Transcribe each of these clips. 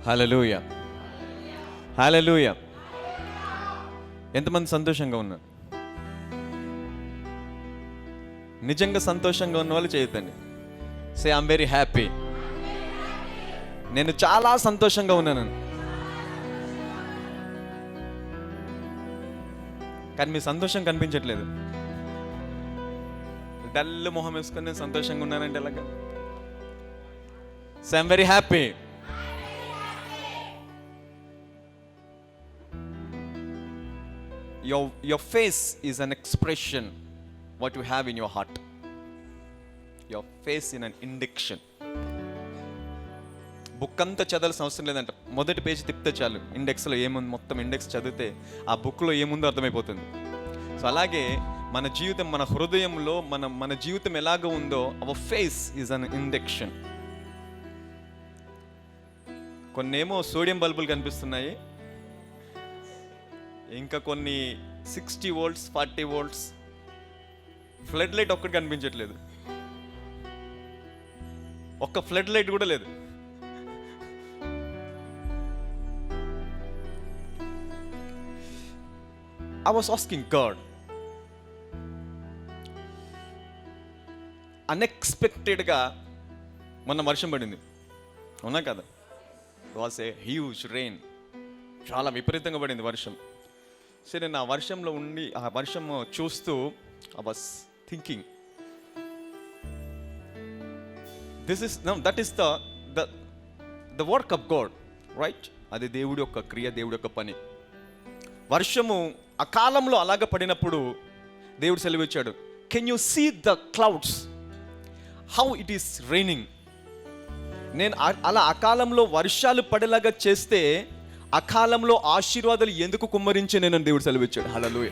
హల్లెలూయా, హల్లెలూయా. ఎంతమంది సంతోషంగా ఉన్నారు? నిజంగా సంతోషంగా ఉన్న వాళ్ళు చేయొద్దండి. Say I'm very happy. నేను చాలా సంతోషంగా ఉన్నాను. కానీ మీ సంతోషం కనిపించట్లేదు. డల్ మొహం వేసుకొని నేను సంతోషంగా ఉన్నానంటే ఎలాగా? Say I'm very happy. Your face is an expression what you have in your heart. Your face in an indication. Book అంతా చదవాల్సిన అవసరం లేదంట. మొదటి పేజీ తిప్పితే చాలు, ఇండెక్స్లో ఏముంది మొత్తం ఇండెక్స్ చదివితే ఆ బుక్లో ఏముందో అర్థమైపోతుంది. సో అలాగే మన జీవితం, మన హృదయంలో మన జీవితం ఎలాగ ఉందో hour face is an induction. కొన్నేమో సోడియం బల్బులు కనిపిస్తున్నాయి, ఇంకా కొన్ని 60 వోల్ట్స్ 40 వోల్ట్స్. ఫ్లడ్ లైట్ ఒక్కటి కనిపించట్లేదు, ఒక్క ఫ్లడ్ లైట్ కూడా లేదు. I was asking God, అన్ఎక్స్పెక్టెడ్గా మొన్న వర్షం పడింది, అవునా కదా? It was a huge rain. చాలా విపరీతంగా పడింది వర్షం. సరే, నేను ఆ వర్షంలో ఉండి ఆ వర్షం చూస్తూ I was thinking, that is the work of God, right? అది దేవుడి యొక్క క్రియ, దేవుడి యొక్క పని. వర్షము అకాలంలో అలాగ పడినప్పుడు దేవుడు సెలవిచ్చాడు, can you see the clouds how it is raining. నేను అలా అకాలంలో వర్షాలు పడేలాగా చేస్తే అకాలంలో ఆశీర్వాదాలు ఎందుకు కుమ్మరించే నేను దేవుడు సెలవిచ్చాడు. హల్లెలూయా.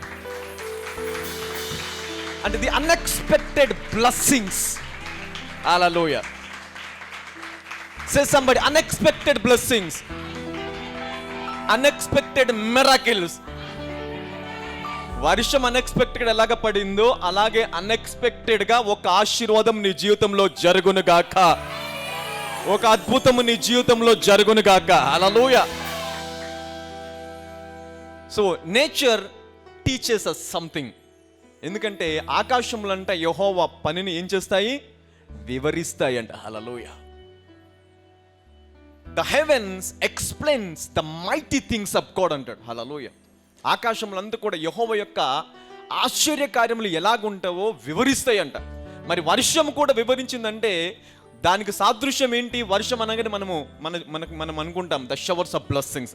అంటే the unexpected blessings. Hallelujah. Say somebody, unexpected blessings, unexpected miracles. వర్షం అన్ఎక్స్పెక్టెడ్ ఎలాగ పడిందో అలాగే అన్ఎక్స్పెక్టెడ్ గా ఒక ఆశీర్వాదం నీ జీవితంలో జరుగును గాక, ఒక అద్భుతము నీ జీవితంలో జరుగును గాక. హల్లెలూయా. So nature teaches us something. ఎందుకంటే ఆకాశంలో అంట యెహోవా పనిని ఏం చేస్తాయి? వివరిస్తాయి అంట. హల్లెలూయా. The heavens explains the mighty things of God అంటాడు. హల్లెలూయా. ఆకాశంలో అంతా కూడా యెహోవా యొక్క ఆశ్చర్య కార్యములు ఎలాగుంటావో వివరిస్తాయి అంట. మరి వర్షం కూడా వివరించిందంటే దానికి సాదృశ్యం ఏంటి? వర్షం అనగానే మనం అనుకుంటాం the showers of blessings,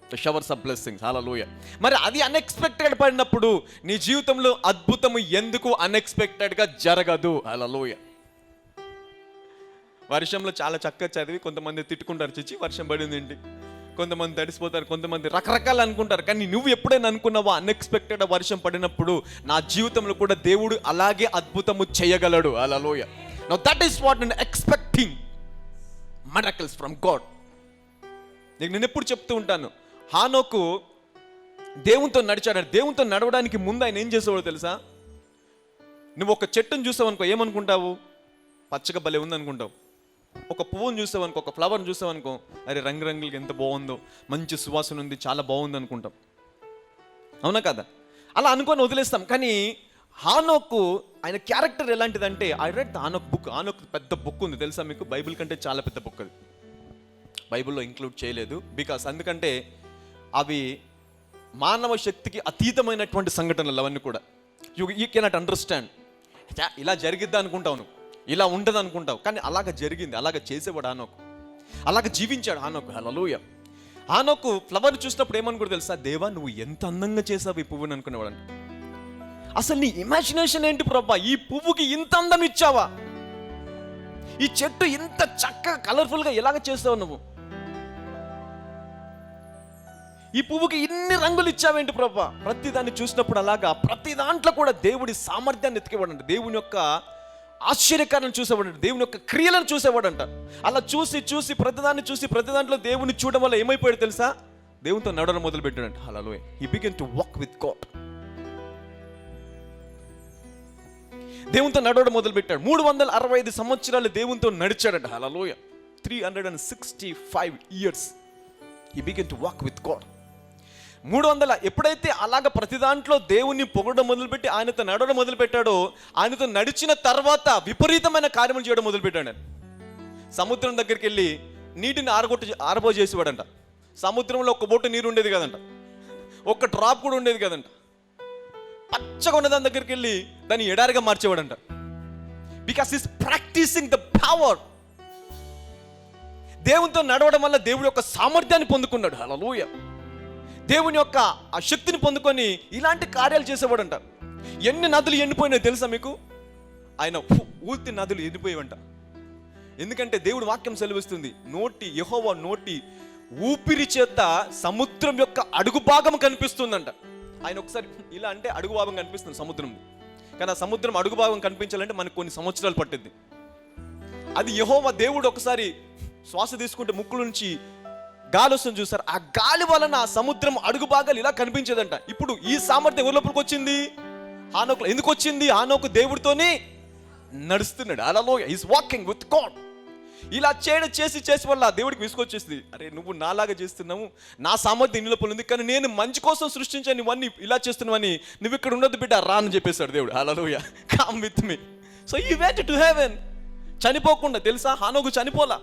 the showers of blessings. హల్లెలూయా. మరి అది అన్ఎక్స్పెక్టెడ్ పడినప్పుడు నీ జీవితంలో అద్భుతము ఎందుకు అన్ఎక్స్పెక్టెడ్గా జరగదు? హల్లెలూయా. వర్షంలో చాలా చక్కగా చదివి కొంతమంది తిట్టుకుంటారు, చిచ్చి వర్షం పడింది ఏంటి, కొంతమంది తడిసిపోతారు, కొంతమంది రకరకాలు అనుకుంటారు. కానీ నువ్వు ఎప్పుడైనా అనుకున్నావా అన్ఎక్స్పెక్టెడ్ వర్షం పడినప్పుడు నా జీవితంలో కూడా దేవుడు అలాగే అద్భుతము చేయగలడు? హల్లెలూయా. నౌ దట్ ఈస్ వాట్ నేను ఎక్స్పెక్టింగ్ మిరకిల్స్ ఫ్రమ్ గాడ్. నేను ఎప్పుడు చెప్తూ ఉంటాను, హానోకు దేవునితో నడిచాడు. దేవునితో నడవడానికి ముందు ఆయన ఏం చేసేవాడు తెలుసా? నువ్వు ఒక చెట్టును చూసావనుకో ఏమనుకుంటావు? పచ్చగా భలే ఉంది అనుకుంటావు. ఒక పువ్వును చూసావనుకో, ఒక ఫ్లవర్ని చూసావనుకో, అరే రంగురంగులకి ఎంత బాగుందో, మంచి సువాసన ఉంది, చాలా బాగుంది అనుకుంటాం, అవునా కదా? అలా అనుకొని వదిలేస్తాం. కానీ హానోకు ఆయన క్యారెక్టర్ ఎలాంటిదంటే, I read the Enoch book. Enoch పెద్ద బుక్ ఉంది తెలుసా మీకు? బైబిల్ కంటే చాలా పెద్ద బుక్ అది. బైబిల్లో ఇంక్లూడ్ చేయలేదు బికాస్ ఎందుకంటే అవి మానవ శక్తికి అతీతమైనటువంటి సంఘటనలు అవన్నీ కూడా. You cannot understand. ఇలా జరిగిద్దా అనుకుంటావు, నువ్వు ఇలా ఉండదు అనుకుంటావు, కానీ అలాగ జరిగింది. అలాగ చేసేవాడు హానోకు, అలాగ జీవించాడు హానోకు. హల్లెలూయా. హానోకు ఫ్లవర్ చూసినప్పుడు ఏమనుకోడు తెలుసా? దేవా నువ్వు ఎంత అందంగా చేసావు ఈ పువ్వుని అనుకునేవాడు అంట. అసలు నీ ఇమాజినేషన్ ఏంటి ప్రభా? ఈ పువ్వుకి ఇంత అందం ఇచ్చావా? ఈ చెట్టు ఇంత చక్కగా కలర్ఫుల్గా ఎలాగ చేస్తావు నువ్వు? ఈ పువ్వుకి ఇన్ని రంగులు ఇచ్చావేంటి ప్రభా? ప్రతి దాన్ని చూసినప్పుడు అలాగా ప్రతి దాంట్లో కూడా దేవుడి సామర్థ్యాన్ని ఎత్తికేవాడంట, దేవుని యొక్క ఆశ్చర్యకాలను చూసేవాడంట, దేవుని యొక్క క్రియలను చూసేవాడంట. అలా చూసి ప్రతిదాన్ని చూసి ప్రతి దాంట్లో దేవుని చూడడం వల్ల ఏమైపోయాడు తెలుసా? దేవునితో నడవడం మొదలు పెట్టాడంట. హల్లెలూయా. He began to walk with God. దేవునితో నడవడం మొదలు పెట్టాడు. 365 సంవత్సరాలు దేవునితో నడిచాడట. హల్లెలూయా. 365 years he began to walk with God. 300 ఎప్పుడైతే అలాగ ప్రతి దాంట్లో దేవుణ్ణి పొగడడం మొదలుపెట్టి ఆయనతో నడవడం మొదలుపెట్టాడో, ఆయనతో నడిచిన తర్వాత విపరీతమైన కార్యములు చేయడం మొదలుపెట్టాడు. సముద్రం దగ్గరికి వెళ్ళి నీటిని ఆరబో చేసేవాడంట. సముద్రంలో ఒక్క బొట్టు నీరు ఉండేది కదంట, ఒక్క డ్రాప్ కూడా ఉండేది కదంట. పచ్చగా ఉన్న దాని దగ్గరికి వెళ్ళి దాన్ని ఎడారిగా మార్చేవాడంట. Because is practising the power. దేవునితో నడవడం వల్ల దేవుడి యొక్క సామర్థ్యాన్ని పొందుకున్నాడు. హల్లెలూయా. దేవుని యొక్క ఆ శక్తిని పొందుకొని ఇలాంటి కార్యాలు చేసేవాడంట. ఎన్ని నదులు ఎండిపోయినాయో తెలుసా మీకు? ఆయన ఊర్తి నదులు ఎండిపోయేవంట. ఎందుకంటే దేవుడు వాక్యం సెలవిస్తుంది, యెహోవా నోటి ఊపిరి చేత సముద్రం యొక్క అడుగు భాగం కనిపిస్తుందంట. ఆయన ఒకసారి ఇలా అంటే అడుగు భాగం కనిపిస్తుంది సముద్రం, కానీ ఆ సముద్రం అడుగు భాగం కనిపించాలంటే మనకు కొన్ని సంవత్సరాలు పట్టింది. అది యెహోవా దేవుడు ఒకసారి శ్వాస తీసుకుంటే ముక్కుల నుంచి గాలి వస్తుంది చూసారు, ఆ గాలి వలన ఆ సముద్రం అడుగు భాగాలు ఇలా కనిపించేదంట. ఇప్పుడు ఈ సామర్థ్యం ఎవరి లోపలికి వచ్చింది? హానోకులో. ఎందుకు వచ్చింది? హానోకు దేవుడితోనే నడుస్తున్నాడు. హల్లెలూయా. He is walking with God. ఇలా చేసి వల్ల దేవుడికి విసుకొచ్చేసింది. అరే, నువ్వు నాలాగా చేస్తున్నావు, నా సామర్థ్యం నీ లోపల ఉంది, కానీ నేను మంచి కోసం సృష్టించాను, నువ్వన్నీ ఇలా చేస్తున్నావని, నువ్వు ఇక్కడ ఉండొద్దు బిడ్డ, రా అని చెప్పేశాడు దేవుడు. హల్లెలూయా. Come with me. So he went to heaven. చనిపోకుండా. తెలుసా, హానోకు చనిపోలా.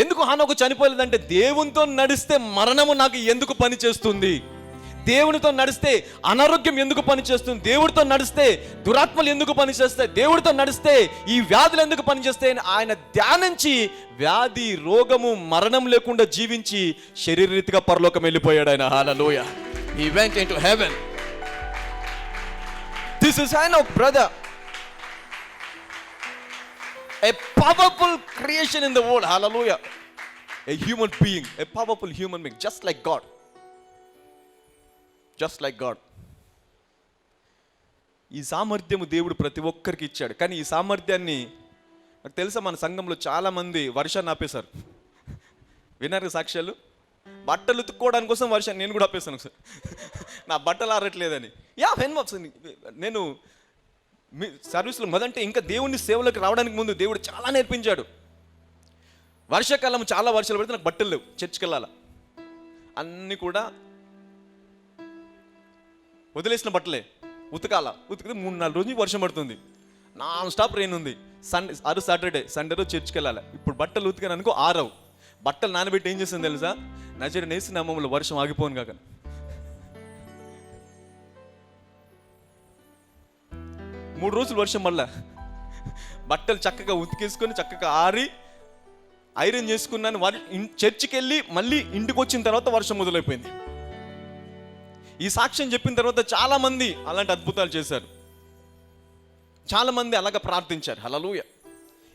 ఎందుకు హానోకు చనిపోలేదంటే, దేవునితో నడిస్తే మరణము నాకు ఎందుకు పని చేస్తుంది, దేవునితో నడిస్తే అనారోగ్యం ఎందుకు పనిచేస్తుంది, దేవుడితో నడిస్తే దురాత్మలు ఎందుకు పనిచేస్తాయి, దేవుడితో నడిస్తే ఈ వ్యాధులు ఎందుకు పనిచేస్తాయి అని ఆయన ధ్యానించి వ్యాధి, రోగము, మరణం లేకుండా జీవించి శరీరరీతిగా పరలోకం వెళ్ళిపోయాడు ఆయన. హల్లెలూయా. He went into heaven. This is Enoch, brother. A powerful creation in the world. Hallelujah. A human being, a powerful human being, just like God. Just like God. ఈ సామర్థ్యము దేవుడు ప్రతి ఒక్కరికి ఇచ్చాడు. కానీ ఈ సామర్థ్యాన్ని, నాకు తెలుసా, మన సంఘంలో చాలా మంది వర్షాన్ని ఆపేశారు. విన్నారు సాక్ష్యాలు? బట్టలు ఉతుక్కోవడానికి కోసం వర్షాన్ని నేను కూడా ఆపేశాను సార్, నా బట్టలు ఆరట్లేదని. నేను మీ సర్వీస్లో మొదంటే ఇంకా దేవుని సేవలోకి రావడానికి ముందు దేవుడు చాలా నేర్పించాడు. వర్షాకాలం చాలా వర్షాలు పడితే నాకు బట్టలు లేవు, చర్చికి వెళ్ళాల, అన్నీ కూడా వదిలేసిన బట్టలే ఉతికితే 3-4 రోజులు వర్షం పడుతుంది, నాన్ స్టాప్ రెయిన్ ఉంది. సాటర్డే సండే రోజు చర్చికి వెళ్ళాలి. ఇప్పుడు బట్టలు ఉతికాను అనుకో, ఆరవు. బట్టలు నానబెట్టి ఏం చేస్తుంది తెలుసా? నజరేయుడైన యేసు నామములో వర్షం ఆగిపోను కాక. 3 రోజులు వర్షం, మళ్ళా బట్టలు చక్కగా ఉతికేసుకొని చక్కగా ఆరి ఐరన్ చేసుకున్నాను. చర్చికి వెళ్ళి మళ్ళీ ఇంటికి వచ్చిన తర్వాత వర్షం మొదలైపోయింది. ఈ సాక్ష్యం చెప్పిన తర్వాత చాలా మంది అలాంటి అద్భుతాలు చేశారు, చాలా మంది అలాగ ప్రార్థించారు. హల్లెలూయా.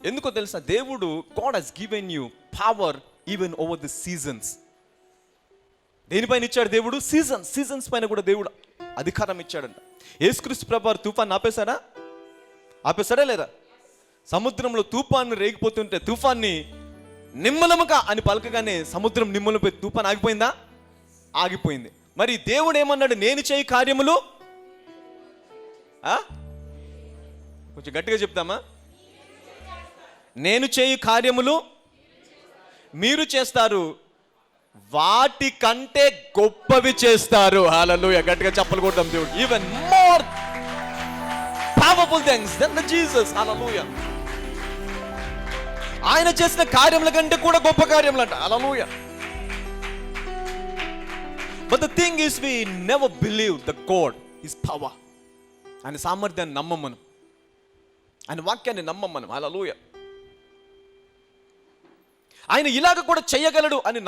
ఎందుకో తెలుసా? దేవుడు, God has given you power even over the seasons. దేనిపైన ఇచ్చాడు దేవుడు? సీజన్స్ పైన కూడా దేవుడు అధికారం ఇచ్చాడంట. యేసుక్రీస్తు ప్రభువారు తుఫాన్ ఆపేశాడా లేదా? సముద్రంలో తుఫాను రేగిపోతుంటే తుఫాన్ని నిమ్మలముగా అని పలకగానే సముద్రం నిమ్మలపై తుఫాన్ ఆగిపోయిందా? ఆగిపోయింది. మరి దేవుడు ఏమన్నాడు? నేను చేయి కార్యములు, కొంచెం గట్టిగా చెప్తామా? నేను చేయి కార్యములు మీరు చేస్తారు, వాటి కంటే గొప్పవి చేస్తారు. హల్లెలూయా. గట్టిగా చప్పలు కొడతాం దేవుడు. Even more powerful things than Jesus. హల్లెలూయా. ఆయన చేసిన కార్యముల కంటే కూడా గొప్ప కార్యములంట. హల్లెలూయా. But the thing is, we never believe the God, His power. ఆయన సామర్థ్యాన్ని నమ్మం మనం, ఆయన వాక్యాన్ని నమ్మం మనం. హల్లెలూయా. ఆయన ఇలాగ కూడా చేయగలడు అని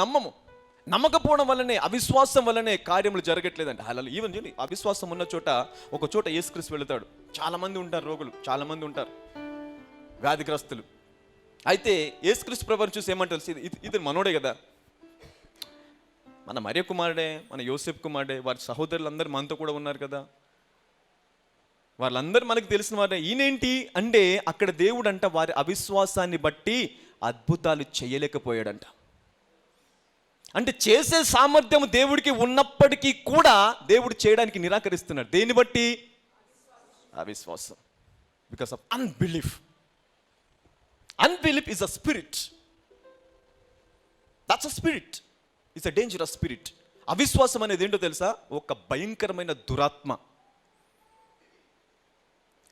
నమ్మకపోవడం వల్లనే, అవిశ్వాసం వల్లనే కార్యములు జరగట్లేదండి. హల్లెలూయా. ఈవెన్ చూడండి, అవిశ్వాసం ఉన్న చోట ఒక చోట యేసుక్రీస్తు వెళతాడు. చాలా మంది ఉంటారు రోగులు, చాలా మంది ఉంటారు వ్యాధిగ్రస్తులు. అయితే యేసుక్రీస్తు ప్రభువుని చూసి ఏమంటారు? ఇది మనోడే కదా, మన మరియ కుమారుడే, మన యోసేపు కుమారుడే, వారి సహోదరులందరూ మనతో కూడా ఉన్నారు కదా, వాళ్ళందరూ మనకు తెలిసిన వారే. ఈయనేంటి అంటే అక్కడ దేవుడు అంట వారి అవిశ్వాసాన్ని బట్టి అద్భుతాలు చేయలేకపోయాడంట. అంటే చేసే సామర్థ్యం దేవుడికి ఉన్నప్పటికీ కూడా దేవుడు చేయడానికి నిరాకరిస్తున్నాడు. దేన్ని బట్టి? అవిశ్వాసం. Because of unbelief. Unbelief is a spirit. That's a spirit. It's a dangerous spirit. అవిశ్వాసం అనేది ఏంటో తెలుసా? ఒక భయంకరమైన దురాత్మ.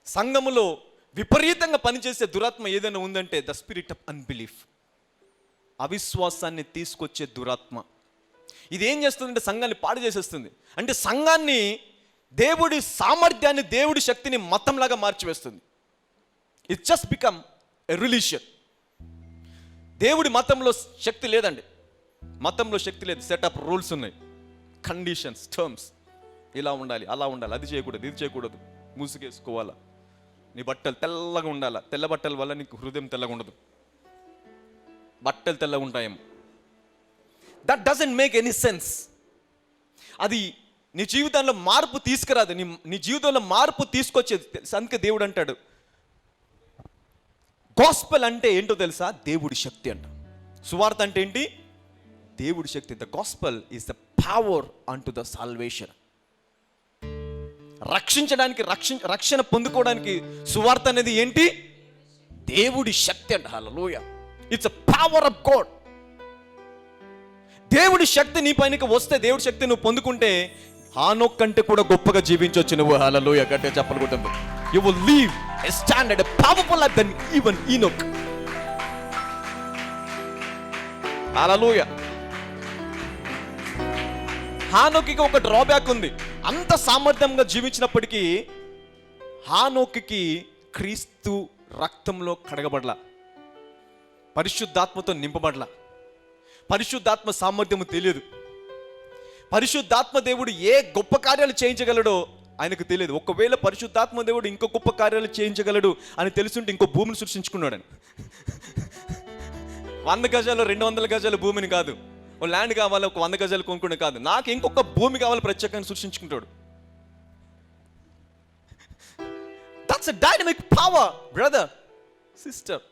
సంఘములో విపరీతంగా పనిచేసే దురాత్మ ఏదైనా ఉందంటే ద స్పిరిట్ ఆఫ్ అన్బిలీఫ్. అవిశ్వాసాన్ని తీసుకొచ్చే దురాత్మ. ఇది ఏం చేస్తుందంటే సంఘాన్ని పాడు చేసేస్తుంది. అంటే సంఘాన్ని, దేవుడి సామర్థ్యాన్ని, దేవుడి శక్తిని మతంలాగా మార్చివేస్తుంది. It just become a religion. దేవుడి మతంలో శక్తి లేదండి. మతంలో శక్తి లేదు. సెటప్ రూల్స్ ఉన్నాయి, కండిషన్స్, టర్మ్స్. ఇలా ఉండాలి, అలా ఉండాలి, అది చేయకూడదు, ఇది చేయకూడదు, మూసుకేసుకోవాలా, నీ బట్టలు తెల్లగా ఉండాలా, తెల్ల బట్టల వల్ల నీకు హృదయం తెల్లగా ఉండదు, బట్టలు తెల్లగా ఉంటాయేమో. That doesn't make any sense. అది నీ జీవితంలో మార్పు తీసుకురాదు. నీ జీవితంలో మార్పు తీసుకొచ్చేది. అందుకే దేవుడు అంటాడు, గాస్పెల్ అంటే ఏంటో తెలుసా? దేవుడి శక్తి అంట. సువార్త అంటే ఏంటి? దేవుడి శక్తి. The gospel is the power unto the salvation. రక్షించడానికి, రక్షణ పొందుకోవడానికి సువార్త అనేది ఏంటి? దేవుడి శక్తి అంట. హల్లెలూయా. It's a power of God. దేవుడి శక్తి నీ పైనకి వస్తే, దేవుడి శక్తి నువ్వు పొందుకుంటే హానోక్ కంటే కూడా గొప్పగా జీవించవచ్చు నువ్వు. హల్లెలూయా. గట్టిగా చెప్పలు కొట్టండి. You will live a standard a powerful life then even Enoch. హల్లెలూయా. హానోక్కి ఒక డ్రాబ్యాక్ ఉంది. అంత సామర్థ్యంగా జీవించినప్పటికీ హానోక్కి క్రీస్తు రక్తంలో కడగబడలా, పరిశుద్ధాత్మతో నింపబడలా, పరిశుద్ధాత్మ సామర్థ్యము తెలియదు. పరిశుద్ధాత్మ దేవుడు ఏ గొప్ప కార్యాలు చేయించగలడో ఆయనకు తెలియదు. ఒకవేళ పరిశుద్ధాత్మ దేవుడు ఇంకో గొప్ప కార్యాలు చేయించగలడు అని తెలుసుంటే ఇంకో భూమిని సృష్టించుకున్నాడు. 100 గజాలు 200 గజాల భూమిని కాదు, ఓ ల్యాండ్ కావాలి, ఒక 100 గజాలు కొనుక్కునే కాదు, నాకు ఇంకొక భూమి కావాలి ప్రత్యేకంగా సృష్టించుకుంటాడు. That's a dynamic power brother, sister.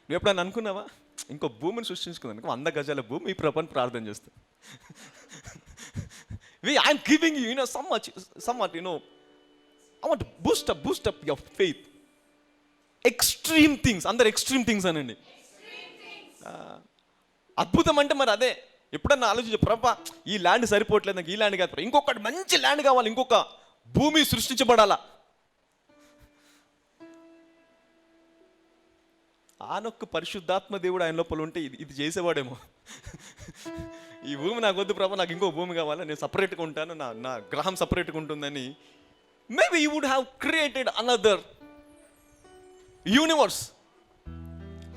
నువ్వు ఎప్పుడైనా అనుకున్నావా ఇంకో భూమిని సృష్టించుకుందాం, 100 గజాల భూమి ఈ ప్రభుని ప్రార్థన చేస్తాం. I'm giving you, so much, I want to boost up your faith. Extreme things, అందరు ఎక్స్ట్రీమ్ థింగ్స్ అనండి. అద్భుతం అంటే మరి అదే. ఎప్పుడన్నా ఆలోచించు, ప్రభా ఈ ల్యాండ్ సరిపోవట్లేదు, నాకు ఈ ల్యాండ్ కాదు, ఇంకొకటి మంచి ల్యాండ్ కావాలి, ఇంకొక భూమి సృష్టించబడాలా. ఆనొక్క పరిశుద్ధాత్మ దేవుడు ఆయన లోపల ఉంటే ఇది చేసేవాడేమో. ఈ భూమి నాకు వద్దు ప్రభా, నాకు ఇంకో భూమి కావాలి, నేను సపరేట్గా ఉంటాను, నా గ్రహం సపరేట్గా ఉంటుందని. Maybe you would have created another universe.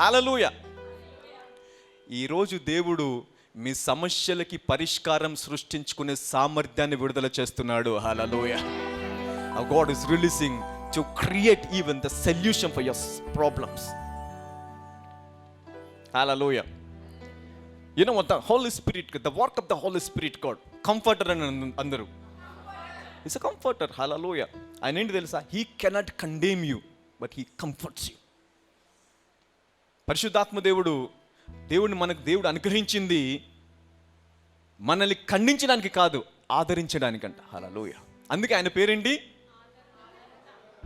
హల్లెలూయా. ఈరోజు దేవుడు మీ సమస్యలకి పరిష్కారం సృష్టించుకునే సామర్థ్యాన్ని విడుదల చేస్తున్నాడు. హల్లెలూయా. God is releasing to create even the solution for your problems. Hallelujah. You know what the Holy Spirit, the work of the Holy Spirit, God, comforter and andaru. He's a comforter. Hallelujah. ఆయన ఏంటి తెలుసా? He cannot condemn you, but he comforts you. పరిశుద్ధాత్మ దేవుడిని మనకు దేవుడు అనుగ్రహించింది మనల్ని ఖండించడానికి కాదు, ఆదరించడానికంట. హల్లెలూయా. అందుకే ఆయన పేరేంటి?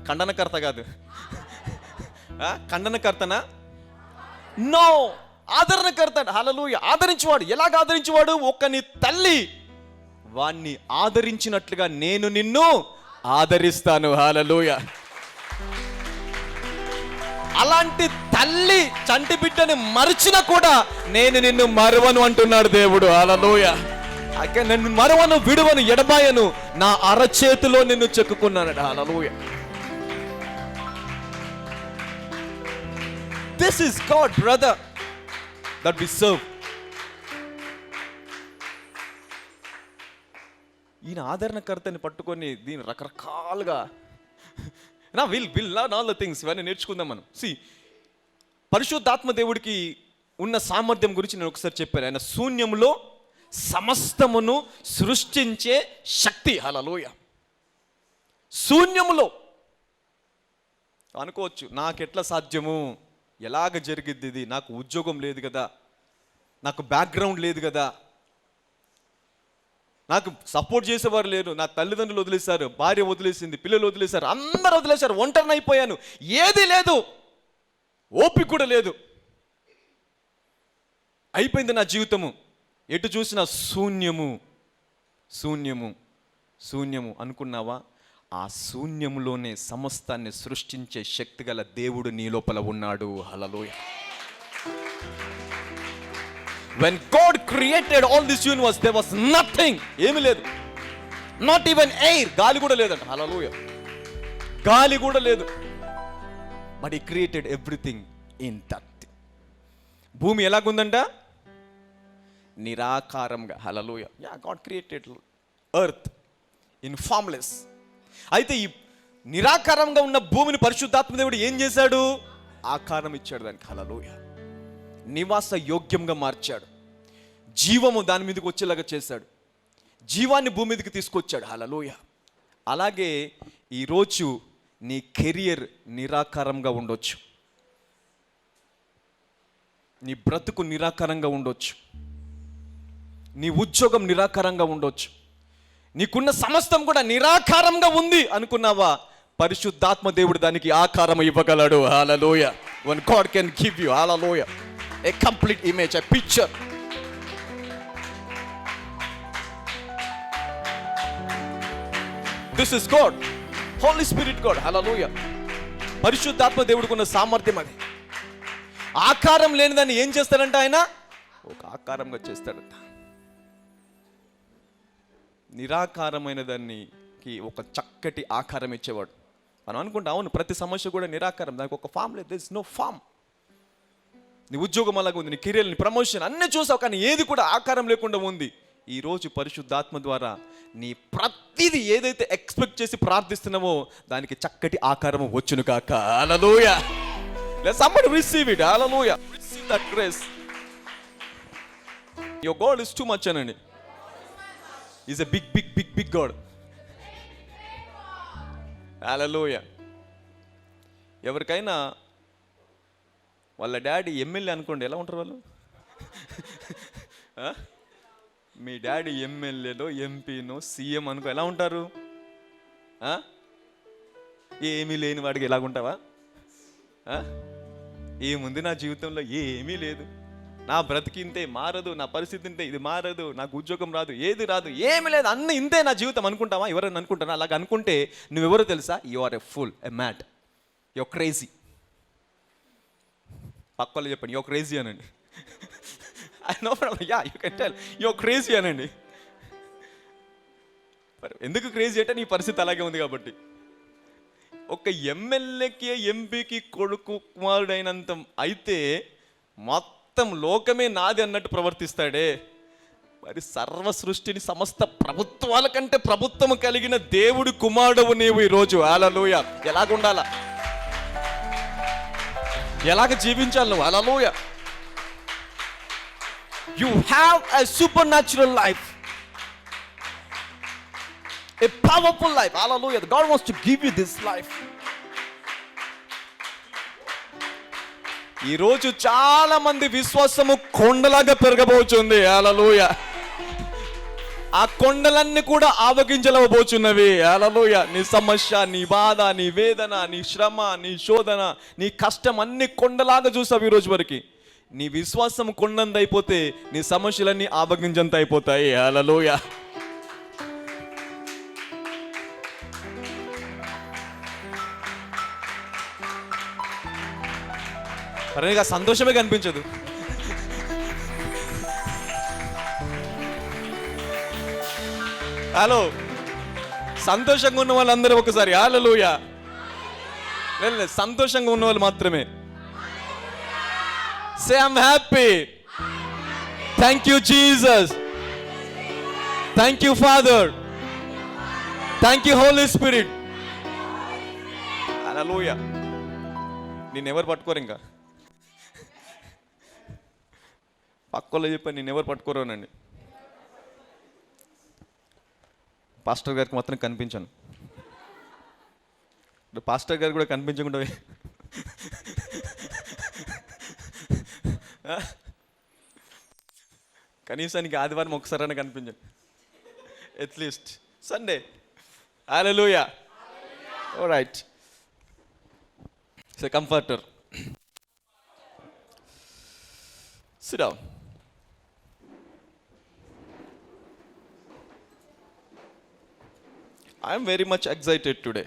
ఖండనకర్త కాదు. ఖండనకర్తనా? నో, ఆదరణకర్త. హల్లెలూయా. ఆదరించేవాడు. ఎలాగ ఆదరించేవాడు? ఒకని తల్లి వాణ్ణి ఆదరించినట్లుగా నేను నిన్ను ఆదరిస్తాను. హల్లెలూయా. అలాంటి తల్లి చంటి బిడ్డని మరిచినా కూడా నేను నిన్ను మరువను అంటున్నాడు దేవుడు. హల్లెలూయా. నన్ను మరువను, విడువను, ఎడబాయను, నా అరచేతిలో నిన్ను చెక్కుకున్నాడు. హల్లెలూయా. This is God, brother, that we serve. ఈయన ఆదరణకర్తని పట్టుకొని దీని రకరకాలుగా will learn all the things. ఇవన్నీ నేర్చుకుందాం మనం. పరిశుద్ధాత్మ దేవుడికి ఉన్న సామర్థ్యం గురించి నేను ఒకసారి చెప్పాను. ఆయన శూన్యములో సమస్తమును సృష్టించే శక్తి. హల్లెలూయా. శూన్యములో అనుకోవచ్చు, నాకెట్లా సాధ్యము, ఎలాగ జరిగిద్ది ఇది, నాకు ఉద్యోగం లేదు కదా, నాకు బ్యాక్గ్రౌండ్ లేదు కదా. నాకు సపోర్ట్ చేసేవారు లేరు. నా తల్లిదండ్రులు వదిలేశారు, భార్య వదిలేసింది, పిల్లలు వదిలేశారు, అందరూ వదిలేశారు. ఒంటరిని అయిపోయాను. ఏది లేదు, ఓపిక కూడా లేదు. అయిపోయింది నా జీవితము. ఎటు చూసినా శూన్యము, శూన్యము, శూన్యము. అనుకున్నావా? ఆ శూన్యములోనే సమస్తాన్ని సృష్టించే శక్తి గల దేవుడు నీ లోపల ఉన్నాడు. హల్లెలూయా. When God created all this universe, there was nothing. ఏమీ లేదు. Not even air. గాలి కూడా లేదంట. హల్లెలూయా. గాలి కూడా లేదు. But he created everything in that. భూమి ఎలాగుందంట? నిరాకారంగా. హల్లెలూయా. Yeah, God created earth in formless. అయితే ఈ నిరాకారంగా ఉన్న భూమిని పరిశుద్ధాత్మ దేవుడు ఏం చేశాడు? ఆకారం ఇచ్చాడు దానికి. హల్లెలూయా. నివాస యోగ్యంగా మార్చాడు. జీవము దాని మీదకి వచ్చేలాగా చేశాడు. జీవాన్ని భూమి మీదకి తీసుకొచ్చాడు. హల్లెలూయా. అలాగే ఈరోజు నీ కెరియర్ నిరాకారంగా ఉండొచ్చు, నీ బ్రతుకు నిరాకారంగా ఉండొచ్చు, నీ ఉద్యోగం నిరాకారంగా ఉండొచ్చు, నీకున్న సమస్తం కూడా నిరాకారంగా ఉంది అనుకున్నావా? పరిశుద్ధాత్మ దేవుడు దానికి ఆకారం ఇవ్వగలడు. హల్లెలూయా. When God can give you, hallelujah, a complete image, a picture. This is God, Holy Spirit God. Hallelujah. పరిశుద్ధాత్మ దేవుడికున్న సామర్థ్యం అది. ఆకారం లేని దాన్ని ఏం చేస్తాడంట? ఆయన ఒక ఆకారంగా చేస్తాడంట. నిరాకారమైన దానికి ఒక చక్కటి ఆకారం ఇచ్చేవాడు. మనం అనుకుంటాం, అవును ప్రతి సమస్య కూడా నిరాకారం, దానికి ఒక ఫామ్ లేదు. This no form. నీ ఉద్యోగం అలాగే ఉంది, నీ కెరీర్, నీ ప్రమోషన్ అన్నీ చూసావు, కానీ ఏది కూడా ఆకారం లేకుండా ఉంది. ఈరోజు పరిశుద్ధాత్మ ద్వారా నీ ప్రతిదీ ఏదైతే ఎక్స్పెక్ట్ చేసి ప్రార్థిస్తున్నావో దానికి చక్కటి ఆకారం వచ్చును కాక. హల్లెలూయా. Let somebody receive it. Hallelujah. Receive that grace. Your God is too much అనండి. He's a big God. Hallelujah. ఎవరికైనా వాళ్ళ డాడీ ఎమ్మెల్యే అనుకోండి, ఎలా ఉంటారు వాళ్ళు? మీ డాడీ ఎమ్మెల్యేలో, ఎంపీనో, సీఎం అనుకో, ఎలా ఉంటారు? ఏమీ లేని వాడికి ఎలాగుంటావా? ఏముంది నా జీవితంలో? ఏమీ లేదు, నా బ్రతికింతే, మారదు, నా పరిస్థితి ఇంతే, ఇది మారదు, నాకు ఉద్యోగం రాదు, ఏది రాదు, ఏమీ లేదు, అన్న ఇంతే నా జీవితం అనుకుంటావా? ఎవరైనా అనుకుంటారా? అలాగ అనుకుంటే నువ్వెవరో తెలుసా? You are a fool, a mad, you crazy. పక్కలో చెప్పండి, యు క్రేజీ అనండి. No problem. Yeah, you can tell you crazy అనండి. ఎందుకు క్రేజీ అంటే నీ పరిస్థితి అలాగే ఉంది కాబట్టి. ఒక ఎమ్మెల్యేకి, ఎంపీకి కొడుకు, కుమారుడైనంత అయితే మొత్తం లోకమే నాది అన్నట్టు ప్రవర్తిస్తాడే. మరి సర్వ సృష్టిని, సమస్త ప్రభుత్వాల కంటే ప్రభుత్వం కలిగిన దేవుడి కుమారుడవు నీవు ఈరోజు. హల్లెలూయా. ఎలాగుండాలా? ఎలాగ జీవించాలి నువ్వు? హల్లెలూయా. You have a supernatural life, a powerful life. Hallelujah. God wants to give you this life. ఈ రోజు చాలా మంది విశ్వాసము కొండలాగా పెరగబోచుంది. హల్లెలూయా. ఆ కొండలన్నీ కూడా ఆవగించలవబోచున్నవి. హల్లెలూయా. నీ సమస్య, నీ బాధ, నీ వేదన, నీ శ్రమ, నీ శోధన, నీ కష్టం అన్ని కొండలాగా చూసావు ఈ రోజు వరకు. నీ విశ్వాసం కొండంత అయిపోతే నీ సమస్యలన్నీ ఆవగింజంత అయిపోతాయి. హల్లెలూయా. పరగా సంతోషమే కనిపించదు. హలో, సంతోషంగా ఉన్న వాళ్ళందరూ ఒకసారి హల్లెలూయా. లేదు, సంతోషంగా ఉన్న వాళ్ళు మాత్రమే. Say I'm happy. Thank you Jesus. Thank you Father. Thank you Holy Spirit. Hallelujah. నిన్నెవరు పట్టుకోరు? ఇంకా పక్కలో చెప్పాను, నిన్నెవరు పట్టుకోరోనండి. పాస్టర్ గారికి మాత్రం కనిపించాను. పాస్టర్ గారు కూడా కనిపించకుండా కనీసానికి ఆదివారం ఒకసారైనా కనిపించండి. At least Sunday. Hallelujah. Alright. It's a comforter. Sit down. I am very much excited today.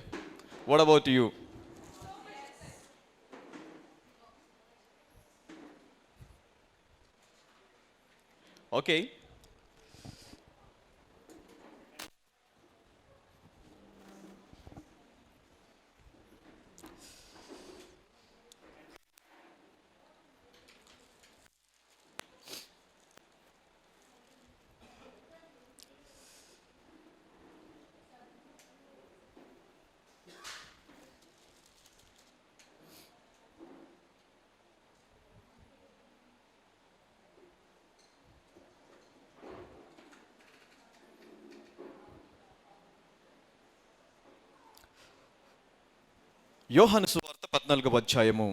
What about you? Okay. యోహాను సువార్త 14వ అధ్యాయము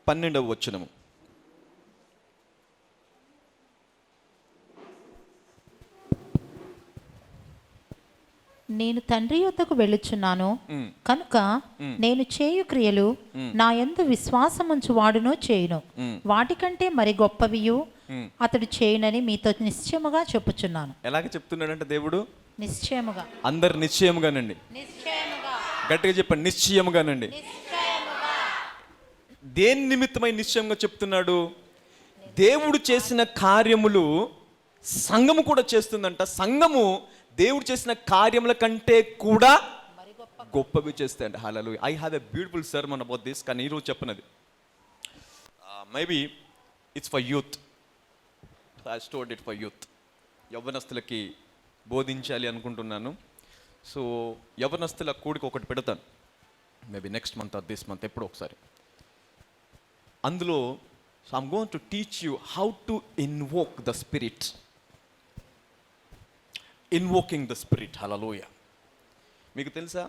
12వ వచనము. నేను తండ్రి యొద్దకు వెళ్ళుచున్నాను కనుక నేను చేయు క్రియలు నా యందు విశ్వాసముంచు వాడునో చేయును, వాటికంటే మరి గొప్పవియు అతడు చేయునని మీతో నిశ్చయముగా చెప్పుచున్నాను. ఎలాగ చెప్తున్నాడంటే దేవుడు? నిశ్చయముగా. అందరు నిశ్చయముగానండి. నిశ్చయముగా. గట్టిగా చెప్పండి, నిశ్చయముగానండి. నిశ్చయముగా. దేని నిమిత్తమై నిశ్చయంగా చెప్తున్నాడు? దేవుడు చేసిన కార్యములు సంఘము కూడా చేస్తుందంట. సంఘము దేవుడు చేసిన కార్యముల కంటే కూడా గొప్పవి చేస్తాయంట. Hallelujah. I have a beautiful sermon about this, కానీ ఈరోజు చెప్పినది maybe it's for youth. I stored it for youth. యవ్వనస్తులకి బోధించాలి అనుకుంటున్నాను. సో యవ్వనస్తుల కూడికి ఒకటి పెడతాను, maybe next month or this month, ఎప్పుడో ఒకసారి. అందులో so I'm going to teach you how to invoke the spirit. Invoking the spirit. Hallelujah. మీకు తెలుసా,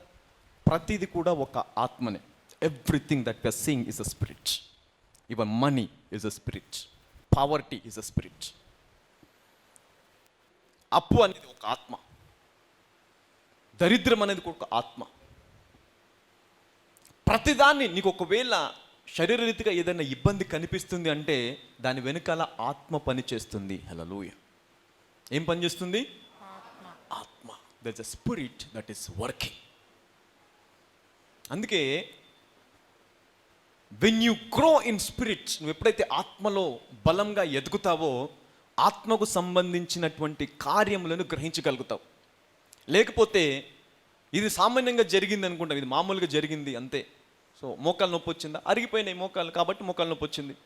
ప్రతిది కూడా ఒక ఆత్మనే. Everything that we are seeing is a spirit. Even money is a spirit. Poverty is a spirit. అప్పు అనేది ఒక ఆత్మ. దరిద్రం అనేది ఒక ఆత్మ. ప్రతిదాన్ని నీకు ఒకవేళ శరీరరీతిగా ఏదైనా ఇబ్బంది కనిపిస్తుంది అంటే దాని వెనుకాల ఆత్మ పని చేస్తుంది. హల్లెలూయా. ఏం పని చేస్తుంది? ఆత్మ. There is a spirit that is working. అందుకే when you grow in spirit, నువ్వు ఎప్పుడైతే ఆత్మలో బలంగా ఎదుగుతావో ఆత్మకు సంబంధించినటువంటి కార్యములను గ్రహించగలుగుతావు. లేకపోతే ఇది సామాన్యంగా జరిగింది అనుకుంటాం, ఇది మామూలుగా జరిగింది అంతే. సో మోకాలు నొప్పి వచ్చిందా, అరిగిపోయినాయి మోకాలు కాబట్టి మోకాలు నొప్పి వచ్చింది.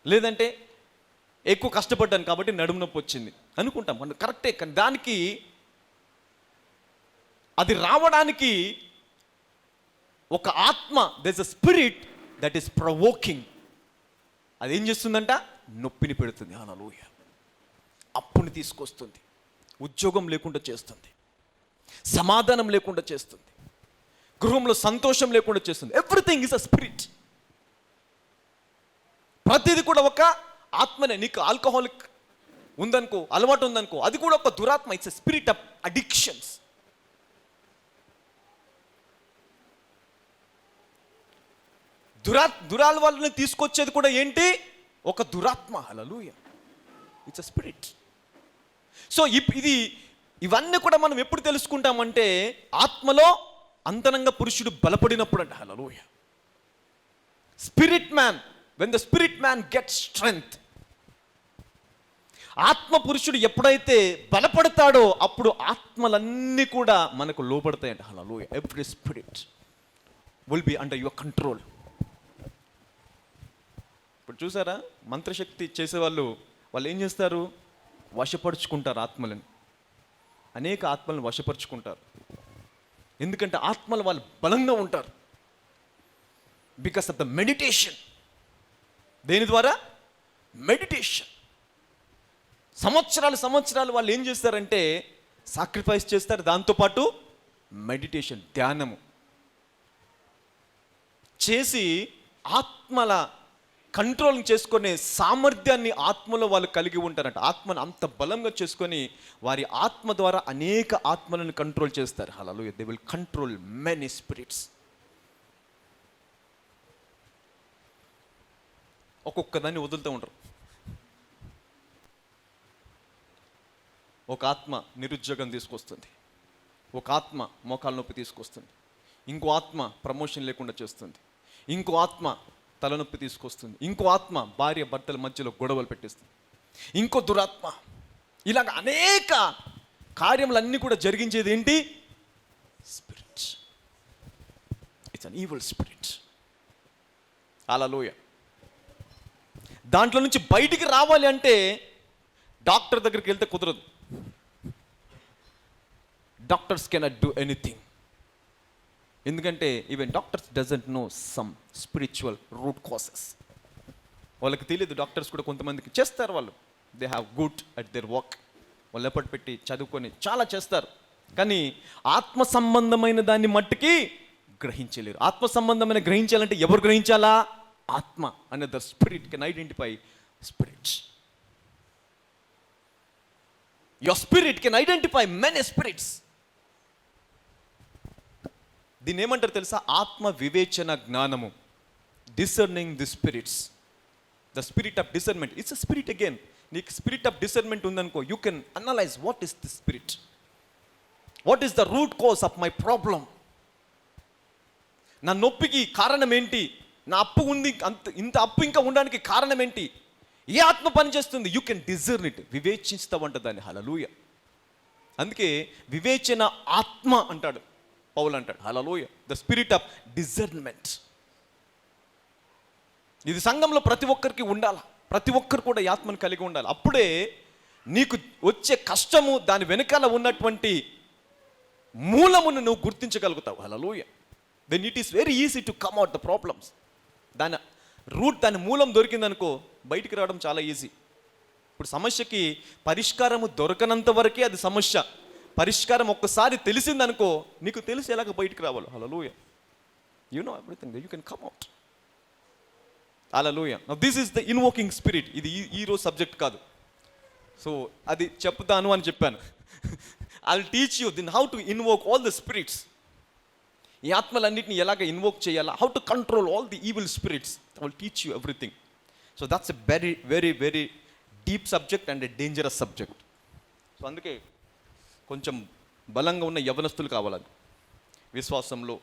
లేదంటే ఎక్కువ కష్టపడ్డాను కాబట్టి నడుము నొప్పి వచ్చింది అనుకుంటాం. అంటే కరెక్టే, కానీ దానికి అది రావడానికి ఒక ఆత్మ, there is a spirit that is provoking. అది ఏం చేస్తుందంట? నొప్పిని పెడుతుంది. హల్లెలూయా. అప్పుని తీసుకొస్తుంది, ఉద్యోగం లేకుండా చేస్తుంది, సమాధానం లేకుండా చేస్తుంది, గృహంలో సంతోషం లేకుండా చేస్తుంది. Everything is a spirit. ప్రతిది కూడా ఒక ఆత్మనే. నీకు ఆల్కహాలిక్ ఉందనుకో, అలవాటు ఉందనుకో, అది కూడా ఒక దురాత్మ. It's a spirit of addictions. దురాల్వాళ్ళని తీసుకొచ్చేది కూడా ఏంటి? ఒక దురాత్మ. Hallelujah. It's a spirit. So ఇవన్నీ కూడా మనం ఎప్పుడు తెలుసుకుంటామంటే ఆత్మలో అంతరంగ పురుషుడు బలపడినప్పుడు అంట. Hallelujah. Spirit man, when the spirit man gets strength. ఆత్మ పురుషుడు ఎప్పుడైతే బలపడతాడో అప్పుడు ఆత్మలన్నీ కూడా మనకు లోబడతాయంట. Hallelujah. Every spirit will be under your control. ఇప్పుడు చూసారా, మంత్రశక్తి చేసేవాళ్ళు ఏం చేస్తారు? వశపరుచుకుంటారు ఆత్మలను. అనేక ఆత్మలను వశపరుచుకుంటారు. ఎందుకంటే ఆత్మలు వాళ్ళు బలంగా ఉంటారు. Because of the meditation. దేని ద్వారా? మెడిటేషన్. సంవత్సరాలు వాళ్ళు ఏం చేస్తారంటే సాక్రిఫైస్ చేస్తారు. దాంతోపాటు మెడిటేషన్, ధ్యానము చేసి ఆత్మల కంట్రోల్ చేసుకునే సామర్థ్యాన్ని ఆత్మలో వాళ్ళు కలిగి ఉంటారంట. ఆత్మను అంత బలంగా చేసుకొని వారి ఆత్మ ద్వారా అనేక ఆత్మలను కంట్రోల్ చేస్తారు. Hallelujah. They will control many spirits. ఒక్కొక్క దాన్ని వదులుతూ ఉంటారు. ఒక ఆత్మ నిరుద్యోగం తీసుకొస్తుంది, ఒక ఆత్మ మోకాల నొప్పి తీసుకొస్తుంది, ఇంకో ఆత్మ ప్రమోషన్ లేకుండా చేస్తుంది, ఇంకో ఆత్మ తలనొప్పి తీసుకొస్తుంది, ఇంకో ఆత్మ భార్య భర్తల మధ్యలో గొడవలు పెట్టిస్తుంది, ఇంకో దురాత్మ. ఇలాగ అనేక కార్యములన్నీ కూడా జరిగించేది ఏంటి? Spirit. It's an evil spirit. Hallelujah. దాంట్లో నుంచి బయటికి రావాలి అంటే డాక్టర్ దగ్గరికి వెళ్తే కుదరదు. Doctors cannot do anything. ఎందుకంటే even doctors doesn't know some spiritual root causes. వాళ్ళకి తెలియదు. డాక్టర్స్ కూడా కొంతమందికి చేస్తారు, వాళ్ళు they have good at their work, వాళ్ళు ఎప్పటి పెట్టి చదువుకొని చాలా చేస్తారు, కానీ ఆత్మ సంబంధమైన దాన్ని మట్టుకి గ్రహించలేరు. ఆత్మ సంబంధమైన గ్రహించాలంటే ఎవరు గ్రహించాలా? ఆత్మ అనే the spirit can identify spirits. Your spirit can identify many spirits. దీన్ని ఏమంటారు తెలుసా? ఆత్మ వివేచన జ్ఞానము. Discerning the spirits. The spirit of discernment. It's a spirit again. నీకు స్పిరిట్ ఆఫ్ డిసర్న్మెంట్ ఉందనుకో, you can analyse what is the spirit, what is the root cause of my problem. నా నొప్పికి కారణం ఏంటి? నా అప్పు ఉంది, ఇంత అప్పు ఇంకా ఉండడానికి కారణం ఏంటి? ఏ ఆత్మ పనిచేస్తుంది? You can discern it. వివేచిస్తావంట దాన్ని. హల్లెలూయా. అందుకే వివేచన ఆత్మ అంటాడు పౌలు, అంటాడు. Hallelujah. The spirit of discernment. ఇది సంఘంలో ప్రతి ఒక్కరికి ఉండాలి. ప్రతి ఒక్కరు కూడా ఈ ఆత్మను కలిగి ఉండాలి. అప్పుడే నీకు వచ్చే కష్టము దాని వెనకాల ఉన్నటువంటి మూలమును నువ్వు గుర్తించగలుగుతావు. Hallelujah. Then it is very easy to come out the problems. దాని రూట్, దాని మూలం దొరికిందనుకో, బయటికి రావడం చాలా ఈజీ. ఇప్పుడు సమస్యకి పరిష్కారము దొరకనంత వరకే అది సమస్య. పరిష్కారం ఒక్కసారి తెలిసిందనుకో, నీకు తెలిసి ఎలాగ బయటికి రావాలి. Hallelujah. You know everything, you can come out. Hallelujah. Now this is the invoking spirit. ఇది ఈ రోజు సబ్జెక్ట్ కాదు, సో అది చెప్తాను అని చెప్పాను. I will teach you then how to invoke all the spirits. ఈ ఆత్మలన్నింటినీ ఎలాగ ఇన్వోక్ చేయాలా, how to control all the evil spirits. I will teach you everything. So that's a very very very deep subject and a dangerous subject. So అందుకే కొంచెం బలంగా ఉన్న యవనస్తులు కావాలి విశ్వాసంలో.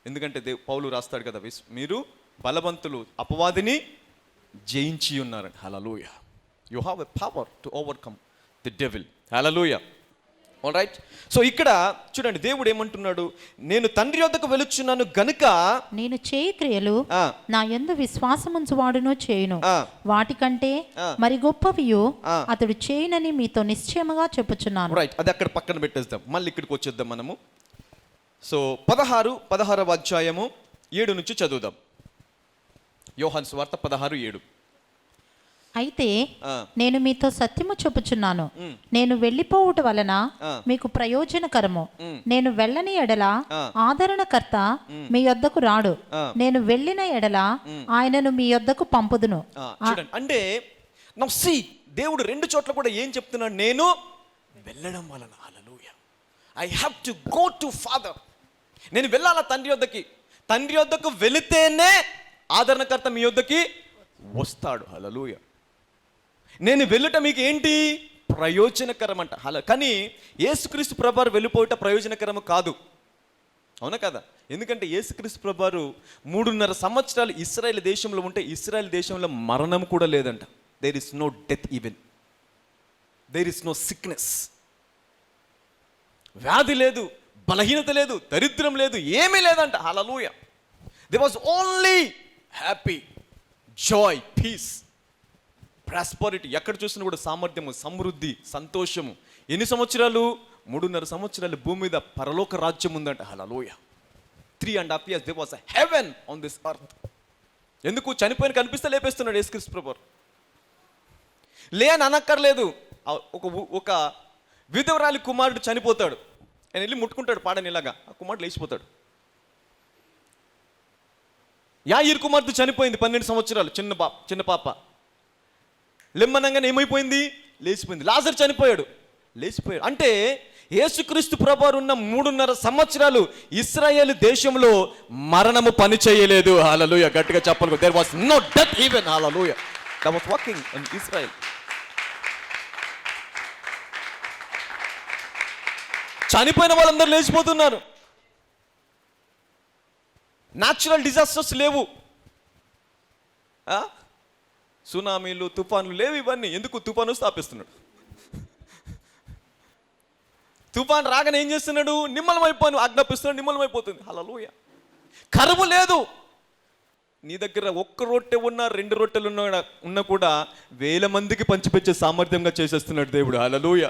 ఎందుకంటే పౌలు రాస్తాడు కదా, మీరు బలవంతులు, అపవాదిని జయించి ఉన్నారని. Hallelujah. You have a power to overcome the devil. Hallelujah. All right. So ఇక్కడ చూడండి, దేవుడు ఏమంటున్నాడు? నేను తండ్రి యొద్దకు వెలుచున్నాను గనుక నేను చేయి క్రియలు నా యందు విశ్వాసముంచువాడును చేయును, వాటికంటే మరి గొప్పవియు అతడు చేయునని మీతో నిశ్చయముగా చెప్పుచున్నాను. రైట్. అది అక్కడ పక్కన పెట్టేద్దాం, మళ్ళీ ఇక్కడికి వచ్చేద్దాం మనము. సో 16వ అధ్యాయము 7 నుంచి చదువుదాం. యోహాను సువార్త 16:7. అయితే నేను మీతో సత్యము చెప్పుచున్నాను, నేను వెళ్ళిపోవుట వలన మీకు ప్రయోజనకరము. నేను వెళ్ళని ఎడల ఆదరణకర్త మీ యొద్దకు రాడు, నేను వెళ్ళిన ఎడల ఆయనను మీ యొద్దకు పంపుదును. చూడండి, అంటే నౌ సీ, దేవుడు 2 చోట్ల కూడా ఏం చెప్తున్నాడు? నేను వెళ్ళడం వలన. Hallelujah. I have to go to Father. నేను వెళ్ళాలా తండ్రి యొద్దకి. తండ్రి యొద్దకు వెళితేనే ఆదరణకర్త మీ యొద్దకి వస్తాడు. హల్లెలూయా. నేను వెళ్ళుట మీకు ఏంటి? ప్రయోజనకరం అంట. కానీ యేసుక్రీస్తు ప్రభువారు వెళ్ళిపోవట ప్రయోజనకరము కాదు. అవునా కదా? ఎందుకంటే యేసుక్రీస్తు ప్రభువారు 3.5 సంవత్సరాలు ఇశ్రాయేల్ దేశంలో ఉంటే, ఇశ్రాయేల్ దేశంలో మరణం కూడా లేదంట. There is no death even, there is no sickness. వ్యాధి లేదు, బలహీనత లేదు, దరిద్రం లేదు, ఏమీ లేదంట. Hallelujah. There was only happy, joy, peace, prosperity. ఎక్కడ చూసినా కూడా సామర్థ్యము, సమృద్ధి, సంతోషము. ఎన్ని సంవత్సరాలు? 3.5 సంవత్సరాలు భూమి మీద పరలోక రాజ్యం ఉందంట. హల్లెలూయా. 3.5 years there was a heaven on this earth. ఎందుకు? చనిపోయిన కనిపిస్తే లేపేస్తున్నాడు యేసుక్రీస్తు ప్రభువారు. లే అని అనక్కర్లేదు. ఒక విధవరాలి కుమారుడు చనిపోతాడు, ఆయన వెళ్ళి ముట్టుకుంటాడు పాడని, ఇలాగా ఆ కుమారుడు లేచిపోతాడు. యాయీరు కుమార్తె చనిపోయింది, 12 సంవత్సరాలు, చిన్న పాప. లెమ్మనంగానే ఏమైపోయింది? లేచిపోయింది. లాజరు చనిపోయాడు, లేచిపోయాడు. అంటే యేసుక్రీస్తు ప్రభువారు ఉన్న 3.5 సంవత్సరాలు ఇశ్రాయేలు దేశంలో మరణము పని చేయలేదు. హల్లెలూయా, గట్టిగా చెప్పాలి. There was no death even. Hallelujah, that was working in Israel. చనిపోయిన వాళ్ళందరూ లేచిపోతున్నారు. న్యాచురల్ డిజాస్టర్స్ లేవు, సునామీలు, తుఫాన్లు లేవు. ఇవన్నీ ఎందుకు? తుఫాను స్థాపిస్తున్నాడు. తుఫాన్ రాగానే ఏం చేస్తున్నాడు? నిమ్మలమైపోను ఆజ్ఞాపిస్తున్నాడు, నిమ్మలమైపోతుంది. హల్లెలూయా. కరువు లేదు. నీ దగ్గర 1 రొట్టె ఉన్నా 2 రొట్టెలు ఉన్నా కూడా 1000 మందికి పంచిపెట్టే సామర్థ్యంగా చేసేస్తున్నాడు దేవుడు. హల్లెలూయా.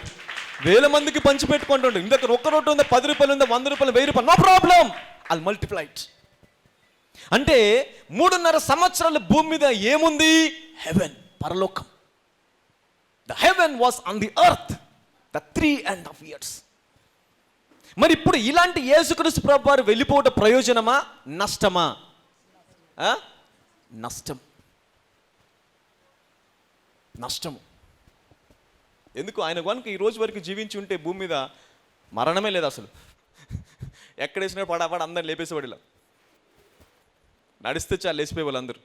1000 మందికి పంచిపెట్టుకుంటాడు. నీ దగ్గర 1 రొట్టె ఉందా, 10 రూపాయలు ఉందా, 100 రూపాయలు, 1000 రూపాయలు, no problem, I'll multiply it. అంటే 3.5 సంవత్సరాల భూమి మీద ఏముంది? హెవెన్, పరలోకం. The heaven was on the earth the 3.5 years. మరి ఇప్పుడు ఇలాంటి యేసుక్రీస్తు ప్రభువారు వెళ్ళిపోవడం ప్రయోజనమా, నష్టమా? నష్టము. ఎందుకు? ఆయన కనుక ఈ రోజు వరకు జీవించి ఉంటే భూమి మీద మరణమే లేదు అసలు. ఎక్కడేసినా పడాపడ అందరిని లేపేసేవాడు. ఇలా నడిస్తే చాలు లేచిపోయే వాళ్ళందరూ.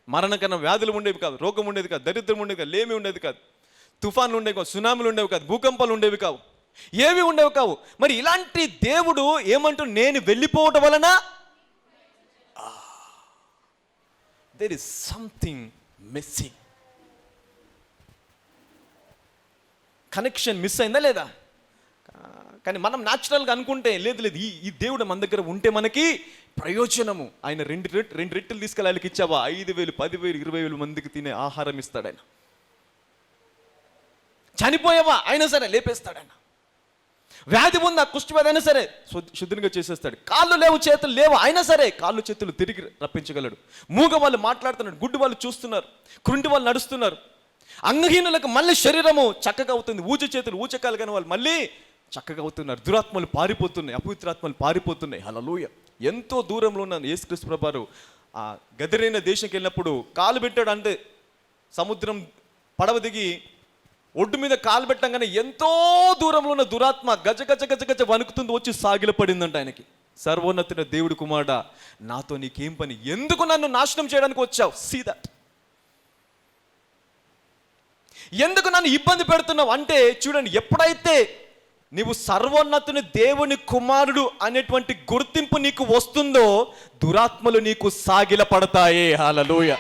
మరణకన్నా వ్యాధులు ఉండేవి కాదు, రోగం ఉండేది కాదు, దరిద్రం ఉండేది కాదు, లేమి ఉండేది కాదు, తుఫాన్లు ఉండేవి కాదు, సునామీలు ఉండేవి కాదు, భూకంపాలు ఉండేవి కావు, ఏవి ఉండేవి కావు. మరి ఇలాంటి దేవుడు ఏమంటూ, నేను వెళ్ళిపోవటం వలన there is something missing. Connection miss అయిందా లేదా? కానీ మనం న్యాచురల్గా అనుకుంటే లేదు, ఈ దేవుడు మన దగ్గర ఉంటే మనకి ప్రయోజనము. ఆయన రెండు రెట్టెలు తీసుకెళ్ళి ఆయనకి ఇచ్చావా, 5,000, 10,000, 20,000 మందికి తినే ఆహారం ఇస్తాడు ఆయన. చనిపోయావా అయినా సరే లేపేస్తాడు ఆయన. వ్యాధి ఉందా, కుష్ఠవ్యాధి అయినా సరే శుద్ధిగా చేసేస్తాడు. కాళ్ళు లేవు, చేతులు లేవు అయినా సరే కాళ్ళు చేతులు తిరిగి రప్పించగలడు. మూగ వాళ్ళు మాట్లాడుతున్నాడు, గుడ్డి వాళ్ళు చూస్తున్నారు, కృంటి వాళ్ళు నడుస్తున్నారు, అంగహీనులకు మళ్ళీ శరీరము చక్కగా అవుతుంది, ఊచకాలు కానీ వాళ్ళు మళ్ళీ చక్కగా అవుతున్నారు. దురాత్మలు పారిపోతున్నాయి, అపవిత్రాత్మలు పారిపోతున్నాయి. హల్లెలూయా. ఎంతో దూరంలో ఉన్న యేసుక్రీస్తు ప్రభువారు ఆ గదరేన దేశంకి వెళ్ళినప్పుడు కాలు పెట్టాడు. అంటే సముద్రం పడవ దిగి ఒడ్డు మీద కాలు పెట్టంగానే ఎంతో దూరంలో ఉన్న దురాత్మ గజ గజ గజ గజ వణుకుతుంది, వచ్చి సాగిలపడిందంట ఆయనకి. సర్వోన్నతుడైన దేవుడి కుమారుడా, నాతో నీకేం పని? ఎందుకు నన్ను నాశనం చేయడానికి వచ్చావు? See that. ఎందుకు నన్ను ఇబ్బంది పెడుతున్నావు అంటే చూడండి, ఎప్పుడైతే నీవు సర్వోన్నతుని దేవుని కుమారుడు అనేటువంటి గుర్తింపు నీకు వస్తుందో దురాత్మలు నీకు సాగిల పడతాయి. హల్లెలూయా.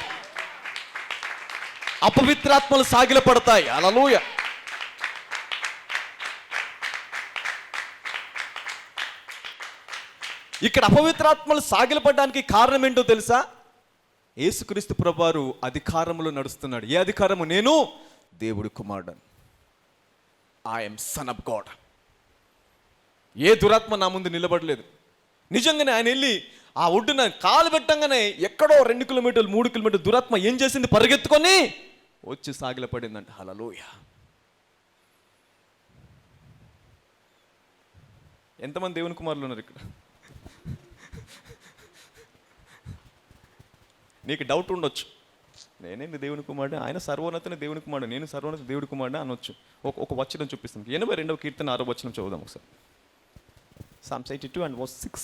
అపవిత్రాత్మలు సాగిల పడతాయి. హల్లెలూయా. ఇక్కడ అపవిత్రాత్మలు సాగిలపడడానికి కారణం ఏంటో తెలుసా? యేసుక్రీస్తు ప్రభువారు అధికారంలో నడుస్తున్నాడు. ఏ అధికారము? నేను దేవుడి కుమారుడు, ఐఎమ్ సన్ ఆఫ్ గాడ్. ఏ దురాత్మ నా ముందు నిలబడలేదు. నిజంగానే ఆయన వెళ్ళి ఆ ఒడ్డున కాలు పెట్టంగానే ఎక్కడో 2 కిలోమీటర్లు 3 కిలోమీటర్లు దురాత్మ ఏం చేసింది? పరిగెత్తుకొని వచ్చి సాగిలపడిందంట. హల్లెలూయా. ఎంతమంది దేవుని కుమారులు ఉన్నారు ఇక్కడ? నీకు డౌట్ ఉండొచ్చు, నేనేంటి దేవుని కుమారుడు, ఆయన సర్వోన్నతుని దేవుని కుమారుడు, నేను సర్వోన్నత దేవుడి కుమారుడు అనొచ్చు. ఒక వచనం చూపిస్తాను. 82వ కీర్తన 6వ వచనం చదువుదాం ఒకసారి. Psalms 82 and verse 6.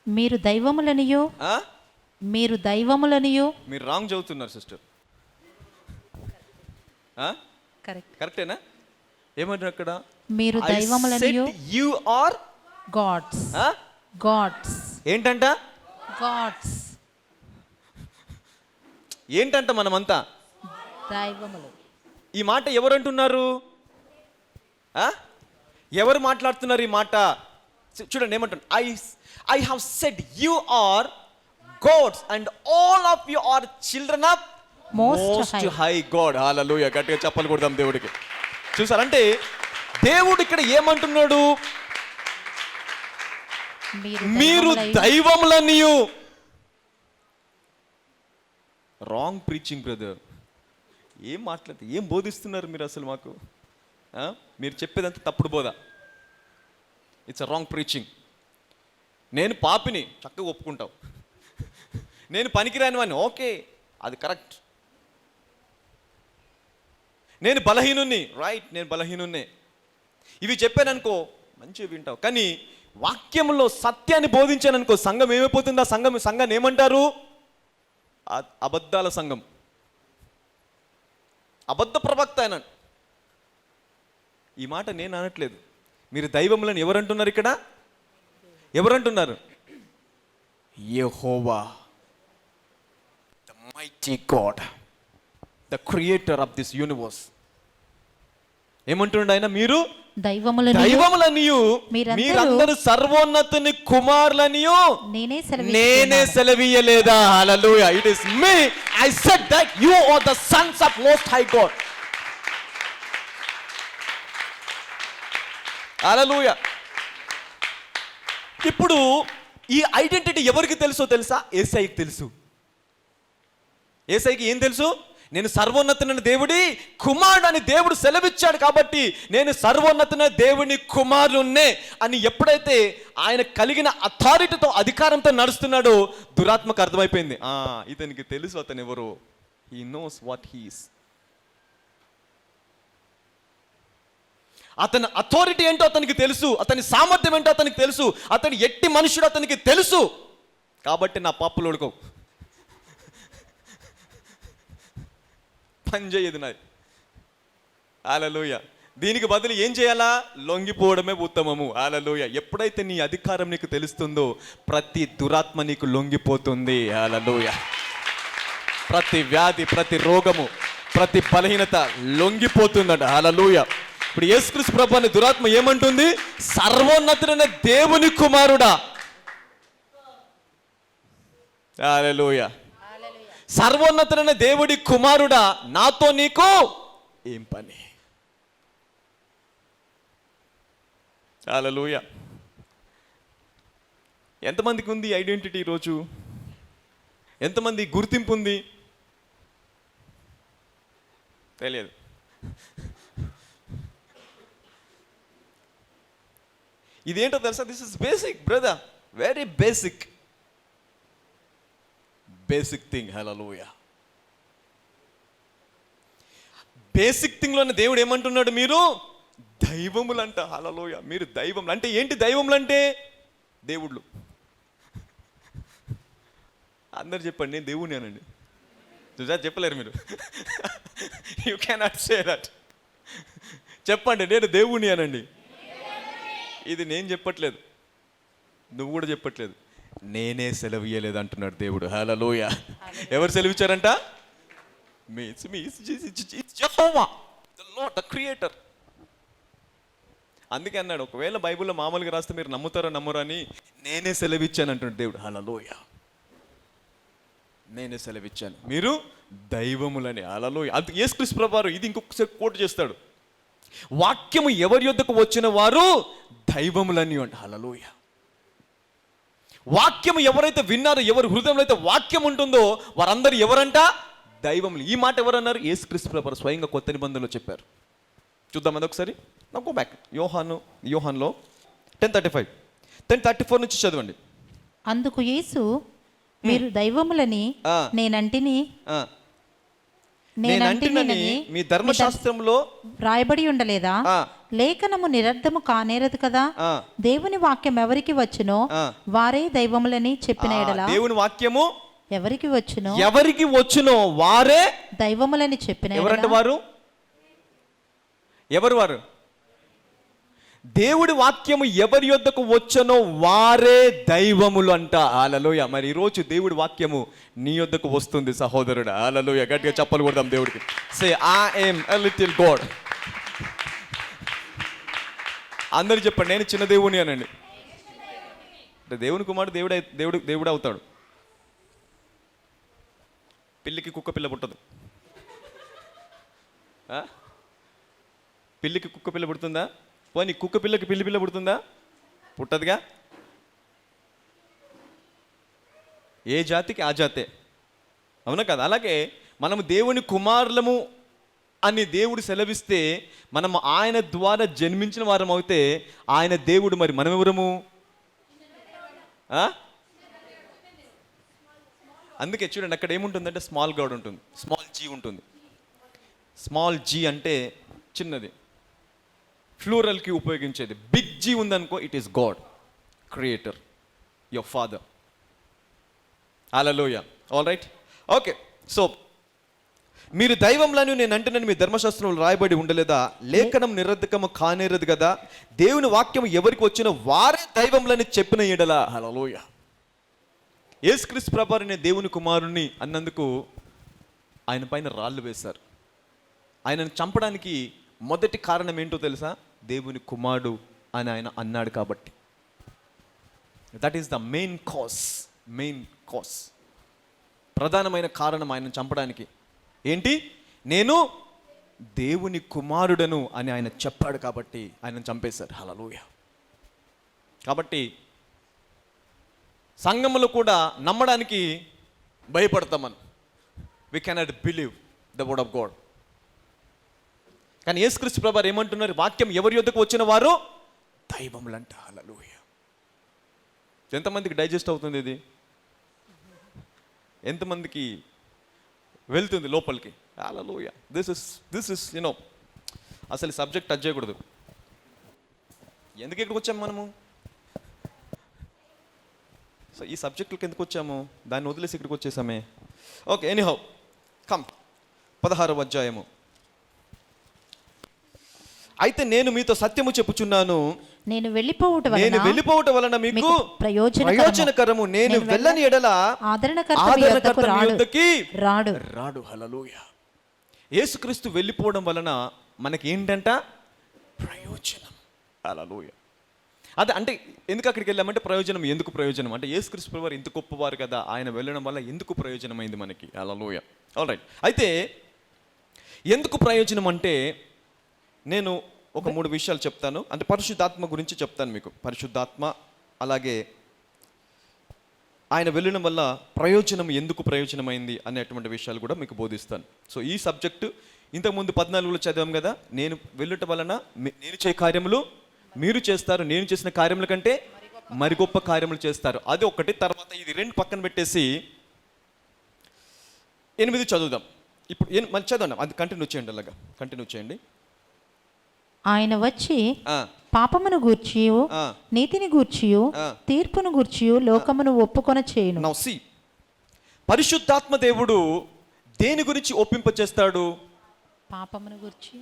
మీరు దైవములనియో మీరు రాంగ్ చదువుతున్నారు సిస్టర్. కరెక్టేనా? ఏమంటారు అక్కడ? మీరు దైవములనియో, యు ఆర్ గాడ్స్. గాడ్స్ ఏంటంట? గాడ్స్ ఏంటంట? మనమంతా దైవములు. ఈ మాట ఎవరు అంటున్నారు? ఎవరు మాట్లాడుతున్నారు ఈ మాట? చూడండి ఏమంటారు. I have said you are gods and all of you are children of most high God. Hallelujah. గట్టిగా చెప్పాలి కొడదాం దేవుడికి. చూసారంటే దేవుడు ఇక్కడ ఏమంటున్నాడు? మీరు దైవములనియు. Wrong preaching brother. ఏం మాట్లాడుతూ ఏం బోధిస్తున్నారు మీరు అసలు మాకు? మీరు చెప్పేదంతా తప్పుడు బోధ. It's a wrong preaching. నేను పాపిని, చక్కగా ఒప్పుకుంటావు. నేను పనికిరాని వాడిని, ఓకే, అది కరెక్ట్. నేను బలహీనుణ్ణి, రైట్, నేను బలహీనున్నే. ఇవి చెప్పాననుకో మంచిగా వింటావు. కానీ వాక్యంలో సత్యాన్ని బోధించాననుకో సంఘం ఏమైపోతుంది? ఆ సంఘాన్ని ఏమంటారు? అబద్ధాల సంఘం, అబద్ధ ప్రవక్త ఆయన. ఈ మాట నేను అనట్లేదు. మీరు దైవములను ఎవరంటున్నారు ఇక్కడ? ఎవరంటున్నారు? Jehovah, the mighty God, the creator of this universe. ఏమంటుండ ఆయన? మీరు దైవములనియు మీరందరూ సర్వోన్నతుని కుమారులనియు నేనే సెలవీయలేదా? Hallelujah. It is me. I said that you are the sons of most high God. Hallelujah. ఇప్పుడు ఈ ఐడెంటిటీ ఎవరికి తెలుసా? యేసయ్యకి తెలుసు. యేసయ్యకి ఏం తెలుసు? నేను సర్వోన్నతుని దేవుడి కుమారుడు అని దేవుడు సెలవిచ్చాడు కాబట్టి నేను సర్వోన్నతుని దేవుని కుమారుణ్ణే అని ఎప్పుడైతే ఆయన కలిగిన అథారిటీతో, అధికారంతో నడుస్తున్నాడో దురాత్మకు అర్థమైపోయింది. ఇతనికి తెలుసు అతను ఎవరు. He knows what he is. అతని అథారిటీ ఏంటో అతనికి తెలుసు, అతని సామర్థ్యం ఏంటో అతనికి తెలుసు, అతని ఎట్టి మనుషుడు అతనికి తెలుసు. కాబట్టి నా పాపులు ఉడకవు, పని చేయదు నాది. హల్లెలూయా. దీనికి బదులు ఏం చేయాలా? లొంగిపోవడమే ఉత్తమము. హల్లెలూయా. ఎప్పుడైతే నీ అధికారం నీకు తెలుస్తుందో ప్రతి దురాత్మ నీకు లొంగిపోతుంది. హల్లెలూయా. ప్రతి వ్యాధి, ప్రతి రోగము, ప్రతి బలహీనత లొంగిపోతుందంట. హల్లెలూయా. ఇప్పుడు యేసుక్రీస్తు ప్రభువు అనే దురాత్మ ఏమంటుంది? సర్వోన్నతుడైన దేవుని కుమారుడా. హల్లెలూయా. సర్వోన్నతుడైన దేవుడి కుమారుడా, నాతో నీకు ఏం పని? హల్లెలూయా. ఎంతమందికి ఉంది ఐడెంటిటీ ఈరోజు? ఎంతమంది గుర్తింపు ఉంది? తెలియదు. ఇదేంటో తెలుసా? This is basic brother, very basic thing. Hallelujah. Basic థింగ్లోనే దేవుడు ఏమంటున్నాడు? మీరు దైవములంట. హల్లెలూయా. మీరు దైవములు అంటే ఏంటి? దైవములు అంటే దేవుళ్ళు. అందరు చెప్పండి, నేను దేవుణ్ణి అనండి. చూసా, చెప్పలేరు మీరు. You cannot say that. చెప్పండి, నేను దేవుణ్ణి అనండి. ఇది నేను చెప్పట్లేదు, నువ్వు కూడా చెప్పట్లేదు, నేనే సెలవియ్యలేదు అంటున్నాడు దేవుడు. హల్లెలూయా. ఎవరు సెలవిచ్చారంట? యెహోవా, ద లార్డ్, ద క్రియేటర్. అందుకే అన్నాడు, ఒకవేళ బైబిల్లో మామూలుగా రాస్తే మీరు నమ్ముతారో నమ్మరో అని, నేనే సెలవిచ్చాను అంటున్నాడు దేవుడు. హల్లెలూయా. నేనే సెలవిచ్చాను, మీరు దైవములని. హల్లెలూయా. అది యేసుక్రీస్తు ప్రభువారు ఇది ఇంకొకసారి కోట్ చేస్తాడు. వాక్యము ఎవరి యొద్దకు వచ్చిన వారు దైవములని అంట. హల్లెలూయా. వాక్యము ఎవరైతే విన్నారో, ఎవరి హృదయంలో అయితే వాక్యం ఉంటుందో వారందరూ ఎవరంట? దైవములు. ఈ మాట ఎవరన్నారు? యేసుక్రీస్తు ప్రభువారు స్వయంగా కొత్త నిబంధనలో చెప్పారు. చూద్దాం అదొకసారి. నాకు గో బ్యాక్. యోహాన్లో 10:34 నుంచి చదవండి. అందుకు యేసు, మీరు దైవములని నేనంటిని మీ ధర్మశాస్త్రంలో రాయబడి ఉండలేదా? లేఖనము నిరర్ధము కానేరదు కదా. దేవుని వాక్యం ఎవరికి వచ్చునో వారే దైవములని చెప్పిన ఎడల, దేవుని వాక్యము ఎవరికి వచ్చునో వారే దైవములని చెప్పిన. ఎవరంటే వారు? ఎవరు వారు? దేవుడి వాక్యము ఎవరి యొద్దకు వచ్చనో వారే దైవములు అంట. హల్లెలూయా. మరి ఈరోజు దేవుడి వాక్యము నీ యొద్దకు వస్తుంది సహోదరుడు. హల్లెలూయా. గట్టిగా చప్పలు కొడదాం దేవుడికి. Say I am a little God. అందరూ చెప్పండి, నేను చిన్న దేవుని అనండి. అంటే దేవుని కుమారుడు దేవుడు అవుతాడు. పిల్లికి కుక్క పిల్ల పుట్టదు. పిల్లికి కుక్క పిల్ల పుడుతుందా? పోనీ కుక్క పిల్లకి పిల్లి పిల్ల పుడుతుందా? పుట్టదుగా. ఏ జాతికి ఆ జాతే, అవునా కదా? అలాగే మనము దేవుని కుమారులము అని దేవుడు సెలవిస్తే మనం ఆయన ద్వారా జన్మించిన వారం అయితే ఆయన దేవుడు, మరి మనం ఎవరము? అందుకే చూడండి అక్కడ ఏముంటుందంటే స్మాల్ గాడ్ ఉంటుంది, స్మాల్ జీ ఉంటుంది. స్మాల్ జీ అంటే చిన్నది, ఫ్లూరల్కి ఉపయోగించేది. బిగ్ జీ ఉందనుకో, it is God, creator, your father. Hallelujah. All right, okay. So మీరు దైవంలను నేను అంటున్నాను, మీ ధర్మశాస్త్రంలో రాయబడి ఉండలేదా? లేఖనం నిరర్ధకము కానేరదు కదా. దేవుని వాక్యం ఎవరికి వచ్చిన వారే దైవంలని చెప్పిన ఎడల. హల్లెలూయా. యేసుక్రీస్తు ప్రభువారు అనే దేవుని కుమారుణ్ణి అన్నందుకు ఆయన పైన రాళ్ళు వేశారు. ఆయనను చంపడానికి మొదటి కారణం ఏంటో తెలుసా? దేవుని కుమారుడు అని ఆయన అన్నాడు కాబట్టి. That is the main cause. ప్రధానమైన కారణం ఆయన చంపడానికి ఏంటి? నేను దేవుని కుమారుడను అని ఆయన చెప్పాడు కాబట్టి ఆయన చంపేశారు. హల్లెలూయా. కాబట్టి సంఘంలో కూడా నమ్మడానికి భయపడతాం మనం. We cannot believe the word of God. కానీ యేసుక్రీస్తు ప్రభువారు ఏమంటున్నారు? వాక్యం ఎవరి యొద్దకు వచ్చిన వారు దైవములంట. హల్లెలూయా. ఎంతమందికి డైజెస్ట్ అవుతుంది ఇది? ఎంతమందికి వెళ్తుంది లోపలికి? హల్లెలూయా. దిస్ ఇస్ యునో, అసలు సబ్జెక్ట్ టచ్ చేయకూడదు. ఎందుకు ఇక్కడికి వచ్చాము మనము? సో ఈ సబ్జెక్టులకు ఎందుకు వచ్చాము? దాన్ని వదిలేసి ఇక్కడికి వచ్చేసామే. Okay, anyhow come. 16వ అధ్యాయము. అయితే నేను మీతో సత్యము చెప్పుచున్నాను, నేను వెళ్ళిపోవుట వలన మీకు ప్రయోజనకరము. నేను వెళ్ళని ఎడల ఆదరణకర్త మీ యొద్దకి రాడు. హల్లెలూయా. యేసుక్రీస్తు వెళ్ళిపోవడం వలన మనకి ఏంటంట? ప్రయోజనం. హల్లెలూయా. అదే అంటే ఎందుకు అక్కడికి వెళ్ళామంటే ప్రయోజనం. ఎందుకు ప్రయోజనం అంటే యేసుక్రీస్తు ప్రభువారు ఇంత గొప్పవారు కదా, ఆయన వెళ్ళడం వల్ల ఎందుకు ప్రయోజనమైంది మనకి. హల్లెలూయా. All right. అయితే ఎందుకు ప్రయోజనం అంటే నేను ఒక 3 విషయాలు చెప్తాను. అంటే పరిశుద్ధాత్మ గురించి చెప్తాను మీకు. పరిశుద్ధాత్మ, అలాగే ఆయన వెళ్ళడం వల్ల ప్రయోజనం, ఎందుకు ప్రయోజనమైంది అనేటువంటి విషయాలు కూడా మీకు బోధిస్తాను. సో ఈ సబ్జెక్టు ఇంతకుముందు 14లో చదివాం కదా. నేను వెళ్ళటం వలన నేను చేయ కార్యములు మీరు చేస్తారు, నేను చేసిన కార్యముల కంటే మరి గొప్ప కార్యములు చేస్తారు. అది ఒకటి. తర్వాత ఇది 2 పక్కన పెట్టేసి 8 చదువుదాం. ఇప్పుడు మళ్ళీ చదవండి, అది కంటిన్యూ చేయండి. అలాగా కంటిన్యూ చేయండి. ఆయన వచ్చి పాపమును గూర్చియు నీతిని గూర్చియు తీర్పును గూర్చియు లోకమును ఒప్పుకొన చేయును. నౌ సీ, పరిశుద్ధాత్మ దేవుడు దేని గురించి ఒప్పింప చేస్తాడు? పాపమును గూర్చి.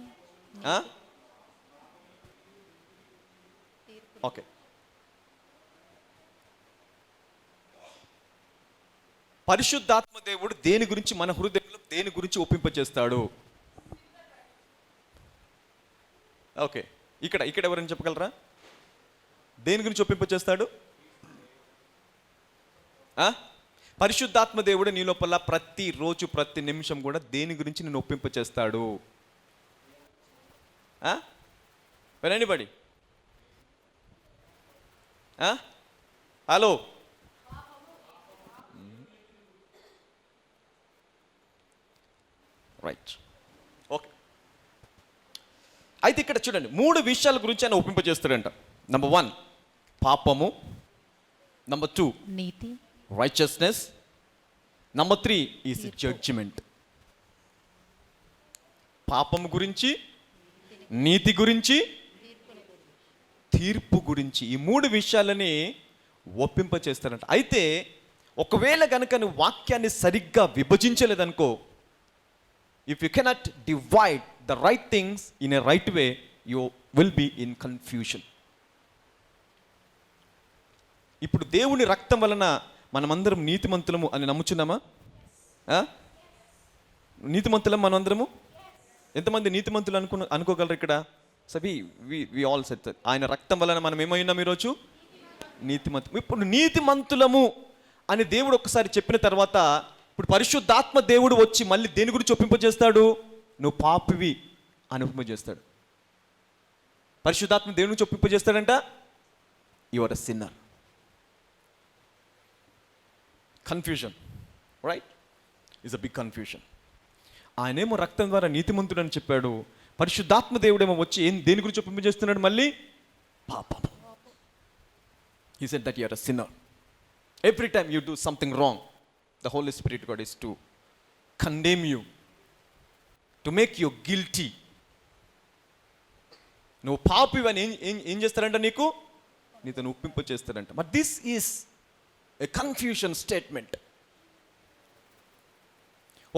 ఓకే, పరిశుద్ధాత్మ దేవుడు దేని గురించి, మన హృదయంలో దేని గురించి ఒప్పింప చేస్తాడు? ఓకే, ఇక్కడ ఎవరైనా చెప్పగలరా? దేని గురించి ఒప్పింప చేస్తాడు? పరిశుద్ధాత్మ దేవుడు నీ లోపల ప్రతిరోజు ప్రతి నిమిషం కూడా దేని గురించి నేను ఒప్పింప చేస్తాడు? ఎనీబడి? Hello, right. ఓకే, అయితే ఇక్కడ చూడండి 3 విషయాల గురించి ఆయన ఒప్పింపజేస్తాడంట. నంబర్ 1 పాపము, number 2 NITI, righteousness, number 3 is judgement. పాపము గురించి, నీతి గురించి, తీర్పు గురించి, ఈ 3 విషయాలని ఒప్పింపచేస్తాడంట. అయితే ఒకవేళ కనుక నువ్వు వాక్యాన్ని సరిగ్గా విభజించలేదనుకో, if you cannot divide the right things in a right way, you will be in confusion. ఇప్పుడు దేవుని రక్తం వలన మనమందరం నీతిమంతులము అని నమ్ముచున్నామా? నీతిమంతులం మనమందరము. ఎంతమంది నీతిమంతులు అనుకోగలరు ఇక్కడ? సభి వి ఆల్ సెట్. ఆయన రక్తం వలన మనం ఏమై ఉన్నాం ఈరోజు? నీతిమంతులు. ఇప్పుడు నీతిమంతులము అని దేవుడు ఒక్కసారి చెప్పిన తర్వాత, ఇప్పుడు పరిశుద్ధాత్మ దేవుడు వచ్చి మళ్ళీ దేని గురించి ఒప్పింపజేస్తాడు? నువ్వు పాపివి అని ఒప్పింపజేస్తాడు. పరిశుద్ధాత్మ దేవుని నుంచి ఒప్పింపజేస్తాడంట, you are a sinner. Confusion, right? Is a big confusion. ఆయనేమో రక్తం ద్వారా నీతిమంతుడు అని చెప్పాడు. పరిశుద్ధాత్మ దేవుడేమో వచ్చి దేని గురించి ఒప్పింపజేస్తున్నాడు? మళ్ళీ పాపం. He said that you are a sinner. Every time you do something wrong, the Holy Spirit God is to condemn you, to make you guilty. నువ్వు పాపివని ఏం చేస్తారంట? నీతో ఒప్పింప చేస్తారంట. But this is a confusion statement.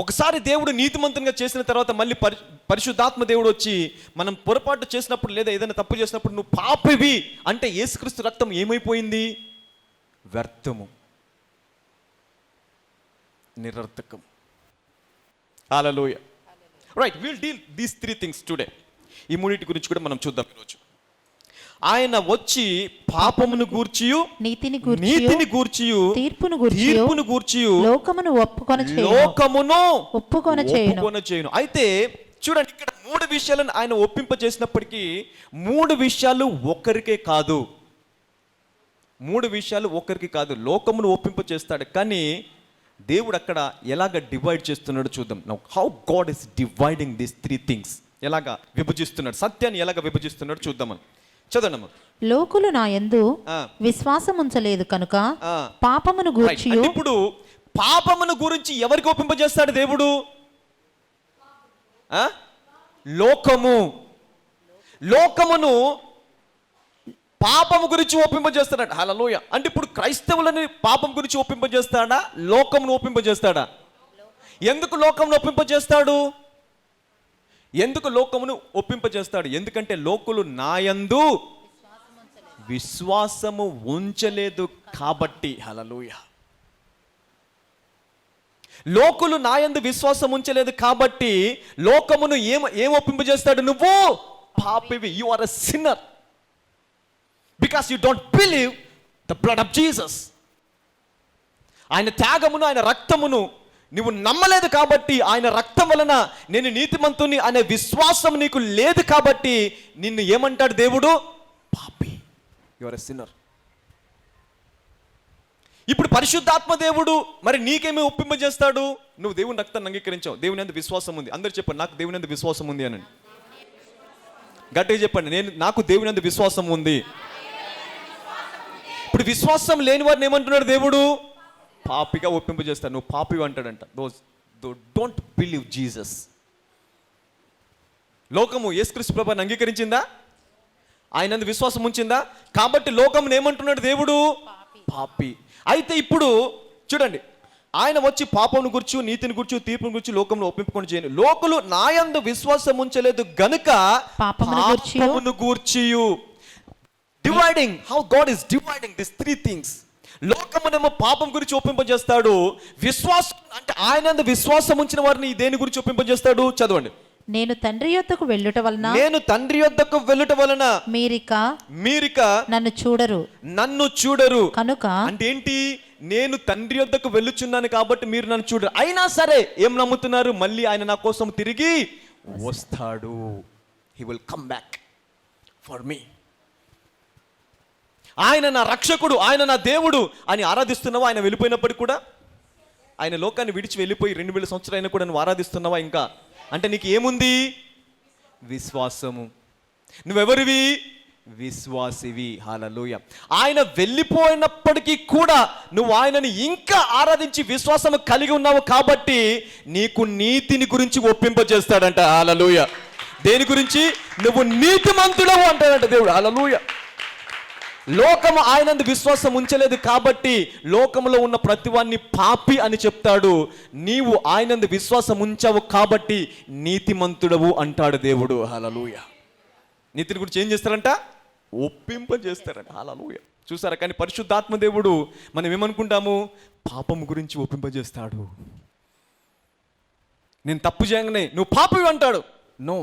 ఒకసారి దేవుడు నీతిమంతంగా చేసిన తర్వాత మళ్ళీ పరిశుద్ధాత్మ దేవుడు వచ్చి మనం పొరపాటు చేసినప్పుడు లేదా ఏదైనా తప్పు చేసినప్పుడు నువ్వు పాపివి అంటే యేసుక్రీస్తు రక్తం ఏమైపోయింది? వ్యర్థము, నిరర్థకం. Hallelujah. Right, will deal these 3 things today. ఈ మూడింటి గురించి కూడా మనం చూద్దాం ఈరోజు. ఆయన వచ్చి పాపమును గూర్చియు నీతిని గూర్చియు తీర్పును గూర్చియు లోకమును ఒప్పుకొన చేయును. అయితే చూడండి, ఇక్కడ 3 విషయాలను ఆయన ఒప్పింప చేసినప్పటికీ 3 విషయాలు ఒక్కరికే కాదు. 3 విషయాలు ఒక్కరికి కాదు, లోకమును ఒప్పింప చేస్తాడు. కానీ దేవుడు అక్కడ ఎలాగ డివైడ్ చేస్తున్నాడు చూద్దాం. Now how God is dividing these 3 things. ఎలాగా విభజిస్తున్నాడు, సత్యాన్ని ఎలాగ విభజిస్తున్నాడు చూద్దామని. చదవనమ్మా. లోకులు నా యందు విశ్వాసం ఉంచలేదు కనుక పాపమును గూర్చి. ఇప్పుడు పాపమును గురించి ఎవరికి ఒప్పింపజేస్తాడు దేవుడు? లోకమును పాపము గురించి ఒప్పింపజేస్తాడు. హల్లెలూయా. అంటే ఇప్పుడు క్రైస్తవులని పాపం గురించి ఒప్పింపజేస్తాడా, లోకమును ఒప్పింపజేస్తాడా? ఎందుకు లోకమును ఒప్పింపజేస్తాడు? ఎందుకు లోకమును ఒప్పింపజేస్తాడు? ఎందుకంటే లోకులు నాయందు విశ్వాసము ఉంచలేదు కాబట్టి. హల్లెలూయా. లోకులు నాయందు విశ్వాసం ఉంచలేదు కాబట్టి లోకమును ఏం ఒప్పింపజేస్తాడు? నువ్వు పాపివి, you are a sinner because you don't believe the blood of Jesus. ఆయన త్యాగమును, ఆయన రక్తమును నువ్వు నమ్మలేదు కాబట్టి, ఆయన రక్తం వలన నేను నీతిమంతుని అనే విశ్వాసం నీకు లేదు కాబట్టి నిన్ను ఏమంటాడు దేవుడు? పాపి, యు ఆర్ ఎ సిన్నర్. ఇప్పుడు పరిశుద్ధాత్మ దేవుడు మరి నీకేమీ ఒప్పింపజేస్తాడు? నువ్వు దేవుని రక్తాన్ని అంగీకరించావు, దేవుని యందు విశ్వాసం ఉంది. అందరూ చెప్పండి, నాకు దేవుని యందు విశ్వాసం ఉంది అని. గట్టిగా చెప్పండి, నాకు దేవుని యందు విశ్వాసం ఉంది. ఇప్పుడు విశ్వాసం లేని వారిని ఏమంటున్నాడు దేవుడు? పాపిగా ఒప్పింపజేస్తాడు. నువ్వు పాపి అంటాడంట. Don't believe Jesus. లోకము యేసుక్రీస్తు ప్రభువుని అంగీకరించిందా? ఆయన విశ్వాసం ఉంచిందా? కాబట్టి లోకమును ఏమంటున్నాడు దేవుడు? పాపి. అయితే ఇప్పుడు చూడండి, ఆయన వచ్చి పాపమును గుర్చు, నీతిని గుర్చు, తీర్పును గుర్చు లోకమును ఒప్పింపుకొని చేయను. లోకులు నాయందు విశ్వాసం ఉంచలేదు గనుక పాపమును గూర్చియు. Dividing, how God is dividing this 3 things. లోకమునేమో పాపం గురించి ఒప్పింపజేస్తాడు. విశ్వాసం అంటే ఆయన విశ్వాసం ఉంచిన వారిని దేని గురించి ఒప్పింపజేస్తాడు? చదవండి. నేను తండ్రి యొద్దకు వెళ్ళుట వలన మీరిక నన్ను చూడరు కనుక. అంటే ఏంటి? నేను తండ్రి యొద్దకు వెళ్ళుచున్నాను కాబట్టి మీరు నన్ను చూడరు. అయినా సరే ఏం నమ్ముతున్నారు? మళ్ళీ ఆయన నా కోసం తిరిగి వస్తాడు. He will come back for me. ఆయన నా రక్షకుడు, ఆయన నా దేవుడు అని ఆరాధిస్తున్నావా? ఆయన వెళ్ళిపోయినప్పటికీ కూడా, ఆయన లోకాన్ని విడిచి వెళ్ళిపోయి 2000 సంవత్సరాలు అయినా కూడా నువ్వు ఆరాధిస్తున్నావా ఇంకా? అంటే నీకు ఏముంది? విశ్వాసము. నువ్వెవరివి? విశ్వాసివి. హల్లెలూయా. ఆయన వెళ్ళిపోయినప్పటికీ కూడా నువ్వు ఆయనని ఇంకా ఆరాధించి విశ్వాసము కలిగి ఉన్నావు కాబట్టి నీకు నీతిని గురించి ఒప్పింపజేస్తాడంట. హల్లెలూయా. దేని గురించి? నువ్వు నీతిమంతుడవు అంటాడంట దేవుడు. హల్లెలూయా. లోకము ఆయనందు విశ్వాసం ఉంచలేదు కాబట్టి లోకములో ఉన్న ప్రతివాన్ని పాపి అని చెప్తాడు. నీవు ఆయనందు విశ్వాసం ఉంచావు కాబట్టి నీతిమంతుడవు అంటాడు దేవుడు. హల్లెలూయా. నీతిని గురించి ఏం చేస్తారంట? ఒప్పింపజేస్తారంట. హల్లెలూయా. చూసారా? కానీ పరిశుద్ధాత్మ దేవుడు మనం ఏమనుకుంటాము? పాపం గురించి ఒప్పింపజేస్తాడు. నేను తప్పు చేయగానే నువ్వు పాపి అంటాడు. నో,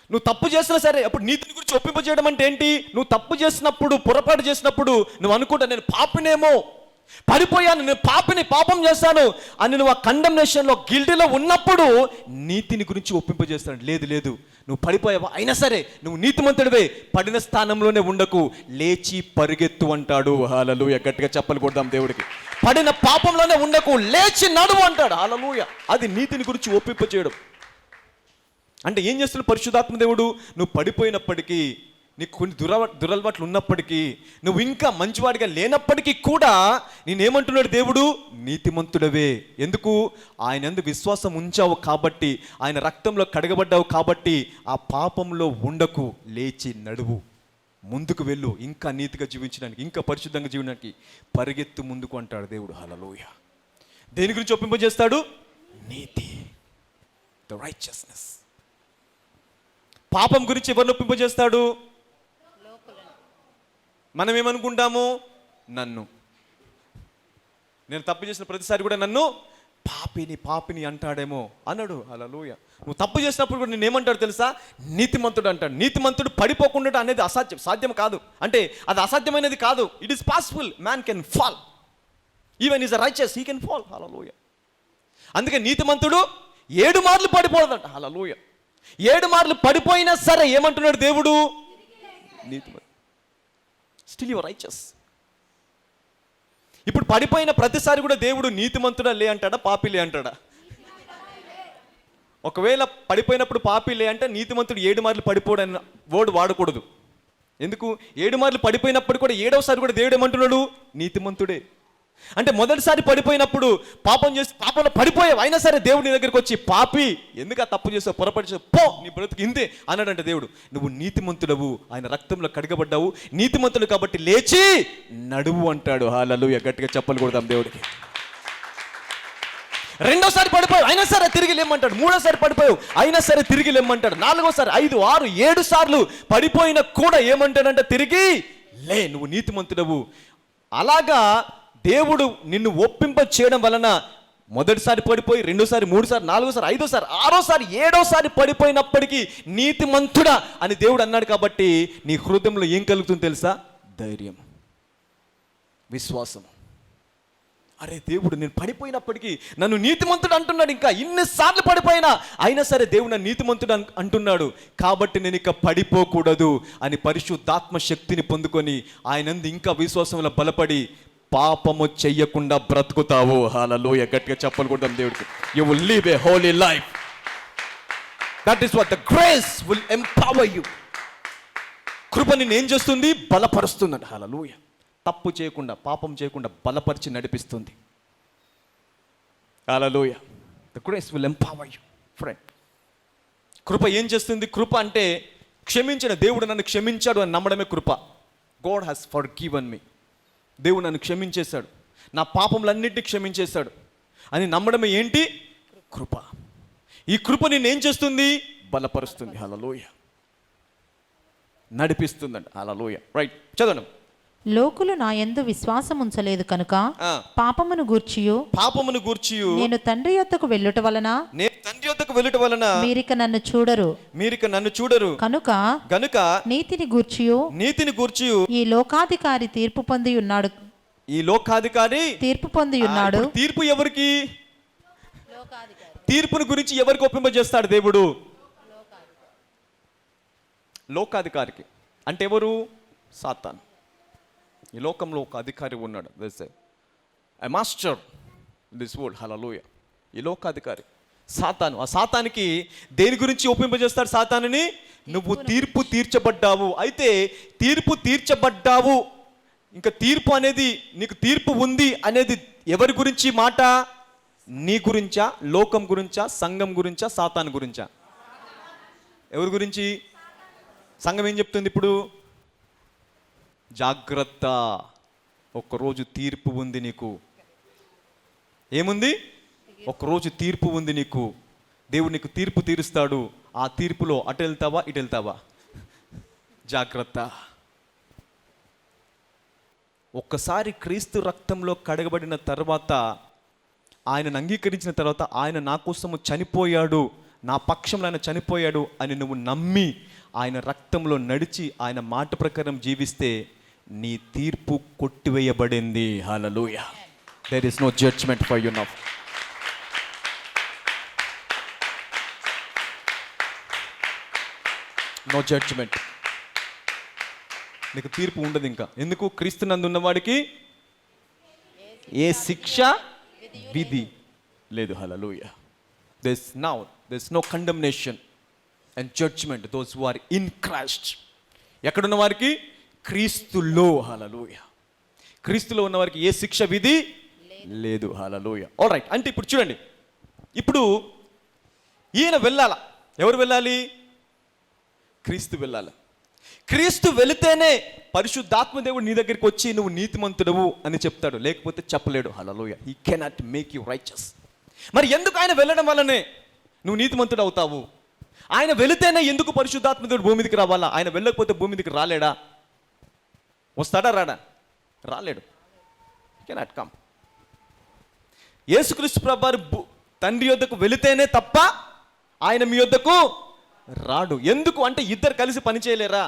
నువ్వు తప్పు చేసినా సరే అప్పుడు నీతిని గురించి ఒప్పింపజేయడం అంటే ఏంటి? నువ్వు తప్పు చేసినప్పుడు, పొరపాటు చేసినప్పుడు నువ్వు అనుకుంటా నేను పాపినేమో, పడిపోయాను, నేను పాపం చేశాను అని నువ్వు ఆ కండమ్నేషన్లో, గిల్టీలో ఉన్నప్పుడు నీతిని గురించి ఒప్పింపజేస్తాడు. లేదు నువ్వు పడిపోయావా, అయినా సరే నువ్వు నీతిమంతుడివే, పడిన స్థానంలోనే ఉండకు, లేచి పరిగెత్తు అంటాడు. హల్లెలూయా. గట్టిగా చప్పలు కొడదాం దేవుడికి. పడిన పాపంలోనే ఉండకు, లేచి నడువు అంటాడు. హల్లెలూయా. అది నీతిని గురించి ఒప్పింప చేయడం. అంటే ఏం చేస్తున్నాడు పరిశుద్ధాత్మ దేవుడు? నువ్వు పడిపోయినప్పటికీ, నీకు కొన్ని దురలవాట్లు ఉన్నప్పటికీ, నువ్వు ఇంకా మంచివాడిగా లేనప్పటికీ కూడా నేనేమంటున్నాడు దేవుడు? నీతిమంతుడవే. ఎందుకు? ఆయన యందు విశ్వాసం ఉంచావు కాబట్టి, ఆయన రక్తంలో కడగబడ్డావు కాబట్టి, ఆ పాపంలో ఉండకు, లేచి నడువు, ముందుకు వెళ్ళు, ఇంకా నీతిగా జీవించడానికి, ఇంకా పరిశుద్ధంగా జీవించడానికి పరిగెత్తు ముందుకు అంటాడు దేవుడు. హల్లెలూయా. దేని గురించి ఒప్పింపజేస్తాడు? నీతి, ద రైచియస్నెస్. పాపం గురించి ఎవరిని ఒప్పింపజేస్తాడు? మనం ఏమనుకుంటాము? నేను తప్పు చేసిన ప్రతిసారి కూడా నన్ను పాపిని అంటాడేమో అన్నాడు. హల్లెలూయా. నువ్వు తప్పు చేసినప్పుడు కూడా నేను ఏమంటాడు తెలుసా? నీతిమంతుడు అంటాడు. నీతిమంతుడు పడిపోకుండా అనేది సాధ్యం కాదు. అంటే అది అసాధ్యమైనది కాదు. It is possible. Man can fall. Even is a righteous, he can fall. Hallelujah. అందుకే నీతిమంతుడు 7 మార్లు పడిపోదంట. హల్లెలూయా. 7 మార్లు పడిపోయినా సరే ఏమంటున్నాడు దేవుడు? నీతిమంతుడు, స్టిల్ యు ఆర్ రైచియస్. ఇప్పుడు పడిపోయిన ప్రతిసారి కూడా దేవుడు నీతిమంతుడా లే అంటాడా, పాపి లే అంటాడా? ఒకవేళ పడిపోయినప్పుడు పాపి లే అంటే నీతిమంతుడు 7 మార్లు పడిపోవడని వర్డ్ వాడకూడదు. ఎందుకు? 7 మార్లు పడిపోయినప్పుడు కూడా 7వసారి కూడా దేవుడు ఏమంటున్నాడు? నీతిమంతుడే. అంటే మొదటిసారి పడిపోయినప్పుడు పాపం చేసి పాపంలో పడిపోయావు, అయినా సరే దేవుడు నీ దగ్గరికి వచ్చి పాపి ఎందుకు ఆ తప్పు చేసావు, పొరపాటు చేసావు, పో, నీ బ్రతుకు ఇంతే అన్నాడంటే దేవుడు. నువ్వు నీతిమంతుడవు, ఆయన రక్తంలో కడగబడ్డావు, నీతిమంతుడు కాబట్టి లేచి నడువు అంటాడు. హల్లెలూయా. గట్టిగా చెప్పలు కొడదాం దేవుడికి. రెండోసారి పడిపోయావు, అయినా సరే తిరిగి లేమ్మంటాడు. మూడోసారి పడిపోయావు, అయినా సరే తిరిగి లేమ్మంటాడు. 4వసారి, 5, 6, 7 సార్లు పడిపోయినా కూడా ఏమంటాడంటే తిరిగి లే, నువ్వు నీతిమంతుడవు. అలాగా దేవుడు నిన్ను ఒప్పింప చేయడం వలన మొదటిసారి పడిపోయి, 2సారి, 3సారి, 4సారి, 5సారి, 6సారి, 7సారి పడిపోయినప్పటికీ నీతిమంతుడా అని దేవుడు అన్నాడు. కాబట్టి నీ హృదయంలో ఏం కలుగుతుంది తెలుసా? ధైర్యం, విశ్వాసం. అరే దేవుడు నేను పడిపోయినప్పటికీ నన్ను నీతిమంతుడు అంటున్నాడు. ఇంకా ఇన్నిసార్లు పడిపోయినా అయినా సరే దేవుడు నన్ను నీతిమంతుడు అంటున్నాడు, కాబట్టి నేను ఇక పడిపోకూడదు అని పరిశుద్ధాత్మ శక్తిని పొందుకొని ఆయనందు ఇంకా విశ్వాసంలో బలపడి పాపము చెయ్యకుండా బ్రతుకుతావు. హల్లెలూయా. గట్టిగా చెప్పలు కొడదాం దేవుడికి. You will live a holy life. That is what the grace will empower you. కృప నిన్ను ఏం చేస్తుంది? బలపరుస్తుంది. హల్లెలూయా. తప్పు చేయకుండా, పాపం చేయకుండా బలపరిచి నడిపిస్తుంది. Hallelujah. The grace will empower you friend. కృప ఏం చేస్తుంది? కృప అంటే క్షమించిన దేవుడు నన్ను క్షమించాడు అని నమ్మడమే కృప. God has forgiven me. దేవుడు నన్ను క్షమించేశాడు, నా పాపములన్నింటినీ క్షమించేశాడు అని నమ్మడమే ఏంటి? కృప. ఈ కృప నిన్ను ఏం చేస్తుంది? బలపరుస్తుంది. హల్లెలూయా. నడిపిస్తుందండి. హల్లెలూయా. రైట్, చదవండి. లోకులు నా యందు విశ్వాసం ఉంచలేదు కనుక పాపమును గూర్చియు నేను తండ్రి యొద్దకు వెళ్ళుట వలన మీరిక నన్ను చూడరు కనుక నీతిని గూర్చియు ఈ లోకాధికారి తీర్పు పొంది ఉన్నాడు. తీర్పు ఎవరికి? తీర్పుని గురించి ఎవరికి ఒప్పింపజేస్తాడు దేవుడు? లోకాధికారికి. అంటే ఎవరు? సాతాను. ఈ లోకంలో ఒక అధికారి ఉన్నాడు, a master in this world. Hallelujah. ఈ లోకాధికారి సాతాను. ఆ సాతానికి దేని గురించి ఒప్పింపజేస్తాడు? సాతానుని నువ్వు తీర్పు తీర్చబడ్డావు. అయితే తీర్పు తీర్చబడ్డావు, ఇంకా తీర్పు అనేది, నీకు తీర్పు ఉంది అనేది ఎవరి గురించి మాట? నీ గురించా, లోకం గురించా, సంఘం గురించా, సాతాను గురించా? ఎవరి గురించి? సంఘం ఏం చెప్తుంది ఇప్పుడు? జాగ్రత్త, ఒక్కరోజు తీర్పు ఉంది నీకు. ఏముంది? ఒక్కరోజు తీర్పు ఉంది నీకు. దేవుడు నీకు తీర్పు తీరుస్తాడు. ఆ తీర్పులో అటు వెళ్తావా, ఇటు వెళ్తావా? జాగ్రత్త. ఒక్కసారి క్రీస్తు రక్తంలో కడగబడిన తర్వాత, ఆయనను అంగీకరించిన తర్వాత, ఆయన నా కోసము చనిపోయాడు, నా పక్షంలో ఆయన చనిపోయాడు అని నువ్వు నమ్మి ఆయన రక్తంలో నడిచి ఆయన మాట ప్రకారం జీవిస్తే నీ తీర్పు కొట్టివేయబడింది. Hallelujah. There is no judgement for you now. No judgement. నీకు తీర్పు ఉండదు ఇంకా. ఎందుకు? క్రీస్తునందు ఉన్నవాడికి ఏ శిక్ష విధి లేదు. హల్లెలూయా. there's no condemnation and judgment those who are in Christ. ఎక్కడున్న వారికి? క్రీస్తులో. హల్లెలూయా. క్రీస్తులో ఉన్న వారికి ఏ శిక్ష విధి లేదు. హల్లెలూయా. All right. అంటే ఇప్పుడు చూడండి, ఇప్పుడు ఈయన వెళ్ళాలా? ఎవరు వెళ్ళాలి? క్రీస్తు వెళ్ళాలి. క్రీస్తు వెళితేనే పరిశుద్ధాత్మ దేవుడు నీ దగ్గరికి వచ్చి నువ్వు నీతిమంతుడవు అని చెప్తాడు, లేకపోతే చెప్పలేడు. Hallelujah. He cannot make you righteous. మరి ఎందుకు ఆయన వెళ్ళడం వల్లనే నువ్వు నీతిమంతుడు అవుతావు? ఆయన వెళితేనే ఎందుకు పరిశుద్ధాత్మ దేవుడు భూమి మీదకి రావాలా? ఆయన వెళ్ళకపోతే భూమి మీదకి రాలేడా? వస్తాడా? రాడా? రాలేడు. Cannot come. యేసుక్రీస్తు ప్రభువారు తండ్రి యొద్దకు వెళితేనే తప్ప ఆయన మీ యొద్దకు రాడు. ఎందుకు అంటే ఇద్దరు కలిసి పని చేయలేరా?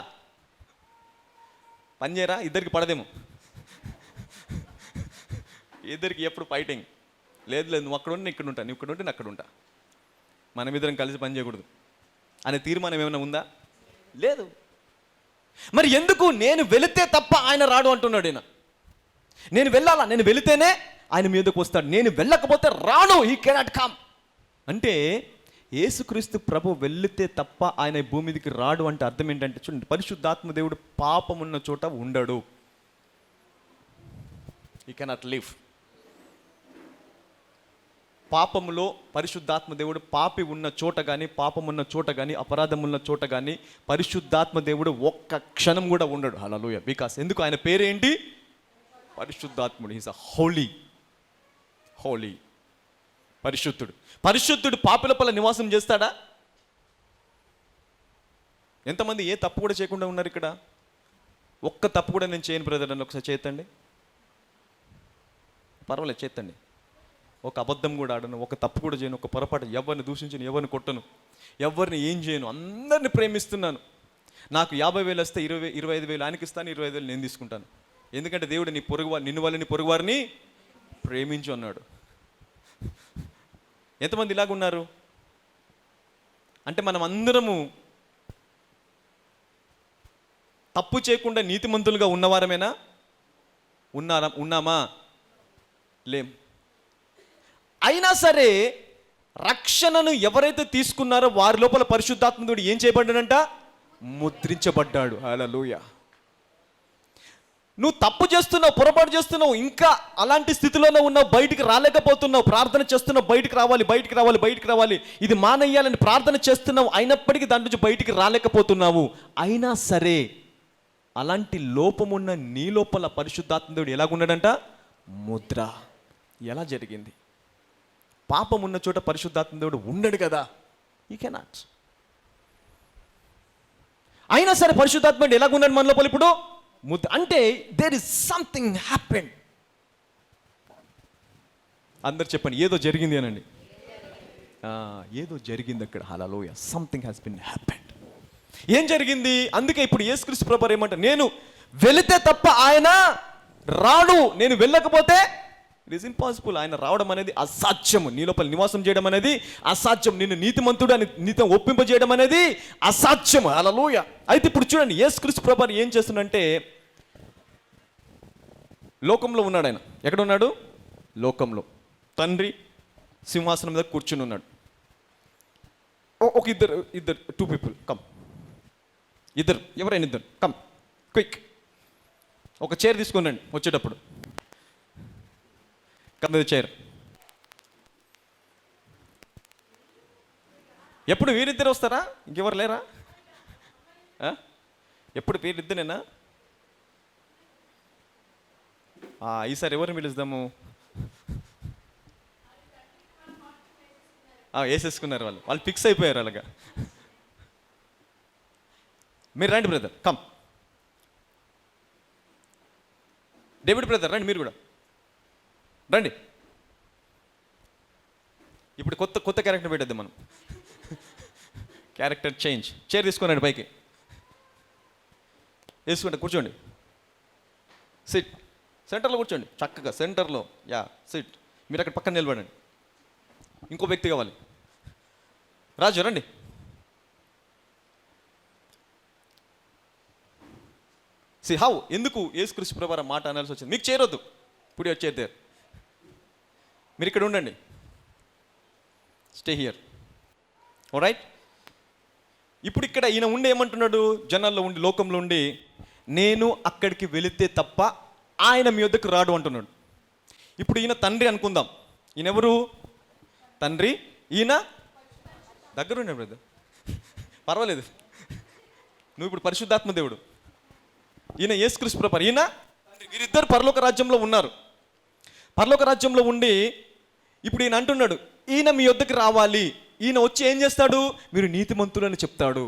పని చేయరా? ఇద్దరికి పడదేమో. ఇద్దరికి ఎప్పుడు ఫైటింగ్. లేదు నువ్వు అక్కడ ఉంటే ఇక్కడ ఉంటా, నువ్వు ఇక్కడ ఉంటే నేను అక్కడ ఉంటా, మనమిద్దరం కలిసి పని చేయకూడదు అనే తీర్మానం ఏమైనా ఉందా? లేదు. మరి ఎందుకు నేను వెళితే తప్ప ఆయన రాడు అంటున్నాడు ఈయన. నేను వెళ్ళాలా? నేను వెళితేనే ఆయన మీ యొద్దకు వస్తాడు, నేను వెళ్ళకపోతే రాను. He cannot come. అంటే యేసుక్రీస్తు ప్రభు వెళితే తప్ప ఆయన భూమి మీదకి రాడు అంటే అర్థం ఏంటంటే, చూడండి, పరిశుద్ధాత్మ దేవుడు పాపం ఉన్న చోట ఉండడు. He cannot live. పాపములో పరిశుద్ధాత్మ దేవుడు పాపి ఉన్న చోట కానీ, పాపం ఉన్న చోట కానీ, అపరాధం ఉన్న చోట కానీ పరిశుద్ధాత్మ దేవుడు ఒక్క క్షణం కూడా ఉండడు. హల్లెలూయా. బికాస్ ఎందుకు? ఆయన పేరేంటి? పరిశుద్ధాత్ముడు. Is a holy. పరిశుద్ధుడు. పరిశుద్ధుడు పాపులపల నివాసం చేస్తాడా? ఎంతమంది ఏ తప్పు కూడా చేయకుండా ఉన్నారు ఇక్కడ? ఒక్క తప్పు కూడా నేను చేయను బ్రదర్ అని ఒకసారి చేతండి. పర్వాలేదు, చేతండి. ఒక అబద్ధం కూడా ఆడను, ఒక తప్పు కూడా చేయను, ఒక పొరపాటు, ఎవరిని దూషించను, ఎవరిని కొట్టను, ఎవరిని ఏం చేయను, అందరిని ప్రేమిస్తున్నాను. నాకు 50,000 వస్తే 25,000 ఆయనకి ఇస్తాను, 25,000 నేను తీసుకుంటాను. ఎందుకంటే దేవుడు నిన్ను వాళ్ళని పొరుగువారిని ప్రేమించు అన్నాడు. ఎంతమంది ఇలాగ ఉన్నారు? అంటే మనం అందరము తప్పు చేయకుండా నీతిమంతులుగా ఉన్నవారమేనా? ఉన్నామా? లేం. అయినా సరే రక్షణను ఎవరైతే తీసుకున్నారో వారి లోపల పరిశుద్ధాత్ముడు ఏం చేయబడ్డాడంట? ముద్రించబడ్డాడు. హల్లెలూయా. నువ్వు తప్పు చేస్తున్నావు, పొరపాటు చేస్తున్నావు, ఇంకా అలాంటి స్థితిలోనే ఉన్నావు, బయటికి రాలేకపోతున్నావు, ప్రార్థన చేస్తున్నావు, బయటికి రావాలి, ఇది మానేయాలని ప్రార్థన చేస్తున్నావు, అయినప్పటికీ దాని నుంచి బయటికి రాలేకపోతున్నావు. అయినా సరే అలాంటి లోపమున్న నీ లోపల పరిశుద్ధాత్మ దేవుడు ఎలాగున్నాడంట? ముద్ర. ఎలా జరిగింది? పాపం ఉన్న చోట పరిశుద్ధాత్మ దేవుడు ఉండడు కదా. You cannot. అయినా సరే పరిశుద్ధాత్మ దేవుడు ఎలాగున్నాడు మన లోపల ఇప్పుడు? ముద్ర. అంటే దేర్ ఇస్ సంథింగ్ హ్యాపెన్. అందరు చెప్పండి, ఏదో జరిగింది అనండి. ఏదో జరిగింది అక్కడ. Hallelujah. Something has been happened. ఏం జరిగింది? అందుకే ఇప్పుడు యేసుక్రీస్తు ప్రభువు ఏమంటారు? నేను వెళితే తప్ప ఆయన రాడు, నేను వెళ్ళకపోతే ఇట్ ఈస్ ఇంపాసిబుల్. ఆయన రావడం అనేది అసాధ్యము. నీ లోపల నివాసం చేయడం అనేది అసాధ్యం. నిన్ను నీతిమంతుడు అని నీతో ఒప్పింపజేయడం అనేది అసాధ్యం. హల్లెలూయా. అయితే ఇప్పుడు చూడండి, యేసుక్రీస్తు ప్రభువు ఏం చేస్తున్నాడంటే, లోకంలో ఉన్నాడు ఆయన. ఎక్కడ ఉన్నాడు? లోకంలో. తండ్రి సింహాసనం మీద కూర్చుని ఉన్నాడు. ఒక ఇద్దరు 2 people కమ్. ఇద్దరు, ఎవరైనా ఇద్దరు కమ్ క్విక్. ఒక చైర్ తీసుకునండి వచ్చేటప్పుడు. కమ్ మీద చైర్. ఎప్పుడు వీరిద్దరు వస్తారా? ఇంకెవరు లేరా? ఎప్పుడు వీరిద్దరేనా? ఈసారి ఎవరిని పిలుస్తాము? వేసేసుకున్నారు వాళ్ళు ఫిక్స్ అయిపోయారు అలాగా. మీరు రండి బ్రదర్, కమ్. డేవిడ్ బ్రదర్ రండి, మీరు కూడా రండి. ఇప్పుడు కొత్త క్యారెక్టర్ పెట్టేద్దాం మనం. Character change. చైర్ తీసుకురండి పైకి వేసుకుంటే కూర్చోండి. సిట్. సెంటర్లో కూర్చోండి చక్కగా, సెంటర్లో. సిట్. మీరు అక్కడ పక్కన నిలబడండి. ఇంకో వ్యక్తి కావాలి. రాజు రండి. ఎందుకు యేసుక్రీస్తు ప్రభువు మాట అనాల్సి వచ్చింది? మీకు చేరొద్దు. ఇప్పుడు వచ్చేది మీరు ఇక్కడ ఉండండి, స్టే హియర్. ఆల్రైట్. ఇప్పుడు ఇక్కడ ఈయన ఉండి ఏమంటున్నాడు? జనాల్లో ఉండి, లోకంలో ఉండి, నేను అక్కడికి వెళితే తప్ప ఆయన మీ వద్దకు రాడు అంటున్నాడు. ఇప్పుడు ఈయన తండ్రి అనుకుందాం. ఈయన ఎవరు? తండ్రి. ఈయన దగ్గరుండే బ్రదర్, పర్వాలేదు, నువ్వు ఇప్పుడు పరిశుద్ధాత్మ దేవుడు, ఈయన యేసుక్రీస్తు ప్రభువు. ఈయన వీరిద్దరు పరలోక రాజ్యంలో ఉన్నారు. పరలోక రాజ్యంలో ఉండి ఇప్పుడు ఈయన అంటున్నాడు, ఈయన మీ వద్దకు రావాలి. ఈయన వచ్చి ఏం చేస్తాడు? మీరు నీతిమంతులని చెప్తాడు,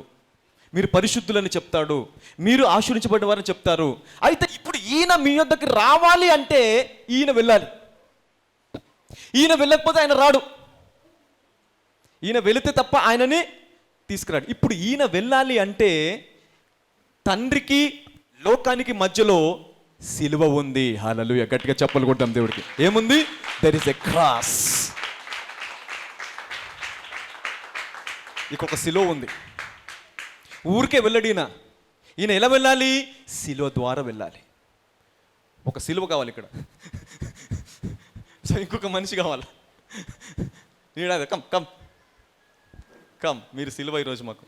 మీరు పరిశుద్ధులని చెప్తాడు, మీరు ఆశీర్వదించబడిన వారని చెప్తారు. అయితే ఇప్పుడు ఈయన మీ వద్దకు రావాలి అంటే ఈయన వెళ్ళాలి. ఈయన వెళ్ళకపోతే ఆయన రాడు. ఈయన వెళితే తప్ప ఆయనని తీసుకురాడు. ఇప్పుడు ఈయన వెళ్ళాలి అంటే తండ్రికి లోకానికి మధ్యలో సిలువ ఉంది. హల్లెలూయా, గట్టిగా చప్పలు కొట్టాం దేవుడికి. ఏముంది? There is a cross. ఇక ఒక సిలువ ఉంది. ఊరికే వెళ్ళడు ఈయన. ఈయన ఎలా వెళ్ళాలి? సిలువ ద్వారా వెళ్ళాలి. ఒక సిలువ కావాలి ఇక్కడ. సో ఇంకొక మనిషి కావాలి. నీడాది, కమ్ కమ్ కమ్, మీరు సిలువ ఈరోజు మాకు.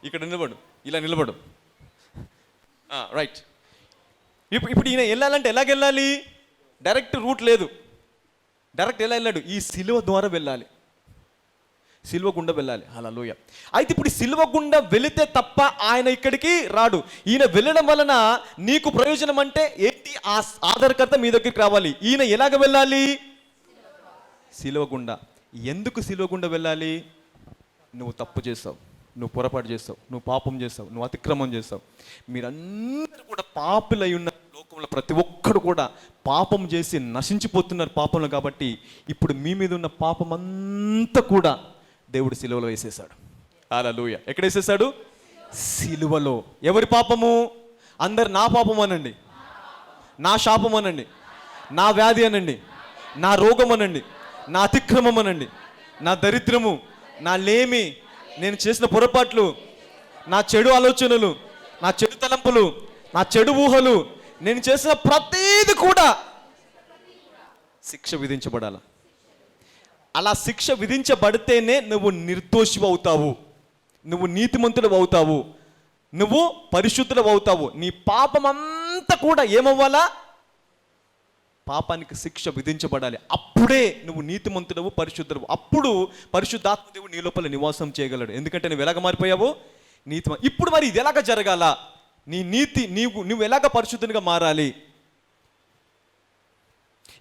ఇక్కడ నిలబడు, ఇలా నిలబడు. రైట్. ఇప్పుడు ఈయన వెళ్ళాలంటే ఎలాగెళ్ళాలి? డైరెక్ట్ రూట్ లేదు. డైరెక్ట్ ఎలా వెళ్ళాడు? ఈ సిలువ ద్వారా వెళ్ళాలి, సిలువ గుండా వెళ్ళాలి. హల్లెలూయా. అయితే ఇప్పుడు సిలువ గుండా వెళితే తప్ప ఆయన ఇక్కడికి రాడు. ఈయన వెళ్ళడం వలన నీకు ప్రయోజనం అంటే ఏంటి? ఆ ఆధారకర్త మీ దగ్గరికి రావాలి. ఈయన ఎలాగ వెళ్ళాలి? సిలువ గుండా. ఎందుకు సిలువ గుండా వెళ్ళాలి? నువ్వు తప్పు చేస్తావు, నువ్వు పొరపాటు చేస్తావు, నువ్వు పాపం చేస్తావు, నువ్వు అతిక్రమం చేస్తావు. మీరందరూ కూడా పాపులై ఉన్న లోకంలో ప్రతి ఒక్కడు కూడా పాపం చేసి నశించిపోతున్నారు పాపంలో. కాబట్టి ఇప్పుడు మీ మీద ఉన్న పాపం అంతా కూడా దేవుడు సిలువలో వేసేసాడు. హల్లెలూయా. ఎక్కడ వేసేసాడు? సిలువలో. ఎవరి పాపము? అందరు నా పాపం అనండి, నా శాపం అనండి, నా వ్యాధి అనండి, నా రోగం అనండి, నా అతిక్రమం అనండి, నా దరిద్రము, నా లేమి, నేను చేసిన పొరపాట్లు, నా చెడు ఆలోచనలు, నా చెడు తలంపులు, నా చెడు ఊహలు, నేను చేసిన ప్రతీది కూడా శిక్ష విధించబడాల. అలా శిక్ష విధించబడితేనే నువ్వు నిర్దోషివి అవుతావు, నువ్వు నీతిమంతుడు అవుతావు, నువ్వు పరిశుద్ధుడు అవుతావు. నీ పాపం అంతా కూడా ఏమవ్వాలా? పాపానికి శిక్ష విధించబడాలి. అప్పుడే నువ్వు నీతిమంతుడవు, పరిశుద్ధుడు. అప్పుడు పరిశుద్ధాత్మ దేవుడు నీ లోపల నివాసం చేయగలడు. ఎందుకంటే నువ్వు ఎలాగ మారిపోయావు? నీతి. ఇప్పుడు మరి ఇది ఎలాగ జరగాల? నీ నీతి, నువ్వు ఎలాగ పరిశుద్ధునిగా మారాలి?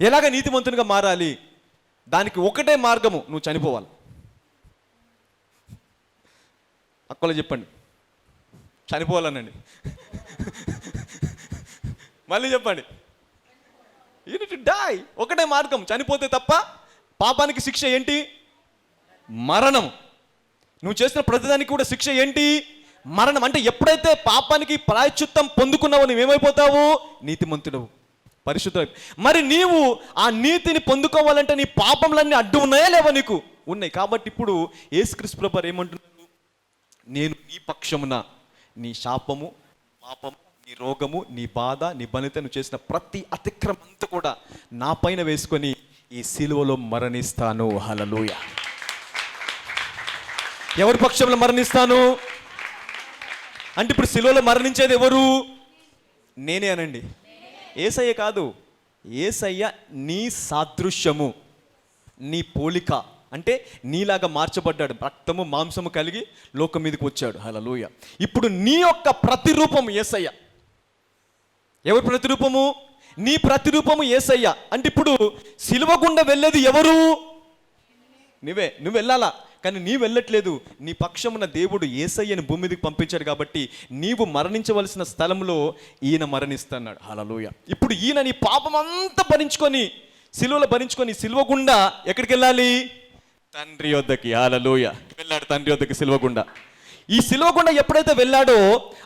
ఎలాగ నీతిమంతునిగా మారాలి? దానికి ఒకటే మార్గము, నువ్వు చనిపోవాలి. అక్కలో చెప్పండి, చనిపోవాలనండి. మళ్ళీ చెప్పండి, యూ నీడ్ టు డై. ఒకటే మార్గం, చనిపోతే తప్ప. పాపానికి శిక్ష ఏంటి? మరణం. నువ్వు చేసిన ప్రతిదానికి కూడా శిక్ష ఏంటి? మరణం. అంటే ఎప్పుడైతే పాపానికి ప్రాయశ్చిత్తం పొందుకున్నావో నువ్వేమైపోతావు? నీతిమంతుడవు, పరిశుద్ధుడు. మరి నీవు ఆ నీతిని పొందుకోవాలంటే నీ పాపంలన్నీ అడ్డు ఉన్నాయా లేవా? నీకు ఉన్నాయి. కాబట్టి ఇప్పుడు యేసుక్రీస్తు ప్రభువు ఏమంటున్నాడు? నేను నీ పక్షమున నీ శాపము, పాపము, నీ రోగము, నీ బాధ, నీ బలిత, నువ్వు చేసిన ప్రతి అతిక్రమం అంతా కూడా నా పైన వేసుకొని ఈ సిలువలో మరణిస్తాను. హల్లెలూయా. ఎవరి పక్షంలో మరణిస్తాను అంటే ఇప్పుడు సిలువలో మరణించేది ఎవరు? నేనే అనండి. యేసయ్య కాదు. యేసయ్య నీ సాదృశ్యము, నీ పోలిక. అంటే నీలాగా మార్చబడ్డాడు, రక్తము మాంసము కలిగి లోకం మీదకి వచ్చాడు. హల్లెలూయా. ఇప్పుడు నీ యొక్క ప్రతిరూపము యేసయ్య. ఎవరి ప్రతిరూపము? నీ ప్రతిరూపము యేసయ్య. అంటే ఇప్పుడు సిలువ గుండా వెళ్ళేది ఎవరు? నువ్వే. నువ్వు వెళ్ళాలా, కానీ నీ వెళ్ళట్లేదు. నీ పక్షమున దేవుడు యేసయ్యని భూమి మీదకి పంపించాడు. కాబట్టి నీవు మరణించవలసిన స్థలంలో ఈయన మరణిస్తున్నాడు. హల్లెలూయా. ఇప్పుడు ఈయన నీ పాపం అంతా భరించుకొని, సిలువలో భరించుకొని సిలువ గుండా ఎక్కడికి వెళ్ళాలి? తండ్రి వద్దకి. హల్లెలూయా. వెళ్ళాడు తండ్రి వద్దకి సిలువ గుండా. ఈ సిలువ గుండా ఎప్పుడైతే వెళ్ళాడో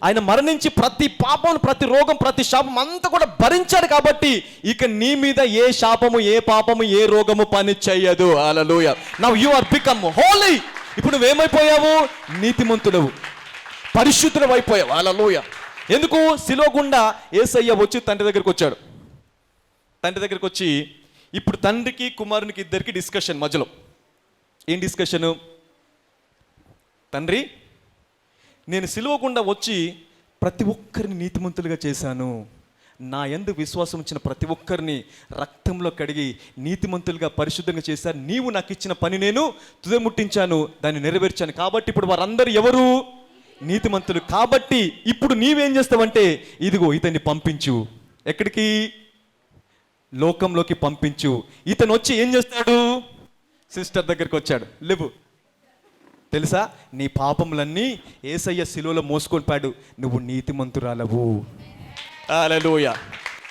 ఆయన మరణించి ప్రతి పాపం, ప్రతి రోగం, ప్రతి శాపం అంతా కూడా భరించాడు. కాబట్టి ఇక నీ మీద ఏ శాపము, ఏ పాపము, ఏ రోగము పని చెయ్యదు. Hallelujah. Now you are become holy. ఇప్పుడు నువ్వేమైపోయావు? నీతిమంతుడవు, పరిశుద్ధుడు అయిపోయావు. హల్లెలూయా. ఎందుకు? సిలువ గుండా యేసయ్య వచ్చి తండ్రి దగ్గరికి వచ్చాడు. తండ్రి దగ్గరికి వచ్చి, ఇప్పుడు తండ్రికి కుమారునికి ఇద్దరికి డిస్కషన్ మధ్యలో. ఏం డిస్కషను? తండ్రి, నేను సిలువ గుండా వచ్చి ప్రతి ఒక్కరిని నీతిమంతులుగా చేశాను. నా యందు విశ్వాసం ఉంచిన ప్రతి ఒక్కరిని రక్తంలో కడిగి నీతిమంతులుగా పరిశుద్ధంగా చేశాను. నీవు నాకు ఇచ్చిన పని నేను తుదముట్టించాను, దాన్ని నెరవేర్చాను. కాబట్టి ఇప్పుడు వారందరూ ఎవరు? నీతిమంతులు. కాబట్టి ఇప్పుడు నీవేం చేస్తావంటే, ఇదిగో ఇతన్ని పంపించు. ఎక్కడికి? లోకంలోకి పంపించు. ఇతను వచ్చి ఏం చేస్తాడు? సిస్టర్ దగ్గరికి వచ్చాడు. లేవు తెలుసా, నీ పాపములన్నీ యేసయ్య శిలువలో మోసుకొని పాడు. నువ్వు నీతిమంతురాలవు. హల్లెలూయా.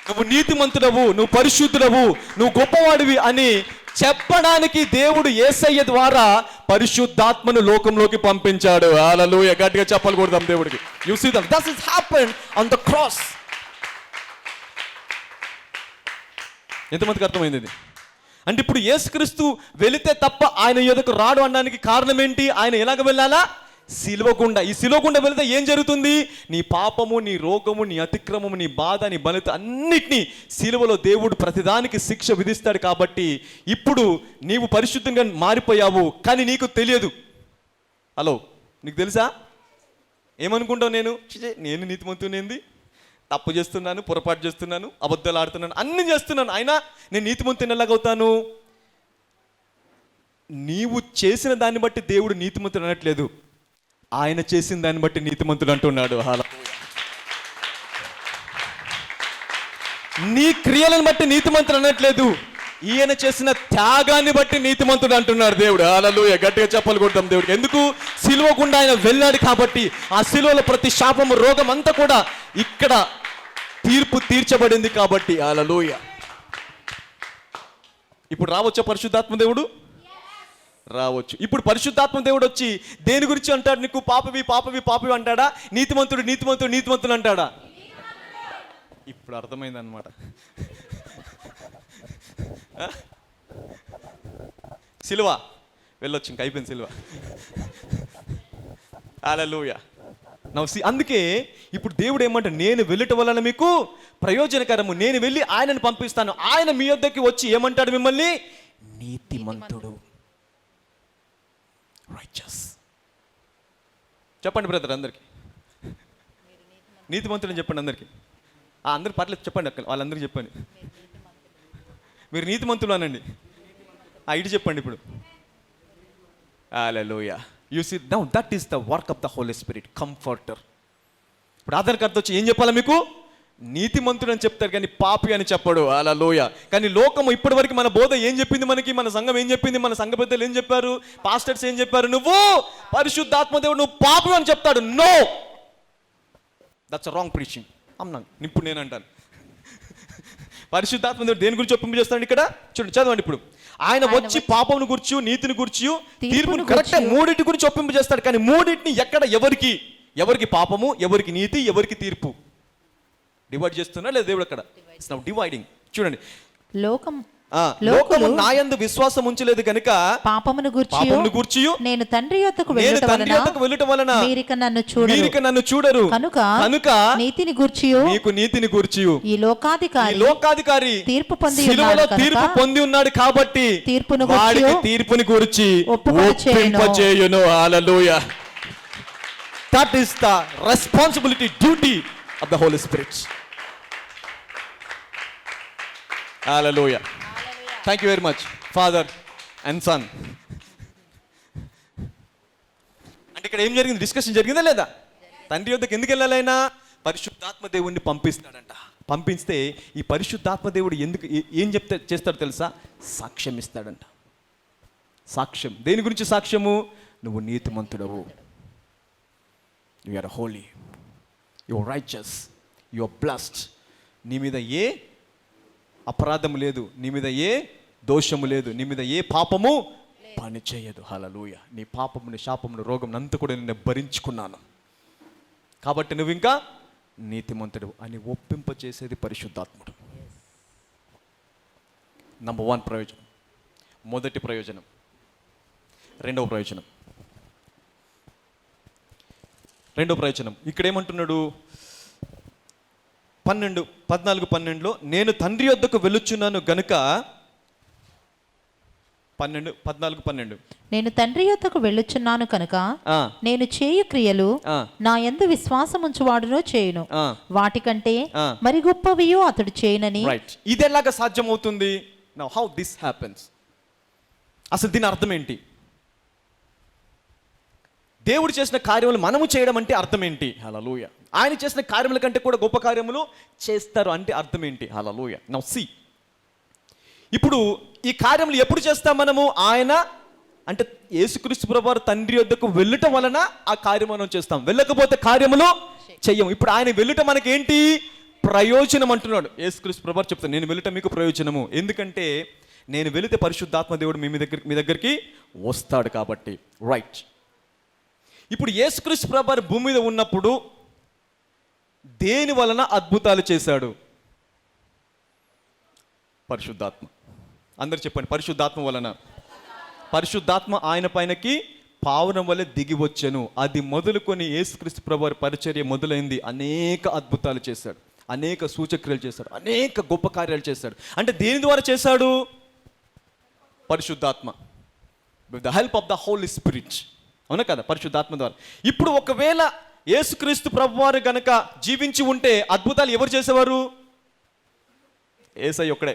నువ్వు నీతిమంతుడవు, నువ్వు పరిశుద్ధుడవు, నువ్వు గొప్పవాడివి అని చెప్పడానికి దేవుడు యేసయ్య ద్వారా పరిశుద్ధాత్మను లోకంలోకి పంపించాడు. హల్లెలూయా. గట్టిగా చెప్పలు కొడదాం దేవుడికి. You see that this is happened on the cross. ఎంతమందికి అర్థమైంది ఇది? అంటే ఇప్పుడు యేసుక్రీస్తు వెళితే తప్ప ఆయన యొద్దకు రాడు అనడానికి కారణం ఏంటి? ఆయన ఎలాగ వెళ్ళాలా? సిలువ గుండా. ఈ సిలువ గుండా వెళితే ఏం జరుగుతుంది? నీ పాపము, నీ రోగము, నీ అతిక్రమము, నీ బాధ, నీ బలిత అన్నిటినీ సిలువలో దేవుడు ప్రతిదానికి శిక్ష విధిస్తాడు. కాబట్టి ఇప్పుడు నీవు పరిశుద్ధంగా మారిపోయావు, కానీ నీకు తెలియదు. హలో, నీకు తెలుసా? ఏమనుకుంటావు? నేను నీతిమంతునేంది, తప్పు చేస్తున్నాను, పొరపాటు చేస్తున్నాను, అబద్ధాలు ఆడుతున్నాను, అన్ని చేస్తున్నాను, అయినా నేను నీతిమంతుని ఎలాగవుతాను? నీవు చేసిన దాన్ని బట్టి దేవుడు నీతిమంతుడు అనట్లేదు, ఆయన చేసిన దాన్ని బట్టి నీతిమంతుడు అంటున్నాడు. నీ క్రియలను బట్టి నీతిమంతుడు అనట్లేదు, ఈయన చేసిన త్యాగాన్ని బట్టి నీతిమంతుడు అంటున్నాడు దేవుడు. హల్లెలూయా. గట్టిగా చెప్పలు కొడతాం దేవుడికి. ఎందుకు? సిలువ గుండా ఆయన వెళ్ళాడు కాబట్టి. ఆ సిలువలో ప్రతి శాపము, రోగం అంతా కూడా ఇక్కడ తీర్పు తీర్చబడింది కాబట్టి. హల్లెలూయా. ఇప్పుడు రావచ్చా పరిశుద్ధాత్మ దేవుడు? రావచ్చు. ఇప్పుడు పరిశుద్ధాత్మ దేవుడు వచ్చి దేని గురించి అంటాడు? నీకు పాపవి పాపవి పాపవి అంటాడా? నీతిమంతుడు నీతిమంతుడు నీతిమంతుడు అంటాడా? ఇప్పుడు అర్థమైంది అనమాట. సిలువ వెళ్ళొచ్చు, ఇంక అయిపోయింది సిలువ. హల్లెలూయా. అందుకే ఇప్పుడు దేవుడు ఏమంటాడు? నేను వెళ్ళటం వలన మీకు ప్రయోజనకరము, నేను వెళ్ళి ఆయనను పంపిస్తాను. ఆయన మీ వద్దకి వచ్చి ఏమంటాడు? మిమ్మల్ని నీతిమంతుడు, రైచస్. చెప్పండి బ్రదర్ అందరికి, నీతిమంతుడు అని చెప్పండి అందరికి. అందరికి పర్లేదు చెప్పండి, అక్కడ వాళ్ళందరికీ చెప్పండి. మీరు నీతిమంతులు అనండి. ఇటు చెప్పండి ఇప్పుడు. Hallelujah. You see now that is the work of the holy spirit, comforter. ఇప్పుడు ఆధార్ కార్డు వచ్చి ఏం చెప్పాలా? మీకు నీతిమంతుడు అని చెప్తారు కానీ పాపి అని చెప్పడు. హల్లెలూయా. కానీ లోకము ఇప్పటి వరకు మన బోధ ఏం చెప్పింది మనకి? మన సంఘం ఏం చెప్పింది? మన సంఘ పెద్దలు ఏం చెప్పారు? పాస్టర్స్ ఏం చెప్పారు? నువ్వు పరిశుద్ధాత్మ దేవుడు, నువ్వు పాపి అని చెప్తాడు. No, that's wrong preaching. అమ్నా ఇప్పుడు నేను అంటాను, పరిశుద్ధాత్మ దేవుడు దేని గురించి ఒప్పింపు చేస్తాడు ఇక్కడ? చూడండి, చదవండి. ఇప్పుడు ఆయన వచ్చి పాపమును గురించి, నీతిని గురించి, తీర్పును, కరెక్ట్ మూడింటి గురించి ఒప్పింపు చేస్తాడు. కానీ మూడింటిని ఎక్కడ, ఎవరికి పాపము, ఎవరికి నీతి, ఎవరికి తీర్పు డివైడ్ చేస్తున్నా లేదా దేవుడు అక్కడ? It's now dividing. చూడండి, లోకము నా యందు విశ్వాసం ఉంచలేదు కనుక పాపమును గూర్చి నేను తండ్రి యొద్దకు వెళ్ళుట వలన మీరిక నన్ను చూడరు. కనుక నీతిని గూర్చి ఈ లోకాధికారి తీర్పు పొంది ఉన్నాడు కాబట్టి తీర్పుని గూర్చి ఒప్పుకొనును. Hallelujah. That is the responsibility, duty of the holy spirit. Hallelujah. Thank you very much father and son. అంటే ఇక్కడ ఏం జరిగింది? డిస్కషన్ జరిగిందా లేదా? తండ్రి యొద్దకు ఎందుకు వెళ్ళాలైనా? పరిశుద్ధాత్మ దేవుడిని పంపిస్తాడంట. పంపిస్తే ఈ పరిశుద్ధాత్మ దేవుడు ఎందుకు ఏం చేస్తాడు తెలుసా? సాక్ష్యం ఇస్తాడంట. సాక్ష్యం దేని గురించి? సాక్ష్యము, నువ్వు నీతిమంతుడవు, you are holy, you are righteous, you are blessed. నీ మీద ఏ అపరాధము లేదు, నీ మీద ఏ దోషము లేదు, నీ మీద ఏ పాపము పని చేయదు. హల్లెలూయా. నీ పాపముని, శాపమును, రోగం అంతా కూడా నేను భరించుకున్నాను కాబట్టి నువ్వు ఇంకా నీతిమంతుడు అని ఒప్పింపచేసేది పరిశుద్ధాత్ముడు. నంబర్ 1 ప్రయోజనం, మొదటి ప్రయోజనం. రెండవ ప్రయోజనం ఇక్కడ ఏమంటున్నాడు? 14:12లో నేను తండ్రి యొద్దకు వెళ్ళుచున్నాను గనుక 12 నేను తండ్రి యొద్దకు వెళ్ళుచున్నాను కనుక ఆ, నేను చేయు క్రియలు ఆ, నా యందు విశ్వాసముంచువాడునో చేయును ఆ. వాటికంటే ఆ. మరి గొప్పవియో అతడు చేయనని రైట్. ఇది ఎలాగ సాధ్యమవుతుంది? Now how this happens? అసలు దీని అర్థం ఏంటి? దేవుడు చేసిన కార్యములు మనము చేయడం అంటే అర్థం ఏంటి? హల్లెలూయ. ఆయన చేసిన కార్యముల కంటే కూడా గొప్ప కార్యములు చేస్తారు అంటే అర్థం ఏంటి? హల్లెలూయ. నౌ సీ, ఇప్పుడు ఈ కార్యములు ఎప్పుడు చేస్తాం మనము? ఆయన అంటే యేసుక్రీస్తు ప్రభువారు తండ్రి యొద్దకు వెళ్ళటం వలన ఆ కార్యం మనం చేస్తాం. వెళ్ళకపోతే కార్యములు చెయ్యము. ఇప్పుడు ఆయన వెళ్ళటం మనకి ఏంటి? ప్రయోజనం అంటున్నాడు. యేసుక్రీస్తు ప్రభువారు చెప్తాను, నేను వెళ్ళటం మీకు ప్రయోజనము, ఎందుకంటే నేను వెళితే పరిశుద్ధాత్మ దేవుడు మీ దగ్గరికి వస్తాడు కాబట్టి. రైట్. ఇప్పుడు యేసుక్రీస్తు ప్రభువారు భూమి మీద ఉన్నప్పుడు దేని వలన అద్భుతాలు చేశాడు? పరిశుద్ధాత్మ. అందరు చెప్పండి, పరిశుద్ధాత్మ వలన. పరిశుద్ధాత్మ ఆయన పైనకి పావురం వలె దిగి వచ్చెను. అది మొదలుకొని యేసుక్రీస్తు ప్రభువారి పరిచర్య మొదలైంది. అనేక అద్భుతాలు చేశాడు, అనేక సూచక్రియలు చేశాడు, అనేక గొప్ప కార్యాలు చేశాడు. అంటే దేని ద్వారా చేశాడు? పరిశుద్ధాత్మ, with the help of the holy spirit. అవునా కదా? పరిశుద్ధాత్మ ద్వారా. ఇప్పుడు ఒకవేళ యేసుక్రీస్తు ప్రభువారు గనక జీవించి ఉంటే అద్భుతాలు ఎవరు చేసేవారు? యేసయ్య ఒక్కడే.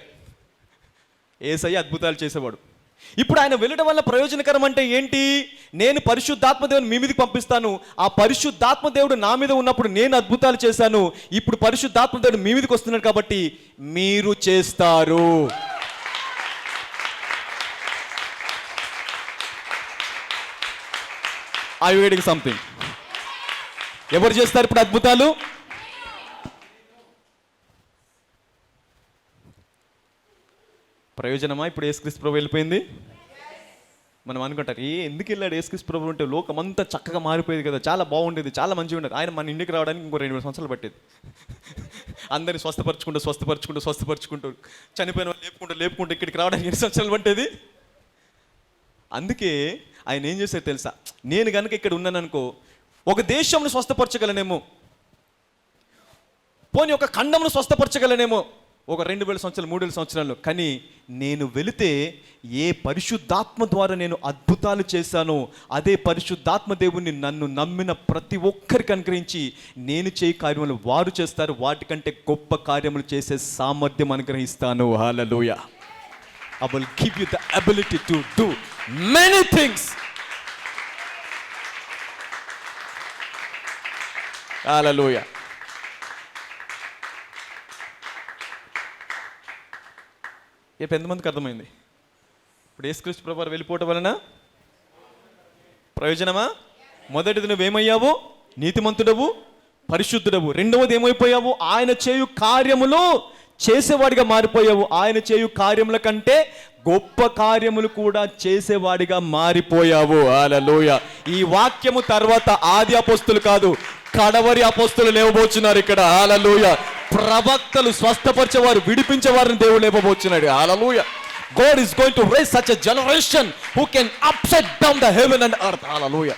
యేసయ్య అద్భుతాలు చేసేవాడు. ఇప్పుడు ఆయన వెళ్ళడం వల్ల ప్రయోజనకరం అంటే ఏంటి? నేను పరిశుద్ధాత్మ దేవుని మీ మీదకి పంపిస్తాను. ఆ పరిశుద్ధాత్మ దేవుడు నా మీద ఉన్నప్పుడు నేను అద్భుతాలు చేశాను. ఇప్పుడు పరిశుద్ధాత్మ దేవుడు మీ మీదకి వస్తున్నాడు కాబట్టి మీరు చేస్తారు. Are you getting something? ఎవరు చేస్తారు ఇప్పుడు అద్భుతాలు? ప్రయోజనమా? ఇప్పుడు యేసుక్రీస్తు ప్రభు వెళ్ళిపోయింది. మనం అనుకుంటారు, ఎందుకు వెళ్ళాడు యేసుక్రీస్తు ప్రభు ఉంటే లోకం అంతా చక్కగా మారిపోయేది కదా, చాలా బాగుండేది, చాలా మంచిగా ఉండేది. ఆయన మన ఇంటికి రావడానికి ఇంకో 2 సంవత్సరాలు పట్టేది. అందరిని స్వస్థపరుచుకుంటూ చనిపోయిన వాళ్ళు లేపుకుంటూ ఇక్కడికి రావడానికి 2 సంవత్సరాలు పట్టేది. అందుకే ఆయన ఏం చేశారు తెలుసా? నేను కనుక ఇక్కడ ఉన్నాను అనుకో, ఒక దేశంను స్వస్థపరచగలనేమో, పోనీ ఒక ఖండంను స్వస్థపరచగలనేమో ఒక 2000 సంవత్సరాలు 3000 సంవత్సరాలు. కానీ నేను వెళితే ఏ పరిశుద్ధాత్మ ద్వారా నేను అద్భుతాలు చేశానో అదే పరిశుద్ధాత్మ దేవుణ్ణి నన్ను నమ్మిన ప్రతి ఒక్కరికి అనుగ్రహించి నేను చేయి కార్యములు వారు చేస్తారు. వాటికంటే గొప్ప కార్యములు చేసే సామర్థ్యం అనుగ్రహిస్తాను. హల్లెలూయా. I will give you the ability to do many things. Hallelujah. ఇప్పుడు ఎంతమందికి అర్థమైంది? ఇప్పుడు యేసుక్రీస్తు ప్రభువారు వెళ్ళిపోవటం వలన ప్రయోజనమా? మొదటిది నువ్వేమయ్యావు? నీతిమంతుడవు, పరిశుద్ధుడవు. రెండవది ఏమైపోయావు? ఆయన చేయు కార్యములు చేసేవాడిగా మారిపోయావు. ఆయన చేయు కార్యముల కంటే గొప్ప కార్యములు కూడా చేసేవాడిగా మారిపోయావు. హల్లెలూయా. ఈ వాక్యము తర్వాత ఆది అపోస్తులు కాదు, కడవరి అపోస్తులు లేవబోచున్నారు ఇక్కడ. హల్లెలూయా. ప్రవక్తలు, స్వస్థపరిచేవారు, విడిపించేవారిని దేవుడు లేవబోచున్నాడు. హల్లెలూయా. God is going to raise such a generation who can upset down the heaven and earth. Hallelujah.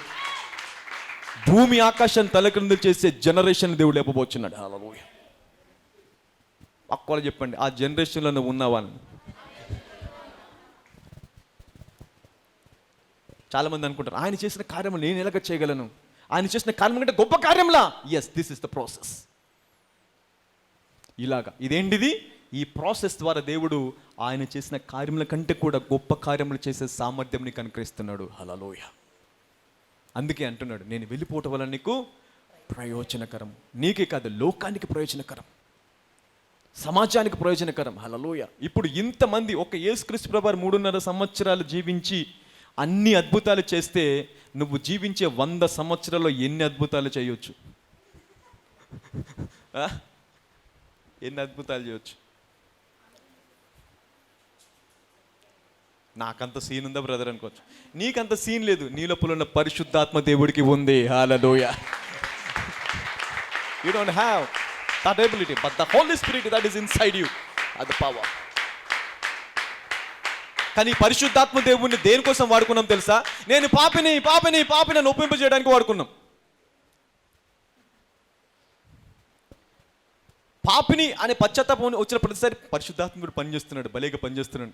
భూమి ఆకాశాన్ని తలక్రిందులు చేసే జనరేషన్ దేవుడు లేపబోచున్నాడు. హల్లెలూయా. పక్కన చెప్పండి, ఆ జనరేషన్లో నువ్వు ఉన్నావా? చాలా మంది అనుకుంటారు, ఆయన చేసిన కార్యము నేను ఎలాగ చేయగలను? ఆయన చేసిన కార్యం కంటే గొప్ప కార్యంలా. Yes, this is the process. ఇలాగా ఇదేంటిది? ఈ ప్రాసెస్ ద్వారా దేవుడు ఆయన చేసిన కార్యముల కంటే కూడా గొప్ప కార్యములు చేసే సామర్థ్యం నీకు అనుగ్రహిస్తున్నాడు. హల్లెలూయా. అందుకే అంటున్నాడు, నేను వెళ్ళిపోవటం వల్ల నీకు ప్రయోజనకరం. నీకే కాదు, లోకానికి ప్రయోజనకరం, సమాజానికి ప్రయోజనకరం. హల్లెలూయా. ఇప్పుడు ఇంతమంది, ఒక యేసుక్రీస్తు ప్రభువారు 3.5 సంవత్సరాలు జీవించి అన్ని అద్భుతాలు చేస్తే నువ్వు జీవించే 100 సంవత్సరాల్లో ఎన్ని అద్భుతాలు చేయొచ్చు? ఎన్ని అద్భుతాలు చేయొచ్చు? నాకంత సీన్ ఉందా బ్రదర్ అనుకోవచ్చు. నీకంత సీన్ లేదు, నీ లోపల ఉన్న పరిశుద్ధాత్మ దేవుడికి ఉంది. హల్లెలూయా. You don't have that ability, but the Holy Spirit that is inside you has the power. కానీ పరిశుద్ధాత్మ దేవుడిని దేనికోసం వాడుకున్నాం తెలుసా? నేను పాపిని ఒప్పింపజేయడానికి వాడుకున్నాం. పాపిని అనే పశ్చాత్తాపం వచ్చిన ప్రతిసారి పరిశుద్ధాత్ముడు పనిచేస్తున్నాడు, భలేగా పనిచేస్తున్నాడు.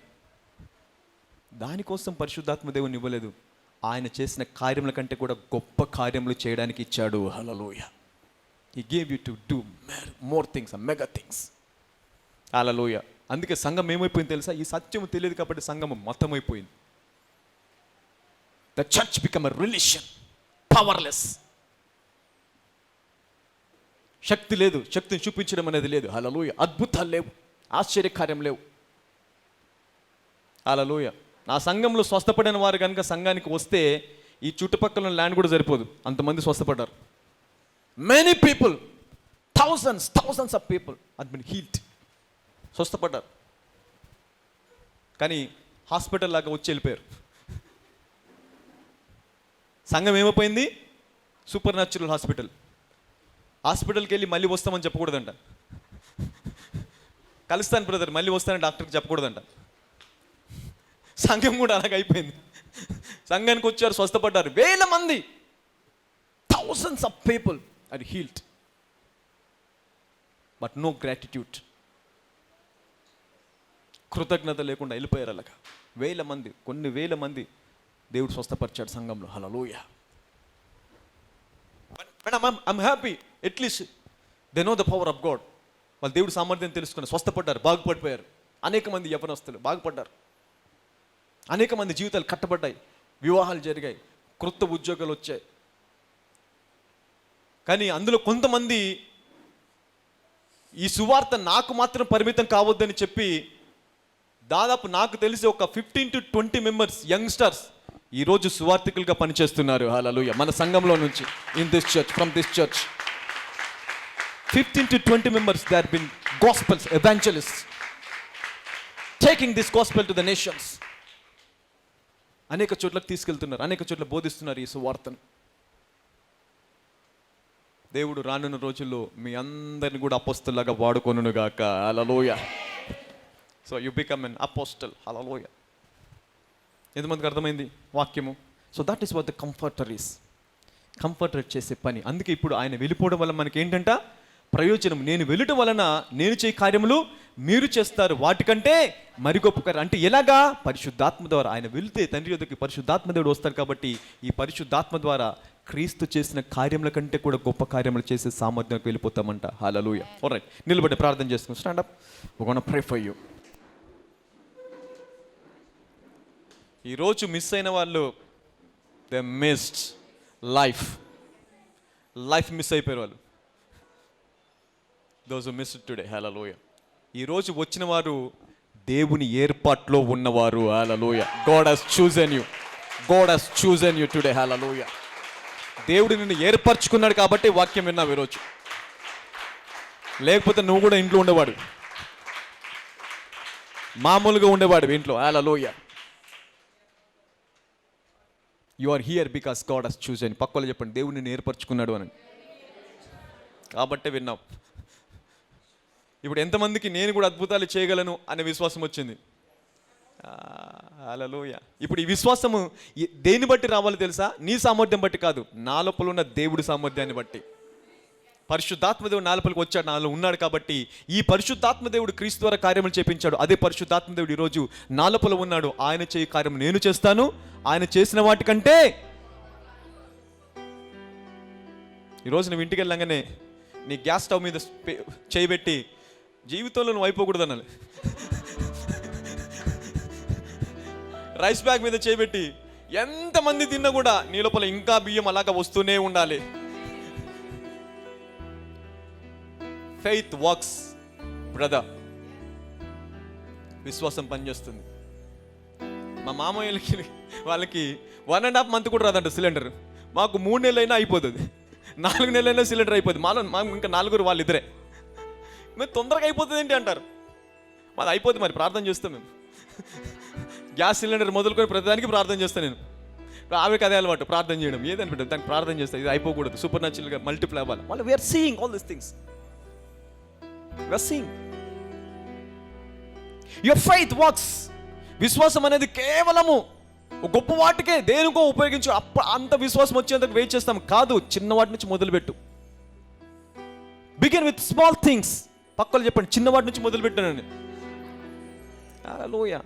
దానికోసం పరిశుద్ధాత్మ దేవుని ఇవ్వలేదు, ఆయన చేసిన కార్యముల కంటే కూడా గొప్ప కార్యములు చేయడానికి ఇచ్చాడు. Hallelujah. He gave you to do more things, mega things. Hallelujah. అందుకే సంఘం ఏమైపోయింది తెలుసా? ఈ సత్యం తెలియదు కాబట్టి సంఘం మతమైపోయింది. The church become a religion, powerless. శక్తి లేదు, శక్తిని చూపించడం అనేది లేదు. హల్లెలూయా. అద్భుతాలు లేవు, ఆశ్చర్యకార్యం లేవు. హల్లెలూయా. నా సంఘంలో స్వస్థపడిన వారు కనుక సంఘానికి వస్తే ఈ చుట్టుపక్కల ల్యాండ్ కూడా సరిపోదు, అంతమంది స్వస్థపడ్డారు. Many people, thousands of people have been healed, స్వస్థపడ్డారు. కానీ హాస్పిటల్ లాగా వచ్చి వెళ్ళిపోయారు. సంఘం ఏమైపోయింది? Supernatural hospital. హాస్పిటల్కి వెళ్ళి మళ్ళీ వస్తామని చెప్పకూడదంట. కలుస్తాను బ్రదర్, మళ్ళీ వస్తానని డాక్టర్కి చెప్పకూడదంట. సంఘం కూడా అలాగ అయిపోయింది. సంఘానికి వచ్చారు, స్వస్థపడ్డారు, వేల మంది, thousands of people are healed, but no gratitude. కృతజ్ఞత లేకుండా వెళ్ళిపోయారు అలాగా. వేల మంది, కొన్ని వేల మంది దేవుడు స్వస్థపరిచాడు సంఘంలో. హల్లెలూయా. I'm happy, at least they know the power of God. వాళ్ళు దేవుడు సామర్థ్యం తెలుసుకుని స్వస్థపడ్డారు, బాగుపడిపోయారు. అనేక మంది యవ్వనస్తులు బాగుపడ్డారు, అనేక మంది జీవితాలు కట్టబడ్డాయి, వివాహాలు జరిగాయి, క్రొత్త ఉద్యోగాలు వచ్చాయి. కానీ అందులో కొంతమంది ఈ సువార్త నాకు మాత్రం పరిమితం కావద్దని చెప్పి దాదాపు నాకు తెలిసి ఒక 15 to 20 మెంబర్స్, యంగ్స్టర్స్ ఈరోజు సువార్థికులుగా పనిచేస్తున్నారు. హల్లెలూయా. మన సంఘంలో నుంచి, in this church, from this church 15 to 20 members, they are been gospels evangelists, taking this gospel to the nations. అనేక చోట్లకు తీసుకెళ్తున్నారు, అనేక చోట్ల బోధిస్తున్నారు ఈ సువార్తను. దేవుడు రానున్న రోజుల్లో మీ అందరిని కూడా అపోస్తలుగా వాడుకొనును గాక. హల్లెలూయా. So you become an apostle. Hallelujah. ఎంతమందికి అర్థమైంది వాక్యము? So that is what the comforter is. Comforter చేసే పని. అందుకే ఇప్పుడు ఆయన వెళ్ళిపోవడం వల్ల మనకి ఏంటంట ప్రయోజనం. నేను వెళ్ళటం వలన నేను చేయ కార్యములు మీరు చేస్తారు, వాటికంటే మరి గొప్ప కార్యం. అంటే ఎలాగా? పరిశుద్ధాత్మ ద్వారా. ఆయన వెళ్తే తండ్రి యొద్దకు పరిశుద్ధాత్మ దేవుడు వస్తారు కాబట్టి ఈ పరిశుద్ధాత్మ ద్వారా క్రీస్తు చేసిన కార్యముల కంటే కూడా గొప్ప కార్యములు చేసే సామర్థ్యంకి వెళ్ళిపోతామంట. హల్లెలూయా. ఆల్రైట్, నిలబడి ప్రార్థన చేసుకుని stand up. We gonna pray for you. ఈరోజు మిస్ అయిన వాళ్ళు, దే మిస్డ్ లైఫ్ మిస్ అయిపోయారు వాళ్ళు. Those who missed today. Hallelujah. ఈరోజు వచ్చిన వారు దేవుని ఏర్పాట్లో ఉన్నవారు. Hallelujah. God has chosen you today. Hallelujah. దేవుడు నిన్ను ఏర్పరచుకున్నాడు కాబట్టి వాక్యం విన్నావు ఈరోజు. లేకపోతే నువ్వు కూడా ఇంట్లో ఉండేవాడు, మామూలుగా ఉండేవాడు ఇంట్లో. Hallelujah. You are here because God has chosen. పక్కలో చెప్పండి, దేవుడు నిన్ను ఏర్పరచుకున్నాడు అని. కాబట్టే విన్నావు. ఇప్పుడు ఎంతమందికి నేను కూడా అద్భుతాలు చేయగలను అనే విశ్వాసం వచ్చింది? హల్లెలూయా. ఇప్పుడు ఈ విశ్వాసము దేన్ని బట్టి రావాలి తెలుసా? నీ సామర్థ్యం బట్టి కాదు, నా లోపల ఉన్న దేవుడి సామర్థ్యాన్ని బట్టి. పరిశుద్ధాత్మ దేవుడు నా లోపలికి వచ్చాడు, నాలో ఉన్నాడు కాబట్టి ఈ పరిశుద్ధాత్మ దేవుడు క్రీస్తు ద్వారా కార్యములు చేపించాడు. అదే పరిశుద్ధాత్మ దేవుడు ఈరోజు నా లోపల ఉన్నాడు. ఆయన చేయ కార్యం నేను చేస్తాను, ఆయన చేసిన వాటికంటే. ఈరోజు నువ్వు ఇంటికి వెళ్ళంగానే నీ గ్యాస్ స్టవ్ మీద చేయబెట్టి జీవితంలో నువ్వు అయిపోకూడదు అనాలి. రైస్ బ్యాగ్ మీద చేయబెట్టి ఎంతమంది తిన్నా కూడా నీ లోపల ఇంకా బియ్యం అలాగా వస్తూనే ఉండాలి. Faith works brother. విశ్వాసం పనిచేస్తుంది. మా మామయ్యలకి వాళ్ళకి 1.5 month కూడా రాదంట సిలిండర్. మాకు 3 నెలలైనా అయిపోతుంది, 4 నెలలైనా సిలిండర్ అయిపోతుంది. మాకు ఇంకా 4 వాళ్ళిద్దరే. మేము తొందరగా అయిపోతుంది ఏంటి అంటారు. మాది అయిపోతుంది, మరి ప్రార్థన చేస్తాం మేము. గ్యాస్ సిలిండర్ మొదలుకొని ప్రతిదానికి ప్రార్థన చేస్తాను నేను. ఆమెకి అదే అలవాటు, ప్రార్థన చేయడం. ఏదని పెట్టారు దానికి ప్రార్థన చేస్తాను. ఇది అయిపోకూడదు, సూపర్ న్యాచురల్గా మల్టిప్లై అవ్వాలి. వాళ్ళు we are seeing all these things. We are seeing your faith works. విశ్వాసం అనేది కేవలము గొప్ప వాటికే దేనికో ఉపయోగించు. అంత విశ్వాసం వచ్చేందుకు వెయిట్ చేస్తాం కాదు. చిన్న వాటి నుంచి మొదలుపెట్టు. Begin with small things. పక్కలు చెప్పండి, చిన్నవాటి నుంచి మొదలు పెట్టానండి. Hallelujah.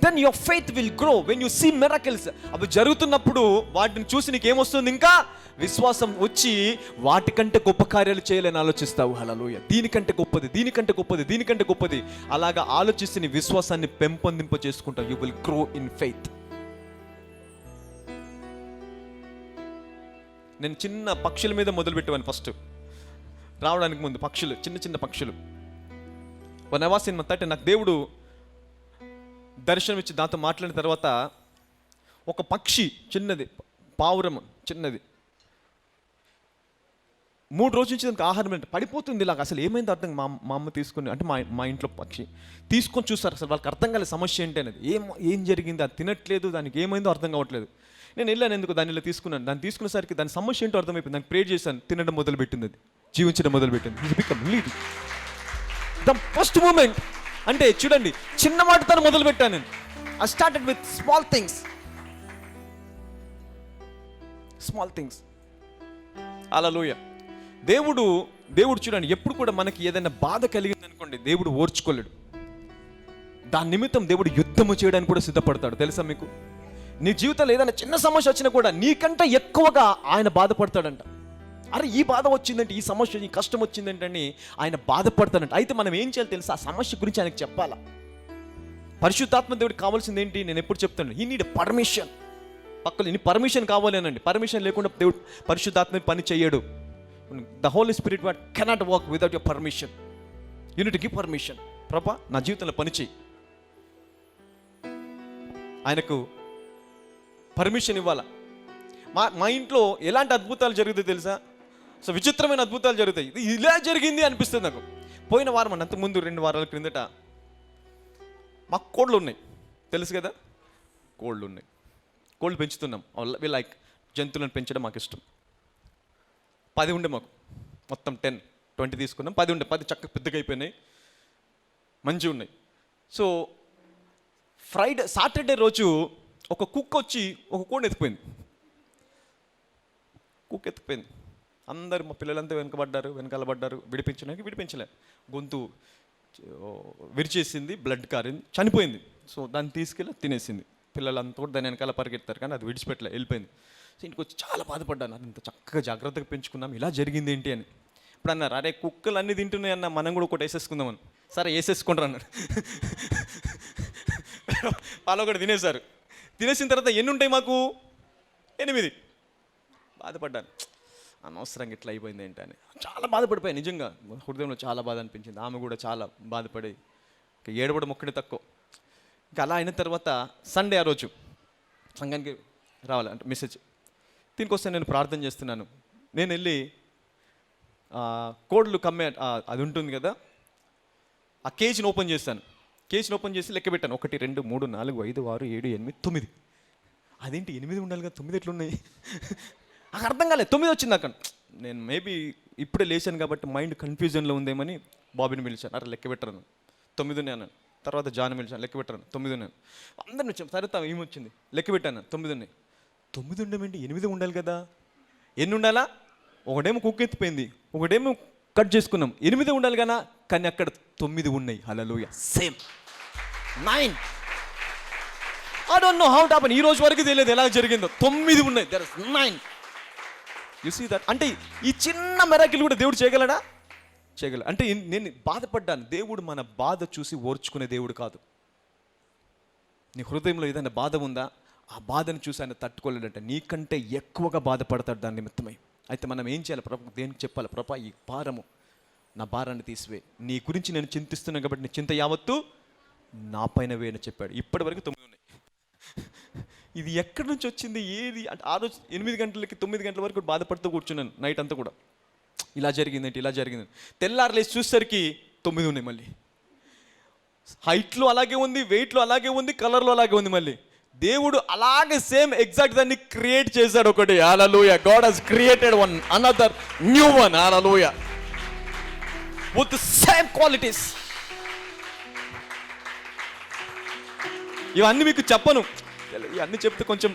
Then your faith will grow when you see miracles. అవి జరుగుతున్నప్పుడు వాటిని చూసి నీకేమొస్తుంది? ఇంకా విశ్వాసం వచ్చి వాటికంటే గొప్ప కార్యాలు చేయాలని ఆలోచిస్తావు. హల్లెలూయా. దీనికంటే గొప్పది, దీనికంటే గొప్పది, దీనికంటే గొప్పది, అలాగా ఆలోచిస్తే నీ విశ్వాసాన్ని పెంపొందింప చేసుకుంటావు. You will grow in faith. నేను చిన్న పక్షుల మీద మొదలు పెట్టేవాడిని ఫస్ట్ రావడానికి ముందు. పక్షులు, చిన్న చిన్న పక్షులు. One I was in my 30 నాకు దేవుడు దర్శనం ఇచ్చి దాంతో మాట్లాడిన తర్వాత ఒక పక్షి, చిన్నది, పావురం చిన్నది, 3 రోజుల నుంచి దానికి ఆహారం అంటే పడిపోతుంది. ఇలాగ అసలు ఏమైంది అర్థం. మా అమ్మ తీసుకొని, అంటే మా ఇంట్లో పక్షి తీసుకొని చూస్తారు. అసలు వాళ్ళకి అర్థం కాలేదు సమస్య ఏంటి అనేది. ఏం జరిగింది, అది తినట్లేదు, దానికి ఏమైందో అర్థం కావట్లేదు. నేను వెళ్ళాను, ఎందుకు దాన్ని ఇలా తీసుకున్నాను. దాన్ని తీసుకునేసరికి దాని సమస్య ఏంటో అర్థమైపోయింది. దానికి ప్రేర్ చేశాను, తినడం మొదలుపెట్టింది, అది జీవించడం మొదలుపెట్టింది. It become lead the first moment. అంటే చూడండి, చిన్న వాటితో మొదలు పెట్టాను నేను. I started with small things. Hallelujah. దేవుడు చూడండి, ఎప్పుడు కూడా మనకి ఏదైనా బాధ కలిగింది అనుకోండి, దేవుడు ఓర్చుకోలేడు. దాని నిమిత్తం దేవుడు యుద్ధము చేయడానికి కూడా సిద్ధపడతాడు. తెలుసా మీకు? నీ జీవితంలో ఏదైనా చిన్న సమస్య వచ్చినా కూడా నీకంటే ఎక్కువగా ఆయన బాధపడతాడంట. అరే ఈ బాధ వచ్చిందంటే, ఈ సమస్య, ఈ కష్టం వచ్చిందంటే అని ఆయన బాధపడతాడంట. అయితే మనం ఏం చేయాలి తెలుసా? ఆ సమస్య గురించి ఆయనకు చెప్పాలా. పరిశుద్ధాత్మ దేవుడికి కావాల్సింది ఏంటి? నేను ఎప్పుడు చెప్తాను, ఈ నీడ్ పర్మిషన్. పక్కన నీ పర్మిషన్ కావాలి అనండి. పర్మిషన్ లేకుండా దేవుడు, పరిశుద్ధాత్మ పని చేయడు. The holy spirit what cannot work without your permission. You need to give permission. ప్రభా నా జీవితంలో పని చేయి. ఆయనకు పర్మిషన్ ఇవ్వాలా. మా ఇంట్లో ఎలాంటి అద్భుతాలు జరుగుతాయి తెలుసా? సో విచిత్రమైన అద్భుతాలు జరుగుతాయి. ఇలా జరిగింది అనిపిస్తుంది నాకు. పోయిన వారం అంత ముందు 2 వారాల క్రిందట మాకు కోళ్ళు ఉన్నాయి, తెలుసు కదా? కోళ్ళు ఉన్నాయి, కోళ్ళు పెంచుతున్నాం. వి లైక్ జంతువులను పెంచడం మాకు ఇష్టం. 10 ఉండే మాకు, మొత్తం 10-20 తీసుకున్నాం. 10 ఉండే, 10 చక్కగా పెద్దగా అయిపోయినాయి, మంచిగా ఉన్నాయి. సో సాటర్డే రోజు ఒక కుక్క వచ్చి ఒక కోడిని ఎత్తుకుపోయింది. కుక్క ఎత్తుకుపోయింది. అందరు మా పిల్లలంతా వెనకాల పడ్డారు. విడిపించలే. గొంతు విరిచేసింది, బ్లడ్ కారింది, చనిపోయింది. సో దాన్ని తీసుకెళ్ళి తినేసింది. పిల్లలంతా కూడా దాని వెనకాల పరిగెత్తారు, కానీ అది విడిచిపెట్టలే, వెళ్ళిపోయింది. సో ఇంటికి వచ్చి చాలా బాధపడ్డాను. అది ఇంత చక్కగా జాగ్రత్తగా పెంచుకున్నాం, ఇలా జరిగింది ఏంటి అని. ఇప్పుడు అన్నారు, అరే కుక్కలు అన్నీ తింటున్నాయి అన్న, మనం కూడా ఒకటి వేసేసుకుందామని. సరే వేసేసుకుంటారు అన్నాడు. వాళ్ళు ఒకటి తినేశారు. తినేసిన తర్వాత ఎన్ని ఉంటాయి మాకు? 8. బాధపడ్డాను, అనవసరంగా ఇట్లా అయిపోయింది ఏంటి అని. చాలా బాధపడిపోయాయి నిజంగా. హృదయంలో చాలా బాధ అనిపించింది. ఆమె కూడా చాలా బాధపడి ఇంకా ఏడవడం ఒక్కడే తక్కువ. ఇంకా అలా అయిన తర్వాత సండే ఆ రోజు సంఘానికి రావాలి అంటే మెసేజ్ దీనికోసం నేను ప్రార్థన చేస్తున్నాను. నేను వెళ్ళి కోడ్లు కమ్మే అది ఉంటుంది కదా, ఆ కేజీని ఓపెన్ చేస్తాను. కేజీని ఓపెన్ చేసి లెక్క పెట్టాను. 1 2 3 4 5 6 7 8 9. అదేంటి 8 ఉండాలి కదా, 9 ఎట్లున్నాయి? నాకు అర్థం కాలేదు. 9 వచ్చింది అక్కడ. నేను మేబీ ఇప్పుడే లేచాను కాబట్టి మైండ్ కన్ఫ్యూజన్లో ఉందేమని బాబీని పిలిచాను. అరే లెక్క పెట్టరాను, 9 ఉన్నాయి అన్నాను. తర్వాత జాన్ పిలిచాను, లెక్క పెట్టాను, 9 ఉన్నాను. అందరిని వచ్చాను. తర్వాత ఏమొచ్చింది, లెక్క పెట్టాను, 9 ఉన్నాయి. 9 ఉండమేంటి, 8 ఉండాలి కదా. ఎన్ని ఉండాలా? ఒకటేమో కుక్క ఎత్తిపోయింది, ఒకటేమో కట్ చేసుకున్నాం. 8 ఉండాలి కదా, కానీ అక్కడ 9 ఉన్నాయి. Hallelujah. Same 9. I don't know how it happen. ఈ రోజు వరకు తెలియదు ఎలా జరిగిందో. 9 ఉన్నాయి. There is 9. You see that. అంటే ఈ చిన్న మిరాకిల్ కూడా దేవుడు చేయగలడా? చేయగలడు. అంటే నేను బాధపడ్డాను. దేవుడు మన బాధ చూసి ఓర్చుకునే దేవుడు కాదు. నీ హృదయంలో ఏదైనా బాధ ఉందా, ఆ బాధను చూసి ఆయన తట్టుకోలేడంటే నీకంటే ఎక్కువగా బాధపడతాడు దాని నిమిత్తమై. అయితే మనం ఏం చేయాలి? ప్రభు దేనికి చెప్పాలి? ప్రభా ఈ భారము, నా భారాన్ని తీసివే. నీ గురించి నేను చింతిస్తున్నాను కాబట్టి నీ చింత యావత్తు నా పైన వేయని చెప్పాడు. ఇప్పటి వరకు 9 ఉన్నాయి. ఇది ఎక్కడి నుంచి వచ్చింది, ఏది అంటే ఆ రోజు 8 గంటలకి 9 గంటల వరకు బాధపడుతూ కూర్చున్నాను నైట్ అంతా కూడా. ఇలా జరిగిందంటే ఇలా జరిగింది. తెల్లారు లేచి చూసేసరికి 9 ఉన్నాయి. మళ్ళీ హైట్లో అలాగే ఉంది, వెయిట్లో అలాగే ఉంది, కలర్లో అలాగే ఉంది. మళ్ళీ దేవుడు అలాగే సేమ్ ఎగ్జాక్ట్ దాన్ని క్రియేట్ చేశాడు ఒకటి. Hallelujah. God has created one another new one. Hallelujah. With same qualities. ఇవన్నీ మీకు చెప్పను, ఇవన్నీ చెప్తే కొంచెం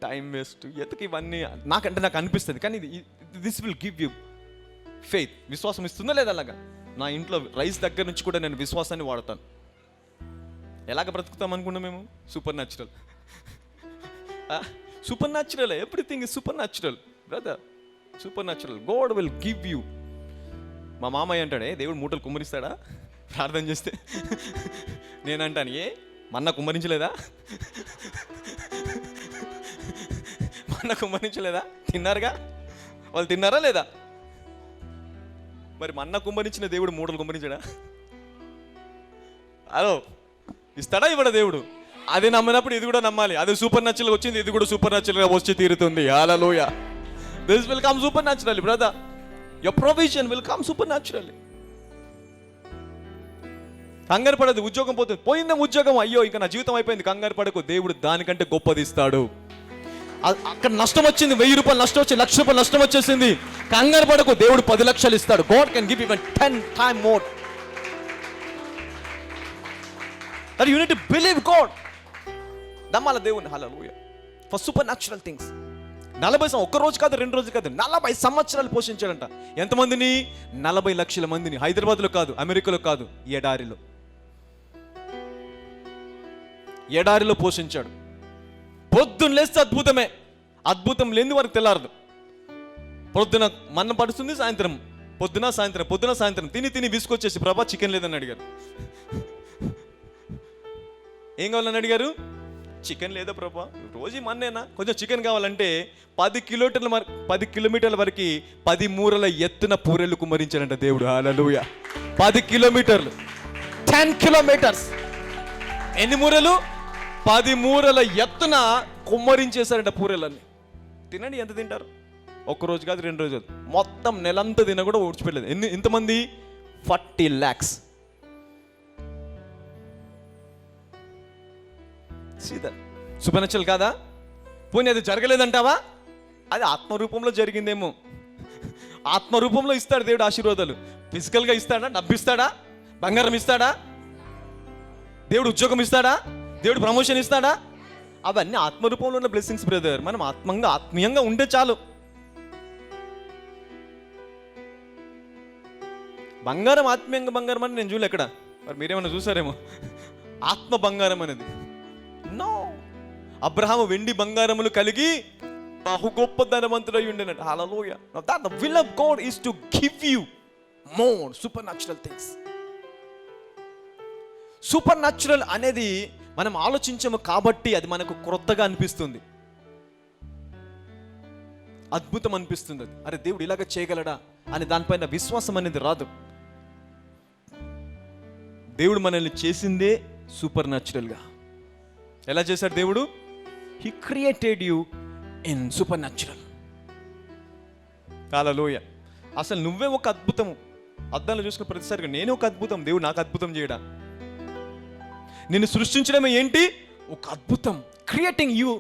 టైం వేస్ట్. ఎందుకు ఇవన్నీ నాకు అనిపిస్తుంది. కానీ this will give you faith, విశ్వాసం ఇస్తుందా లేదా? అలాగా నా ఇంట్లో రైస్ దగ్గర నుంచి కూడా నేను విశ్వాసాన్ని వాడతాను. ఎలాగ బ్రతుకుతాం అనుకున్నాం మేము? Super natural. Super natural, everything is super natural brother, super natural. God will give you. మా మామయ్య అంటాడే, దేవుడు మూటలు కుమ్మరిస్తాడా ప్రార్థన చేస్తే? నేనంటాను, మన్నా కుమ్మరించలేదా? మన్నా కుమ్మరించలేదా? తిన్నారుగా, వాళ్ళు తిన్నారా లేదా? మరి మన్నా కుమ్మరించిన దేవుడు మూటలు కుమ్మరించాడా? హలో, ఇస్తాడా ఇవ్వడా దేవుడు? అది నమ్మినప్పుడు ఇది కూడా నమ్మాలి. అది సూపర్ న్యాచురల్ వచ్చింది, ఇది కూడా సూపర్ న్యాచురల్గా వచ్చి తీరుతుంది. Hallelujah. This will come supernaturally brother. Your provision will come supernaturally. కంగారు పడదు. ఉద్యోగం పోతుంది, పోయిందా ఉద్యోగం, అయ్యో ఇంకా నా జీవితం అయిపోయింది, కంగారు పడకు. దేవుడు దానికంటే గొప్పది ఇస్తాడు. అక్కడ నష్టం వచ్చింది, 1000 రూపాయలు నష్టం వచ్చి 1,00,000 రూపాయలు నష్టం వచ్చేసింది, కంగారు పడకు. దేవుడు 10 లక్షలు ఇస్తాడు. God can give even 10 times more. That you need to believe God. నమ్మాల దేవుని. హల్లెలూయా. For supernatural things. 40 ఒక్క రోజు కాదు, 2 రోజులు కాదు, 40 సంవత్సరాలు పోషించాడంట. ఎంతమందిని? 40 లక్షల మందిని. హైదరాబాద్లో కాదు, అమెరికాలో కాదు, ఎడారిలో పోషించాడు. పొద్దున్న లేస్తే అద్భుతమే, అద్భుతం లేని వారికి తెల్లారదు. పొద్దున మన్న పడుతుంది, సాయంత్రం పొద్దున సాయంత్రం తిని విసుకొచ్చేసి, ప్రభా చికెన్ లేదని అడిగారు. ఏం కావాలని అడిగారు? చికెన్ లేదా ప్రభా, రోజు మన్నేనా, కొంచెం చికెన్ కావాలంటే 10 కిలోమీటర్ల వరకు 10 మూరల ఎత్తున పూరెళ్ళు కుమ్మరించాడంట దేవుడు. హల్లెలూయా. 10 కిలోమీటర్లు, 10 kilometers. ఎన్ని మూరలు? 10 మూరల ఎత్తున కుమ్మరించేశారంట పూరెలన్నీ. తినండి, ఎంత తింటారు? ఒక్క రోజు కాదు, 2 రోజులు, మొత్తం నెలంతా తిన కూడా ఊడ్చిపెట్టలేదు. ఇంతమంది 40 lakhs. సూపర్ న్యాచురల్ కాదా? పోనీ అది జరగలేదంటావా? అది ఆత్మరూపంలో జరిగిందేమో. ఆత్మరూపంలో ఇస్తాడు దేవుడు ఆశీర్వాదాలు. ఫిజికల్గా ఇస్తాడా? డబ్బు ఇస్తాడా? బంగారం ఇస్తాడా? దేవుడు ఉద్యోగం ఇస్తాడా? దేవుడు ప్రమోషన్ ఇస్తాడా? అవన్నీ ఆత్మరూపంలో ఉన్న బ్లెస్సింగ్స్ బ్రదర్. మనం ఆత్మీయంగా ఉంటే చాలు. బంగారం అని నేను చూడలే ఎక్కడ. మరి మీరేమన్నా చూసారేమో ఆత్మ బంగారం అనేది. నో. అబ్రహాము వెండి బంగారములు కలిగి బహు గొప్ప ధనవంతుడై ఉండేనట. హల్లెలూయా. Now that the will of God is to give you more supernatural things. Super natural అనేది మనం ఆలోచించము కాబట్టి అది మనకు క్రొత్తగా అనిపిస్తుంది, అద్భుతం అనిపిస్తుంది. అది అరే దేవుడు ఇలాగ చేయగలడా అని దానిపైన విశ్వాసం అనేది రాదు. దేవుడు మనల్ని చేసిందే సూపర్ న్యాచురల్గా. ఎలా చేశాడు దేవుడు? He created you in supernatural. Hallelujah. అసలు నువ్వే ఒక అద్భుతము. అద్దంలో చూసుకున్న ప్రతిసారిగా నేనే ఒక అద్భుతం, దేవుడు నాకు అద్భుతం చేయడా? నిన్ను సృష్టించడమే ఏంటి? ఒక అద్భుతం. Creating you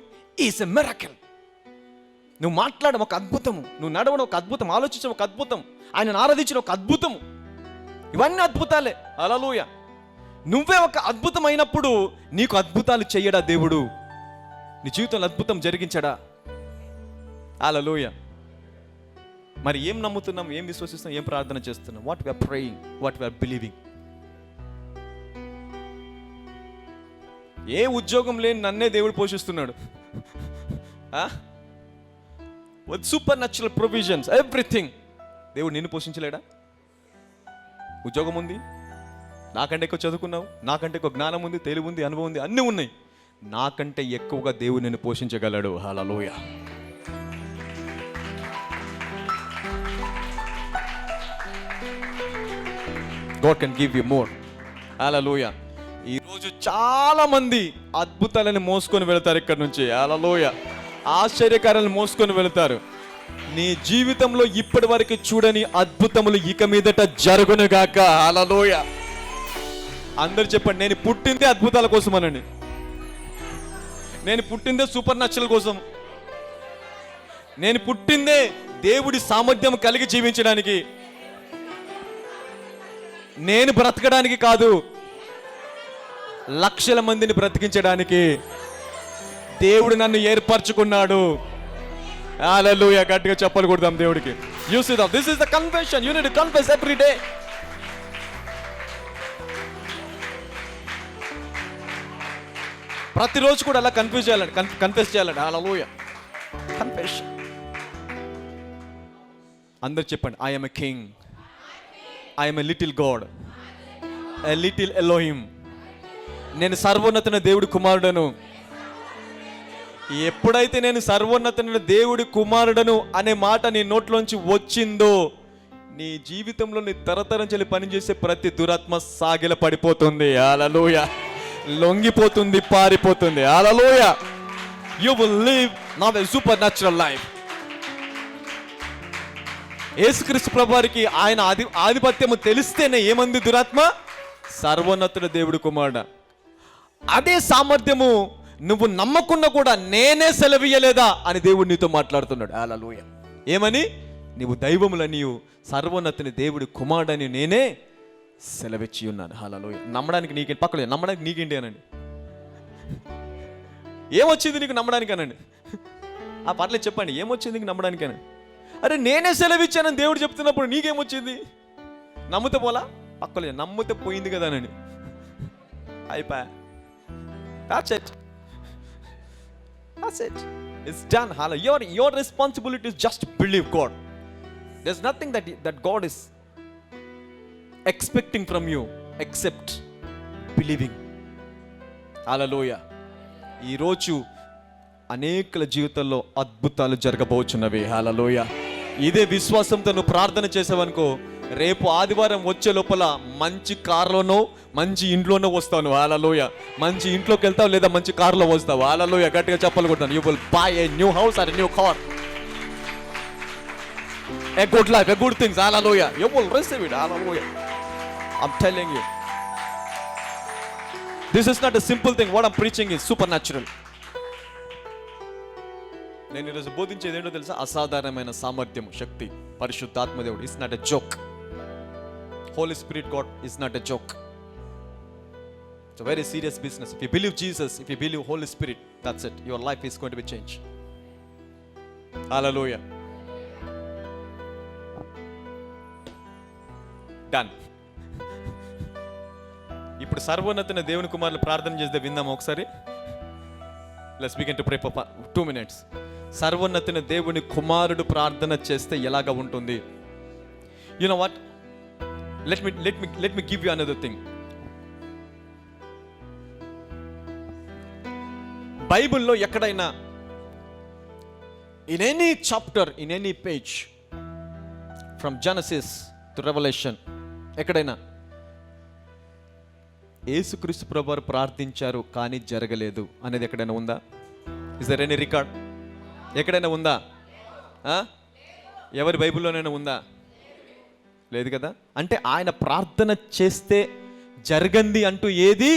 is a miracle. నువ్వు మాట్లాడడం ఒక అద్భుతము, నువ్వు నడవడం ఒక అద్భుతం, ఆలోచించడం ఒక అద్భుతం, ఆయనను ఆరాధించడం ఒక అద్భుతము. ఇవన్నీ అద్భుతాలే. హల్లెలూయా. నువ్వే ఒక అద్భుతం అయినప్పుడు నీకు అద్భుతాలు చేయడా దేవుడు? నీ జీవితంలో అద్భుతం జరిగించడా? హల్లెలూయా. మరి ఏం నమ్ముతున్నాం, ఏం విశ్వసిస్తున్నాం, ఏం ప్రార్థన చేస్తున్నాం? What we are praying, what we are believing. ఏ ఉద్యోగం లేని నన్నే దేవుడు పోషిస్తున్నాడు. With supernatural provisions, everything. దేవుడు నిన్ను పోషించలేడా? ఉద్యోగం ఉంది, నాకంటే ఎక్కువ చదువుకున్నావు, నాకంటే ఎక్కువ జ్ఞానం ఉంది, తెలివి ఉంది, అనుభవం ఉంది, అన్నీ ఉన్నాయి. నాకంటే ఎక్కువగా దేవుడు నిన్ను పోషించగలడు. హల్లెలూయా. God can give you more. హల్లెలూయా. ఈరోజు చాలా మంది అద్భుతాలను మోసుకొని వెళ్తారు ఇక్కడ నుంచి. హల్లెలూయా. ఆశ్చర్యకారాలను మోసుకొని వెళ్తారు. నీ జీవితంలో ఇప్పటి వరకు చూడని అద్భుతములు ఇక మీదట జరుగును గాక. హల్లెలూయా. అందరు చెప్పండి, నేను పుట్టిందే అద్భుతాల కోసం అనండి. నేను పుట్టిందే సూపర్ న్యాచురల్ కోసం. నేను పుట్టిందే దేవుడి సామర్థ్యం కలిగి జీవించడానికి. నేను బ్రతకడానికి కాదు, లక్షల మందిని బ్రతికించడానికి దేవుడు నన్ను ఏర్పరచుకున్నాడు. హల్లెలూయా. గట్టిగా చెప్పలు కొడదాం దేవుడికి. You see that? This is the confession. You need to confess every day. ప్రతిరోజు కూడా అలా కన్ఫెస్ చేయాలండి. హల్లెలూయా. కన్ఫెషన్. అందరు చెప్పండి, I am a king, I am a little God, a little Elohim. నేను సర్వోన్నతమైన దేవుడి కుమారుడను. ఎప్పుడైతే నేను సర్వోన్నతమైన దేవుడి కుమారుడను అనే మాట నీ నోట్లోంచి వచ్చిందో, నీ జీవితంలో నీ తరతరం చెల్లి పనిచేసే ప్రతి దురాత్మ సాగిల పడిపోతుంది. హల్లెలూయా. లొంగిపోతుంది, పారిపోతుంది. హల్లెలూయా. You will live now a supernatural life. యేసుక్రీస్తు ప్రభువారికి ఆయన ఆధిపత్యము తెలిస్తేనే ఏమంది దురాత్మ? సర్వోన్నతుడు దేవుడు కుమారుడు. అదే సామర్థ్యము నువ్వు నమ్మకుండా కూడా నేనే సెలవీయలేదా అని దేవుడు నీతో మాట్లాడుతున్నాడు. హల్లెలూయా. ఏమని? నీవు దైవములనియు సర్వోన్నతుని దేవుడి కుమారుడని నేనే సెలవిచ్చి ఉన్నాను. హల్లెలూయా. నమ్మడానికి నీకేంటి? పక్కన నమ్మడానికి నీకేంటి అనండి. ఏమొచ్చింది నీకు నమ్మడానికి అనండి. ఆ పర్లేదు చెప్పండి, ఏమొచ్చింది నీకు నమ్మడానికి అని? అరే నేనే సెలవిచ్చానని దేవుడు చెప్తున్నప్పుడు నీకేమొచ్చింది? నమ్ముతే పోలా? పక్కలే నమ్ముతే పోయింది కదా అనండి. అయిపోయా. That's it. That's it. It's done. Hallelujah. Your responsibility is just believe God. There's nothing that God is expecting from you except believing. Hallelujah. ఈ రోజు అనేకల జీవితాల్లో అద్భుతాలు జరగబోచున్నవి. హల్లెలూయా. ఇదే విశ్వాసంతో నువ్వు ప్రార్థన చేసావనుకో, రేపు ఆదివారం వచ్చే లోపల మంచి కార్లోనో మంచి ఇంట్లోనో వస్తావు. హల్లెలూయా. మంచి ఇంట్లోకి వెళ్తావు లేదా మంచి కార్లో వస్తావు. హల్లెలూయా. గట్టిగా చెప్పాలి కొడతాను. You will buy a new house or a new car, a good life, a good things. Hallelujah. You will receive it. Hallelujah. I'm telling you, this is not a simple thing. What I'm preaching is supernatural. నేను ఈరోజు బోధించేది ఏంటో తెలుసా? అసాధారణమైన సామర్థ్యము, శక్తి, పరిశుద్ధాత్మ దేవుడు. It's not a joke. Holy spirit God is not a joke. It's a very serious business. If you believe Jesus, if you believe holy spirit, that's it. Your life is going to be change. Hallelujah. Done. ఇప్పుడు సర్వోన్నతమైన దేవుని కుమారులు ప్రార్థన చేస్తే విందామా ఒకసారి? Let's begin to pray for 2 minutes. సర్వోన్నతమైన దేవుని కుమారుడు ప్రార్థన చేస్తే ఎలాగా ఉంటుంది? You know what, let me give you another thing. బైబిల్లో ఎక్కడైనా in any chapter, in any page from Genesis to revolution, ఎక్కడైనా యేసుక్రీస్తు ప్రభువారు ప్రార్థించారు కానీ జరగలేదు అనేది ఎక్కడైనా ఉందా? Is there any record? ఎక్కడైనా ఉందా? ఎవరి బైబిల్లోనైనా ఉందా? లేదు కదా. అంటే ఆయన ప్రార్థన చేస్తే జరగంది అంటూ ఏది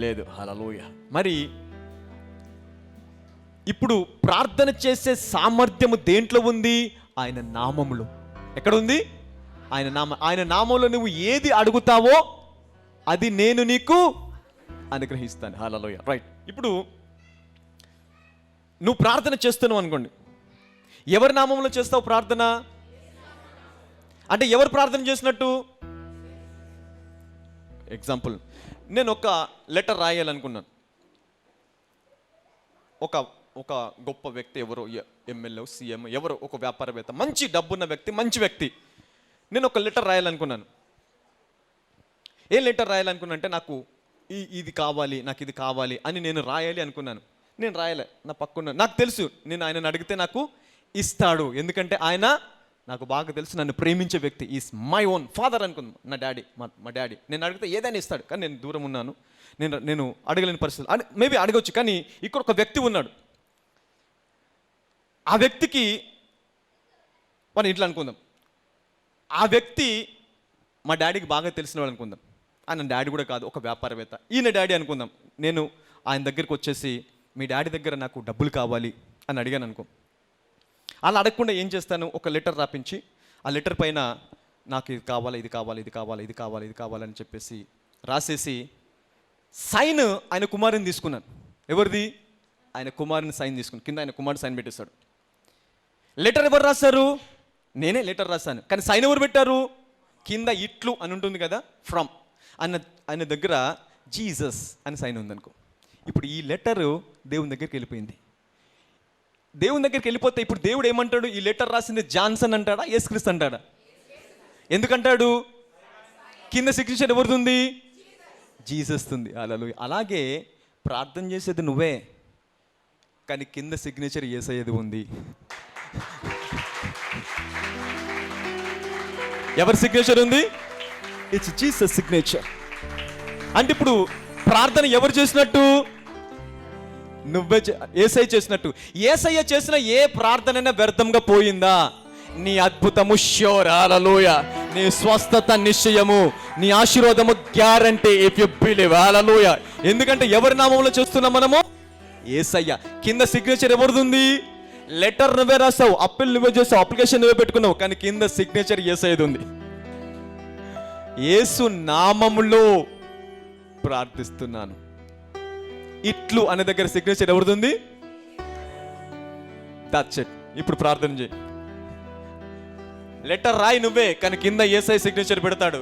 లేదు. హల్లెలూయా. మరి ఇప్పుడు ప్రార్థన చేసే సామర్థ్యము దేంట్లో ఉంది? ఆయన నామములో. ఎక్కడ ఉంది? ఆయన నామంలో నువ్వు ఏది అడుగుతావో అది నేను నీకు అనుగ్రహిస్తాను. హల్లెలూయా. రైట్. ఇప్పుడు నువ్వు ప్రార్థన చేస్తున్నావు అనుకోండి, ఎవరి నామంలో చేస్తావు ప్రార్థన? అంటే ఎవరు ప్రార్థన చేసినట్టు? ఎగ్జాంపుల్, నేను ఒక లెటర్ రాయాలనుకున్నాను. ఒక గొప్ప వ్యక్తి, ఎవరో ఎమ్మెల్యే, సీఎం, ఎవరో ఒక వ్యాపారవేత్త, మంచి డబ్బున్న వ్యక్తి, మంచి వ్యక్తి, నేను ఒక లెటర్ రాయాలనుకున్నాను. ఏ లెటర్ రాయాలనుకున్నా అంటే, నాకు ఇది కావాలి, నాకు ఇది కావాలి అని నేను రాయాలి అనుకున్నాను. నేను రాయలే. నా పక్కన నాకు తెలుసు, నేను ఆయనను అడిగితే నాకు ఇస్తాడు. ఎందుకంటే ఆయన నాకు బాగా తెలుసు, నన్ను ప్రేమించే వ్యక్తి. ఈస్ మై ఓన్ ఫాదర్ అనుకుందాం, నా డాడీ, మా డాడీ. నేను అడిగితే ఏదైనా ఇస్తాడు. కానీ నేను దూరం ఉన్నాను, నేను అడగలేని పరిస్థితి. మేబీ అడగవచ్చు. కానీ ఇక్కడ ఒక వ్యక్తి ఉన్నాడు. ఆ వ్యక్తికి మనం ఇట్లా అనుకుందాం, ఆ వ్యక్తి మా డాడీకి బాగా తెలిసిన వాడు అనుకుందాం. ఆయన డాడీ కూడా కాదు, ఒక వ్యాపారవేత్త. ఈయన డాడీ అనుకుందాం. నేను ఆయన దగ్గరికి వచ్చేసి, మీ డాడీ దగ్గర నాకు డబ్బులు కావాలి అని అడిగాను అనుకో. అలా అడగకుండా ఏం చేస్తాను, ఒక లెటర్ రాపించి, ఆ లెటర్ పైన నాకు ఇది కావాలి, ఇది కావాలి, ఇది కావాలి, ఇది కావాలి, ఇది కావాలని చెప్పేసి రాసేసి సైన్ ఆయన కుమారుని తీసుకున్నాను. ఎవరిది? ఆయన కుమారుని సైన్ తీసుకుని కింద ఆయన కుమారుని సైన్ పెట్టేస్తాడు. లెటర్ ఎవరు రాశారు? నేనే లెటర్ రాశాను, కానీ సైన్ ఎవరు పెట్టారు? కింద ఇట్లు అని ఉంటుంది కదా, ఫ్రమ్ ఆయన దగ్గర జీసస్ అని సైన్ ఉందనుకో. ఇప్పుడు ఈ లెటరు దేవుని దగ్గరికి వెళ్ళిపోయింది. దేవుని దగ్గరికి వెళ్ళిపోతే ఇప్పుడు దేవుడు ఏమంటాడు? ఈ లెటర్ రాసింది జాన్సన్ అంటాడా, యేసుక్రీస్తు అంటాడా? ఎందుకంటాడు? కింద సిగ్నేచర్ ఎవరిది? జీసస్ ఉంది. అలాగే ప్రార్థన చేసేది నువ్వే, కానీ కింద సిగ్నేచర్ యేసయ్యది ఉంది. ఎవరి సిగ్నేచర్ ఉంది? It's Jesus signature. అంటే ఇప్పుడు ప్రార్థన ఎవరు చేసినట్టు? నువ్వే. యేసయ్య చేసినట్టు. యేసయ్య చేసిన ఏ ప్రార్థనైనా వ్యర్థంగా పోయిందా? నీ అద్భుతము ష్యూర్, హల్లెలూయా. నీ స్వస్థత నిశ్చయము, నీ ఆశీర్వాదము గ్యారంటీ ఇఫ్ యు బిలీవ్, హల్లెలూయా. ఎందుకంటే ఎవరి నామంలో చేస్తున్నాం మనము? యేసయ్య. కింద సిగ్నేచర్ ఎవరిది ఉంది? లెటర్ నువ్వే రాసావు, అప్పీల్ నువ్వే చేసావు, అప్లికేషన్ నువ్వే పెట్టుకున్నావు, కానీ కింద సిగ్నేచర్ యేసయ్యది ఉంది. యేసు నామములో ప్రార్థిస్తున్నాను. ఇట్లు అనే దగ్గర సిగ్నేచర్ ఎవరిది ఉంది? That's it. ఇప్పుడు ప్రార్థన చేయి. లెటర్ రాయి నువ్వే, కానీ కింద యేసయ్య సిగ్నేచర్ పెడతాడు.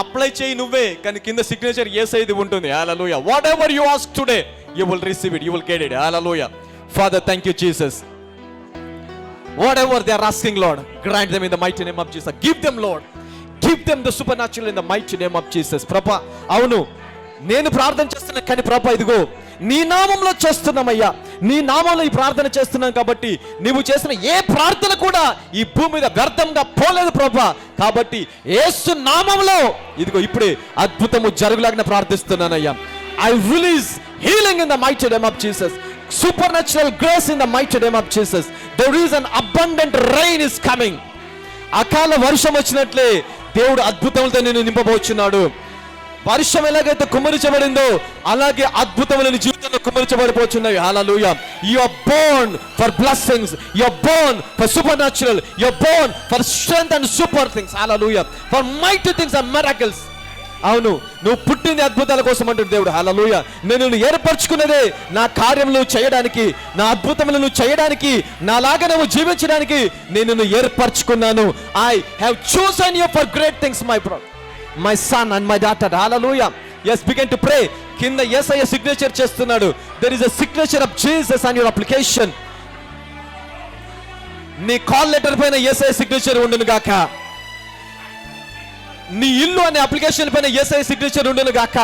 అప్లై చేయి నువ్వే, కానీ కింద సిగ్నేచర్ యేసయ్యది ఉంటుంది. Hallelujah. Whatever you ask today you will receive it, you will get it. Hallelujah. Father, thank you, Jesus. Whatever they are asking, Lord, grant them in the mighty name of Jesus. Give them, Lord. Give them the supernatural in the mighty name of Jesus. Prabha, అవును నేను ప్రార్థన చేస్తున్నా, కానీ ప్రభా ఇదిగో నీ నామంలో చేస్తున్నామయ్యా. నీ నామంలో ఈ ప్రార్థన చేస్తున్నాం కాబట్టి నీవు చేసిన ఏ ప్రార్థన కూడా ఈ భూమి మీద వ్యర్థంగా పోలేదు ప్రభా. కాబట్టి యేసు నామంలో ఇదిగో ఇప్పుడే అద్భుతము జరుగులాగా ప్రార్థిస్తున్నానయ్యా. I release healing in the mighty name of Jesus. Supernatural grace in the mighty name of Jesus. There is an abundant rain is coming. అకాల వర్షం వచ్చినట్లే దేవుడు అద్భుతములతో నిన్ను నింపబోచున్నాడు. వర్షం ఎలాగైతే కుమ్మరించబడిందో అలాగే అద్భుతములు నీ జీవితంలో కుమ్మరించబడిపోతున్నాయి. హల్లెలూయా. You are born for blessings. You are born for supernatural. You are born for strength and super things. Hallelujah. For mighty things and miracles. అవును నువ్వు పుట్టింది అద్భుతాల కోసం అంటాడు దేవుడు. హల్లెలూయా. నేను ఏర్పరచుకున్నదే నా కార్యములు చేయడానికి, నా అద్భుతములను చేయడానికి, నాలాగా నువ్వు జీవించడానికి నేను ఏర్పరచుకున్నాను. I have chosen you for great things, my brother, my son and my daughter. Hallelujah. Yes, begin to pray. కింద యేసయ్య సిగ్నేచర్ చేస్తున్నాడు. There is a signature of Jesus on your application. నీ కాల్ లెటర్ పైన యేసయ్య signature ఉండును గాక. నీ ఇల్లు అనే application పైన యేసయ్య సిగ్నేచర్ ఉండును గాక.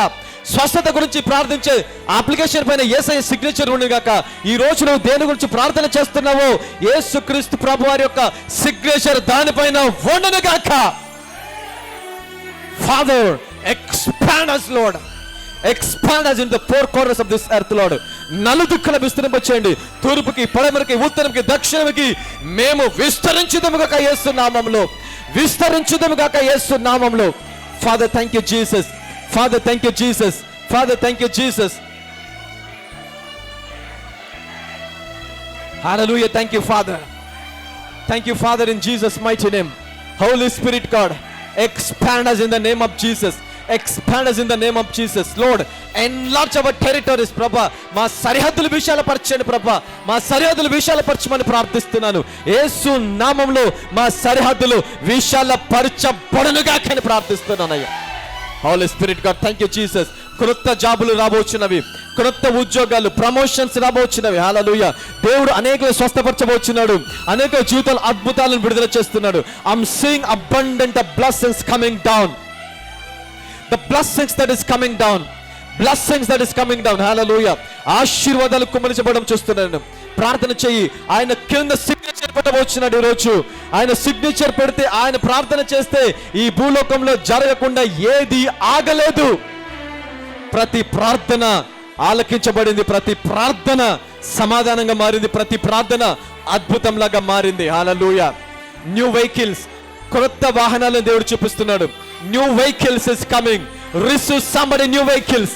స్వస్థత గురించి ప్రార్థించే అప్లికేషన్ పైన యేసయ్య సిగ్నేచర్ ఉండును గాక. ఈ రోజు నువ్వు దేని గురించి ప్రార్థన చేస్తున్నావో యేసుక్రీస్తు ప్రభువారి యొక్క సిగ్నేచర్ దానిపైన ఉండును గాక. Father, expand us, Lord. Expand us in the four corners of this earth, Lord. నలుదిక్కుల విస్తరింపచేయండి. తూర్పుకి, పడమరకి, ఉత్తరంకి, దక్షిణంకి మేము విస్తరించుదము గాక యేసు నామములో. విస్తరించుదము గాక యేసు నామములో. Father, thank you, Jesus. Father, thank you, Jesus. Father, thank you, Jesus. Hallelujah. Thank you, Father. Thank you, Father, in Jesus' mighty name. Holy Spirit, God, expand us in the name of Jesus. Expand us in the name of Jesus. Lord, enlarge our territories, Prabha. మా సరిహద్దులు విశాలపరచండి ప్రభా. మా సరిహద్దులు విశాలపరచమని ప్రార్థిస్తున్నాను. యేసు నామములో మా సరిహద్దులు విశాలపరచబడునుగాక అని ప్రార్థిస్తున్నానయ్యా. Holy Spirit, God, thank you, Jesus. క్రొత్త జాబులు రాబోచున్నవి, క్రొత్త ఉద్యోగాలు, ప్రమోషన్స్ రాబోచున్నవి. హల్లెలూయా. దేవుడు అనేక స్వస్థపరచబోచున్నాడు, అనేక జీవితాల అద్భుతాలను విడుదల చేస్తున్నాడు. I'm seeing abundant blessings coming down. The blessings that is coming down. Blessings that is coming down. Hallelujah. ఆశీర్వాదాలు కుమ్మరించబడడం చూస్తున్నాను. ప్రార్థన చెయ్యి. ఆయన కింద సిగ్నేచర్ పెట్టబోచున్నాడు. ఈరోజు ఆయన సిగ్నేచర్ పెడితే, ఆయన ప్రార్థన చేస్తే ఈ భూలోకంలో జరగకుండా ఏది ఆగలేదు. ప్రతి ప్రార్థన ఆలకించబడింది, ప్రతి ప్రార్థన సమాధానంగా మారింది, ప్రతి ప్రార్థన అద్భుతంలాగా మారింది. హల్లెలూయా. న్యూ వెహికల్స్, కొత్త వాహనాలను దేవుడు చూపిస్తున్నాడు. New vehicles is coming. Receive somebody new vehicles.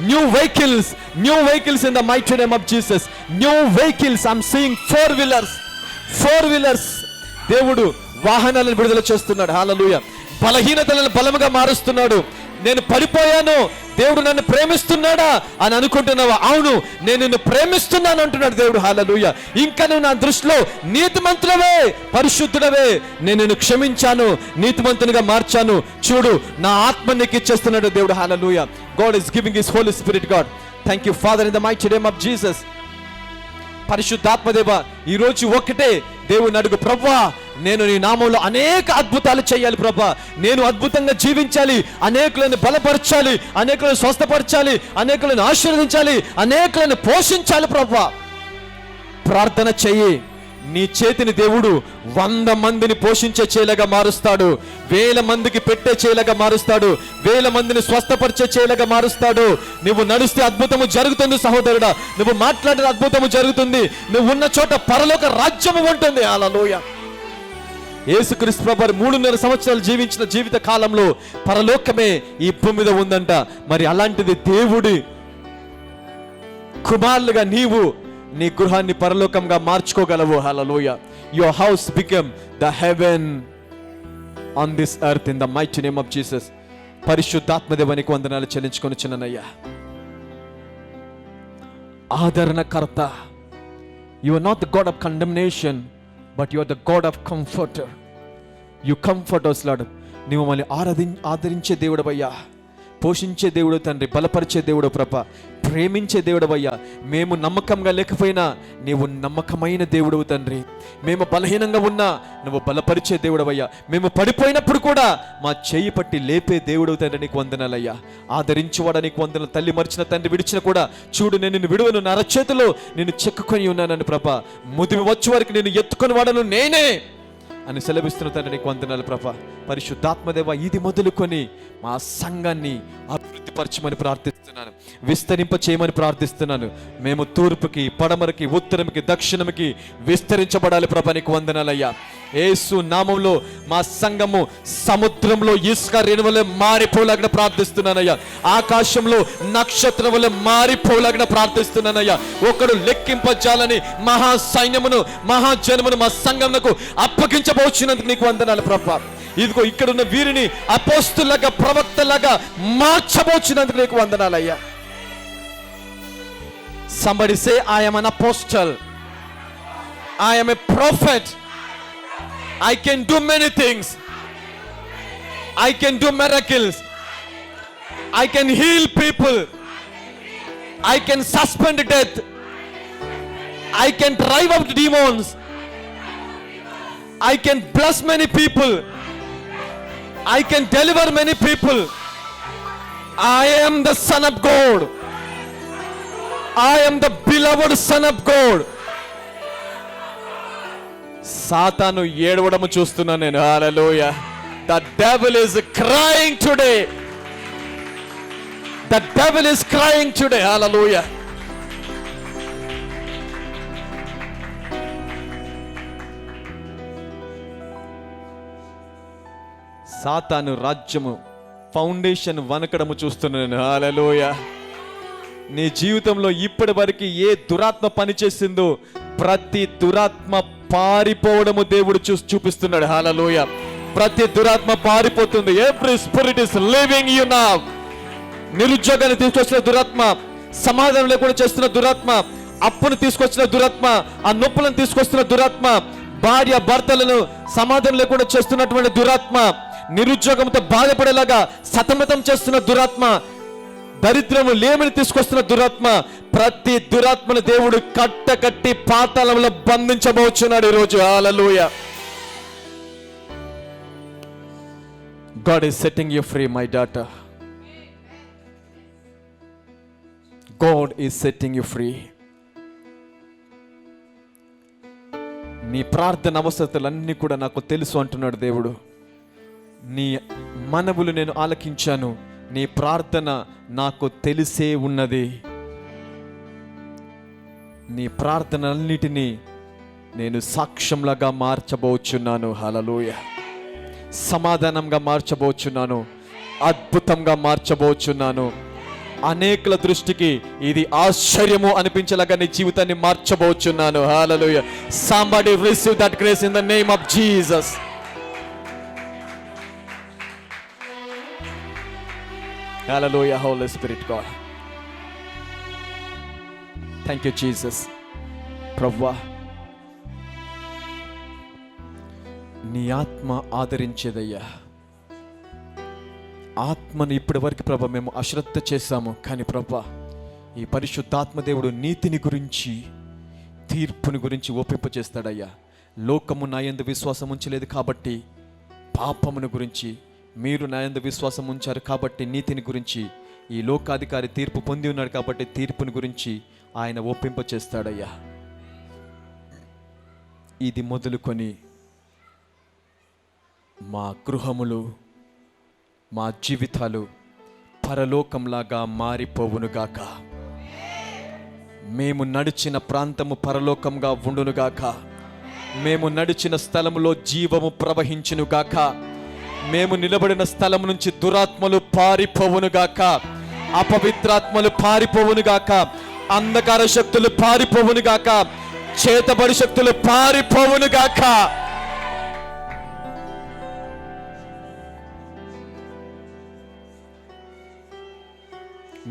New vehicles. New vehicles in the mighty name of Jesus. New vehicles. I'm seeing four wheelers. Four wheelers. దేవుడు వాహనాలను విడుదల చేస్తున్నాడు. హల్లెలూయా. బలహీనతలను బలముగా మారుస్తున్నాడు. నేను పడిపోయాను, దేవుడు నన్ను ప్రేమిస్తున్నాడా అని అనుకుంటున్నావా? అవును, నేను నిన్ను ప్రేమిస్తున్నాను అంటున్నాడు దేవుడు. హల్లెలూయా. ఇంకా నువ్వు నా దృష్టిలో నీతిమంతుడవే, పరిశుద్ధుడవే, నేను నిన్ను క్షమించాను, నీతిమంతునిగా మార్చాను, చూడు నా ఆత్మ నీకు ఇచ్చేస్తున్నాడు దేవుడు. Hallelujah. God is giving his holy spirit. God, thank you father, in the mighty name of Jesus. పరిశుద్ధాత్మదేవ, ఈరోజు ఒకటే దేవుని అడుగు, ప్రభువా నేను నీ నామంలో అనేక అద్భుతాలు చేయాలి ప్రభా, నేను అద్భుతంగా జీవించాలి, అనేకులను బలపరచాలి, అనేకులను స్వస్థపరచాలి, అనేకులను ఆశీర్వదించాలి, అనేకులను పోషించాలి ప్రభా. ప్రార్థన చెయ్యి. నీ చేతిని దేవుడు 100 మందిని పోషించే చేయలాగా మారుస్తాడు, 1000 మందికి పెట్టే చేయలాగా మారుస్తాడు, 1000 మందిని స్వస్థపరిచే చేయలాగా మారుస్తాడు. నువ్వు నడిస్తే అద్భుతము జరుగుతుంది సహోదరుడా, నువ్వు మాట్లాడిన అద్భుతము జరుగుతుంది, నువ్వు ఉన్న చోట పరలోక రాజ్యము ఉంటుంది. హల్లెలూయా. యేసుక్రీస్తు ప్రభువు 3.5 సంవత్సరాలు జీవించిన జీవిత కాలంలో పరలోకమే ఈ భూమి మీద ఉందంట. మరి అలాంటిది దేవుడి కుమారులుగా నీవు నీ గృహాన్ని పరలోకంగా మార్చుకోగలవు. హల్లెలూయా. Your house become the heaven on this earth in the mighty name of Jesus. పరిశుద్ధాత్మదేవానికి వందనాలు చెల్లించుకొని చిన్ననయ్యా. ఆదరణకర్త, you are not the God of condemnation, but you are the God of comforter. You comfort us Lord. నీవు మమ్మల్ని ఆదరించే దేవుడవయ్యా, పోషించే దేవుడు తండ్రి, బలపరిచే దేవుడు ప్రభ, ప్రేమించే దేవుడవయ్యా. మేము నమ్మకంగా లేకపోయినా నీవు నమ్మకమైన దేవుడవు తండ్రి. మేము బలహీనంగా ఉన్నా నువ్వు బలపరిచే దేవుడవయ్యా. మేము పడిపోయినప్పుడు కూడా మా చేయి పట్టి లేపే దేవుడవు తండ్రి, నీకు వందనాలయ్యా. ఆదరించేవాడా నీకు వందనాలు. తల్లి మరిచిన తండ్రి విడిచిన కూడా చూడు, నేను నిన్ను విడువను, నా అరచేతిలో నేను చెక్కుకొని ఉన్నానని ప్రభ, ముదిమి వచ్చే వరకు నేను ఎత్తుకొని వాడను నేనే అని సెలవిస్తున్న తండ్రి, నీకు వందనాలు ప్రభ. పరిశుద్ధాత్మదేవ, ఇది మొదలుకొని మా సంఘాన్ని అభివృద్ధిపరచమని ప్రార్థిస్తున్నాను, విస్తరింప చేయమని ప్రార్థిస్తున్నాను. మేము తూర్పుకి, పడమరకి, ఉత్తరంకి, దక్షిణంకి విస్తరించబడాలి ప్రభ, నీకు వందనాలయ్యా. యేసు నామంలో మా సంఘము సముద్రంలో ఇసుక రేణువలే మారిపోలాగిన ప్రార్థిస్తున్నానయ్యా. ఆకాశంలో నక్షత్రం వలె మారిపోలాగిన ప్రార్థిస్తున్నానయ్యా. ఒకడు లెక్కింపజాలని మహా సైన్యమును, మహాజనమును మా సంఘమునకు అప్పగించబోచున్నందుకు నీకు వందనాలు ప్రభా. ఇదిగో ఇక్కడున్న వీరిని అపోస్తులుగా, ప్రవక్తలాగా మార్చబోచున్నందుకు నీకు వందనాలయ్యా. Somebody say, I am an apostle, I am a prophet, I can do many things, I can do miracles, I can heal people, I can suspend death, I can drive out demons, I can bless many people, I can deliver many people, I am the Son of God, I am the beloved Son of God. సాతాను ఏడవడము చూస్తున్నాను నేను. హల్లెలూయా. The devil is crying today. The devil is crying today. Hallelujah. సాతాను రాజ్యము foundation వనకడము చూస్తున్నాను. హల్లెలూయా. నీ జీవితంలో ఇప్పటి వరకు ఏ దురాత్మ పనిచేసిందో ప్రతి దురాత్మ పారిపోవడము దేవుడు చూపిస్తున్నాడు. హల్లెలూయా. ప్రతి దురాత్మ పారిపోతుంది. Every spirit is leaving you now. నిరుద్యోగాన్ని తీసుకొచ్చిన దురాత్మ, సమాధానం లేకుండా చేస్తున్న దురాత్మ, అప్పును తీసుకొచ్చిన దురాత్మ, ఆ నొప్పులను తీసుకొస్తున్న దురాత్మ, భార్య భర్తలను సమాధానం లేకుండా చేస్తున్నటువంటి దురాత్మ, నిరుద్యోగంతో బాధపడేలాగా సతమతం చేస్తున్న దురాత్మ, దరిద్రము లేమిని తీసుకొస్తున్న దురాత్మ, ప్రతి దురాత్మను దేవుడు కట్టి పాతాళంలో బంధించబోచున్నాడు ఈరోజు. హల్లెలూయా. God is setting you free, my daughter. God is setting you free. నీ ప్రార్థన అవసరతలన్నీ కూడా నాకు తెలుసు అంటున్నాడు దేవుడు. నీ మనవులు నేను ఆలకించాను, నీ ప్రార్థన నాకు తెలిసే ఉన్నది. నీ ప్రార్థనలన్నిటినీ నేను సాక్ష్యంలాగా మార్చబోచున్నాను. హల్లెలూయా. సమాధానంగా మార్చబోచున్నాను, అద్భుతంగా మార్చబోచున్నాను. అనేకుల దృష్టికి ఇది ఆశ్చర్యము అనిపించేలాగా నీ జీవితాన్ని మార్చబోచున్నాను. Hallelujah. Somebody receive that grace in the name of Jesus. Hallelujah, holy spirit God. Thank you Jesus. ప్రభువా, నీ ఆత్మ ఆదరించేదయ్యా. ఆత్మను ఇప్పటి వరకు ప్రభా మేము అశ్రద్ధ చేశాము, కానీ ప్రభా ఈ పరిశుద్ధాత్మ దేవుడు నీతిని గురించి, తీర్పుని గురించి ఒప్పింపచేస్తాడయ్యా. లోకము నా యందు విశ్వాసం ఉంచలేదు కాబట్టి పాపమును గురించి, మీరు నా యందు విశ్వాసం ఉంచారు కాబట్టి నీతిని గురించి, ఈ లోకాధికారి తీర్పు పొంది ఉన్నాడు కాబట్టి తీర్పుని గురించి ఆయన ఒప్పింపచేస్తాడయ్యా. ఇది మొదలుకొని మా గృహములు, మా జీవితాలు పరలోకంలాగా మారిపోవునుగాక. మేము నడిచిన ప్రాంతము పరలోకంగా ఉండునుగాక. మేము నడిచిన స్థలములో జీవము ప్రవహించునుగాక. మేము నిలబడిన స్థలం నుంచి దురాత్మలు పారిపోవునుగాక, అపవిత్రాత్మలు పారిపోవునుగాక, అంధకార శక్తులు పారిపోవునుగాక, చేతబడి శక్తులు పారిపోవునుగాక.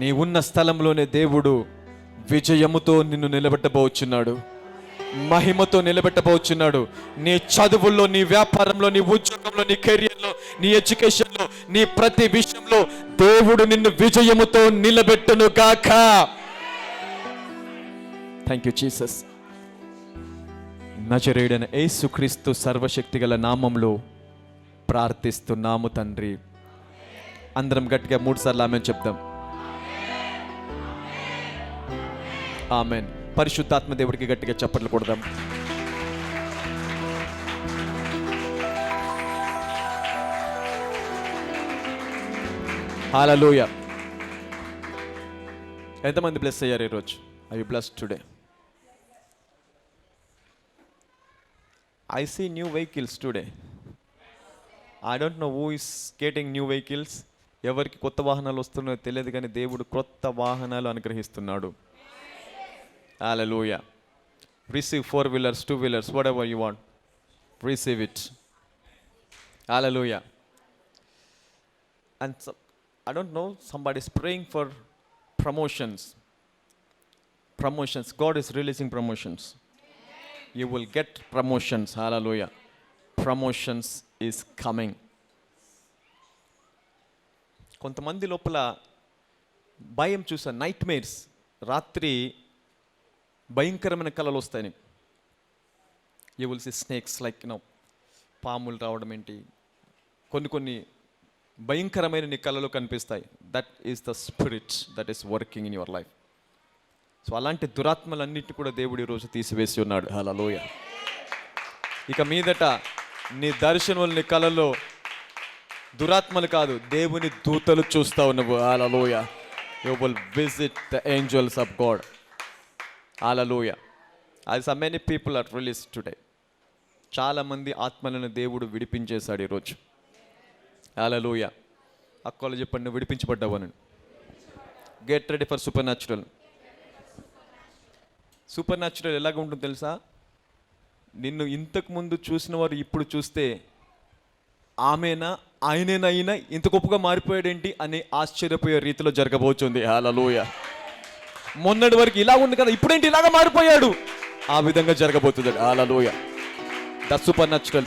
నీ ఉన్న స్థలంలోనే దేవుడు విజయముతో నిన్ను నిలబెట్టబోచున్నాడు, మహిమతో నిలబెట్టబోచున్నాడు. నీ చదువుల్లో, నీ వ్యాపారంలో, నీ ఉద్యోగంలో, నీ కెరియర్లో, నీ ఎడ్యుకేషన్లో, నీ ప్రతి విషయంలో దేవుడు నిన్ను విజయముతో నిలబెట్టును గాక. Thank you Jesus. నజరేయుడైన యేసుక్రీస్తు సర్వశక్తి గల నామంలో ప్రార్థిస్తున్నాము తండ్రి. అందరం గట్టిగా 3 సార్లు ఆమేన్ చెప్దాం. ఆమేన్. పరిశుద్ధాత్మ దేవుడికి గట్టిగా చప్పట్లు కొడదాం. హల్లెలూయా. ఎంతమంది బ్లెస్ అయ్యారు ఈరోజు? I you blessed today? I see new vehicles today. I don't know who is getting new vehicles. ఎవరికి కొత్త వాహనాలు వస్తున్నాయో తెలియదు, కానీ దేవుడు కొత్త వాహనాలు అనుగ్రహిస్తున్నాడు. Hallelujah. Receive 4-wheelers, 2-wheelers, whatever you want. Receive it. Hallelujah. And so, I don't know, somebody is praying for promotions. Promotions. God is releasing promotions. You will get promotions. Hallelujah. Promotions is coming. కొంతమంది లోపల భయం చూసా, night mares, రాత్రి భయంకరమైన కళలు వస్తాయి. You will see snakes, like పాములు రావడం ఏంటి, కొన్ని భయంకరమైన నీ కళలు కనిపిస్తాయి. That is the spirit that is working in your life. So అలాంటి దురాత్మలన్నింటినీ కూడా దేవుడు ఈరోజు తీసివేసి ఉన్నాడు. హల్లెలూయా. ఇక మీదట నీ దర్శనములు, నీ కళల్లో దురాత్మలు కాదు, దేవుని దూతలు చూస్తావు నువ్వు. హల్లెలూయా. You will visit the angels of God. హల్లెలూయా. as so many people are released today. చాలా మంది ఆత్మలను దేవుడు విడిపించేశాడు ఈరోజు. హల్లెలూయా. అక్కలు చెప్పండి, నువ్వు విడిపించబడ్డావని. Get ready for supernatural. Supernatural ఎలాగ ఉంటుందో తెలుసా? నిన్ను ఇంతకు ముందు చూసిన వారు ఇప్పుడు చూస్తే ఆమెనా, ఆయనేనా ఇంత గొప్పగా మారిపోయాడేంటి అని ఆశ్చర్యపోయే రీతిలో జరగబోతుంది. హల్లెలూయా. మొన్నటి వరకు ఇలా ఉంది కదా, ఇప్పుడేంటి ఇలాగా మారిపోయాడు, ఆ విధంగా జరగబోతుంది. హల్లెలూయా. The supernatural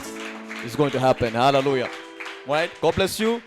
is going to happen. Hallelujah. Right? God bless you.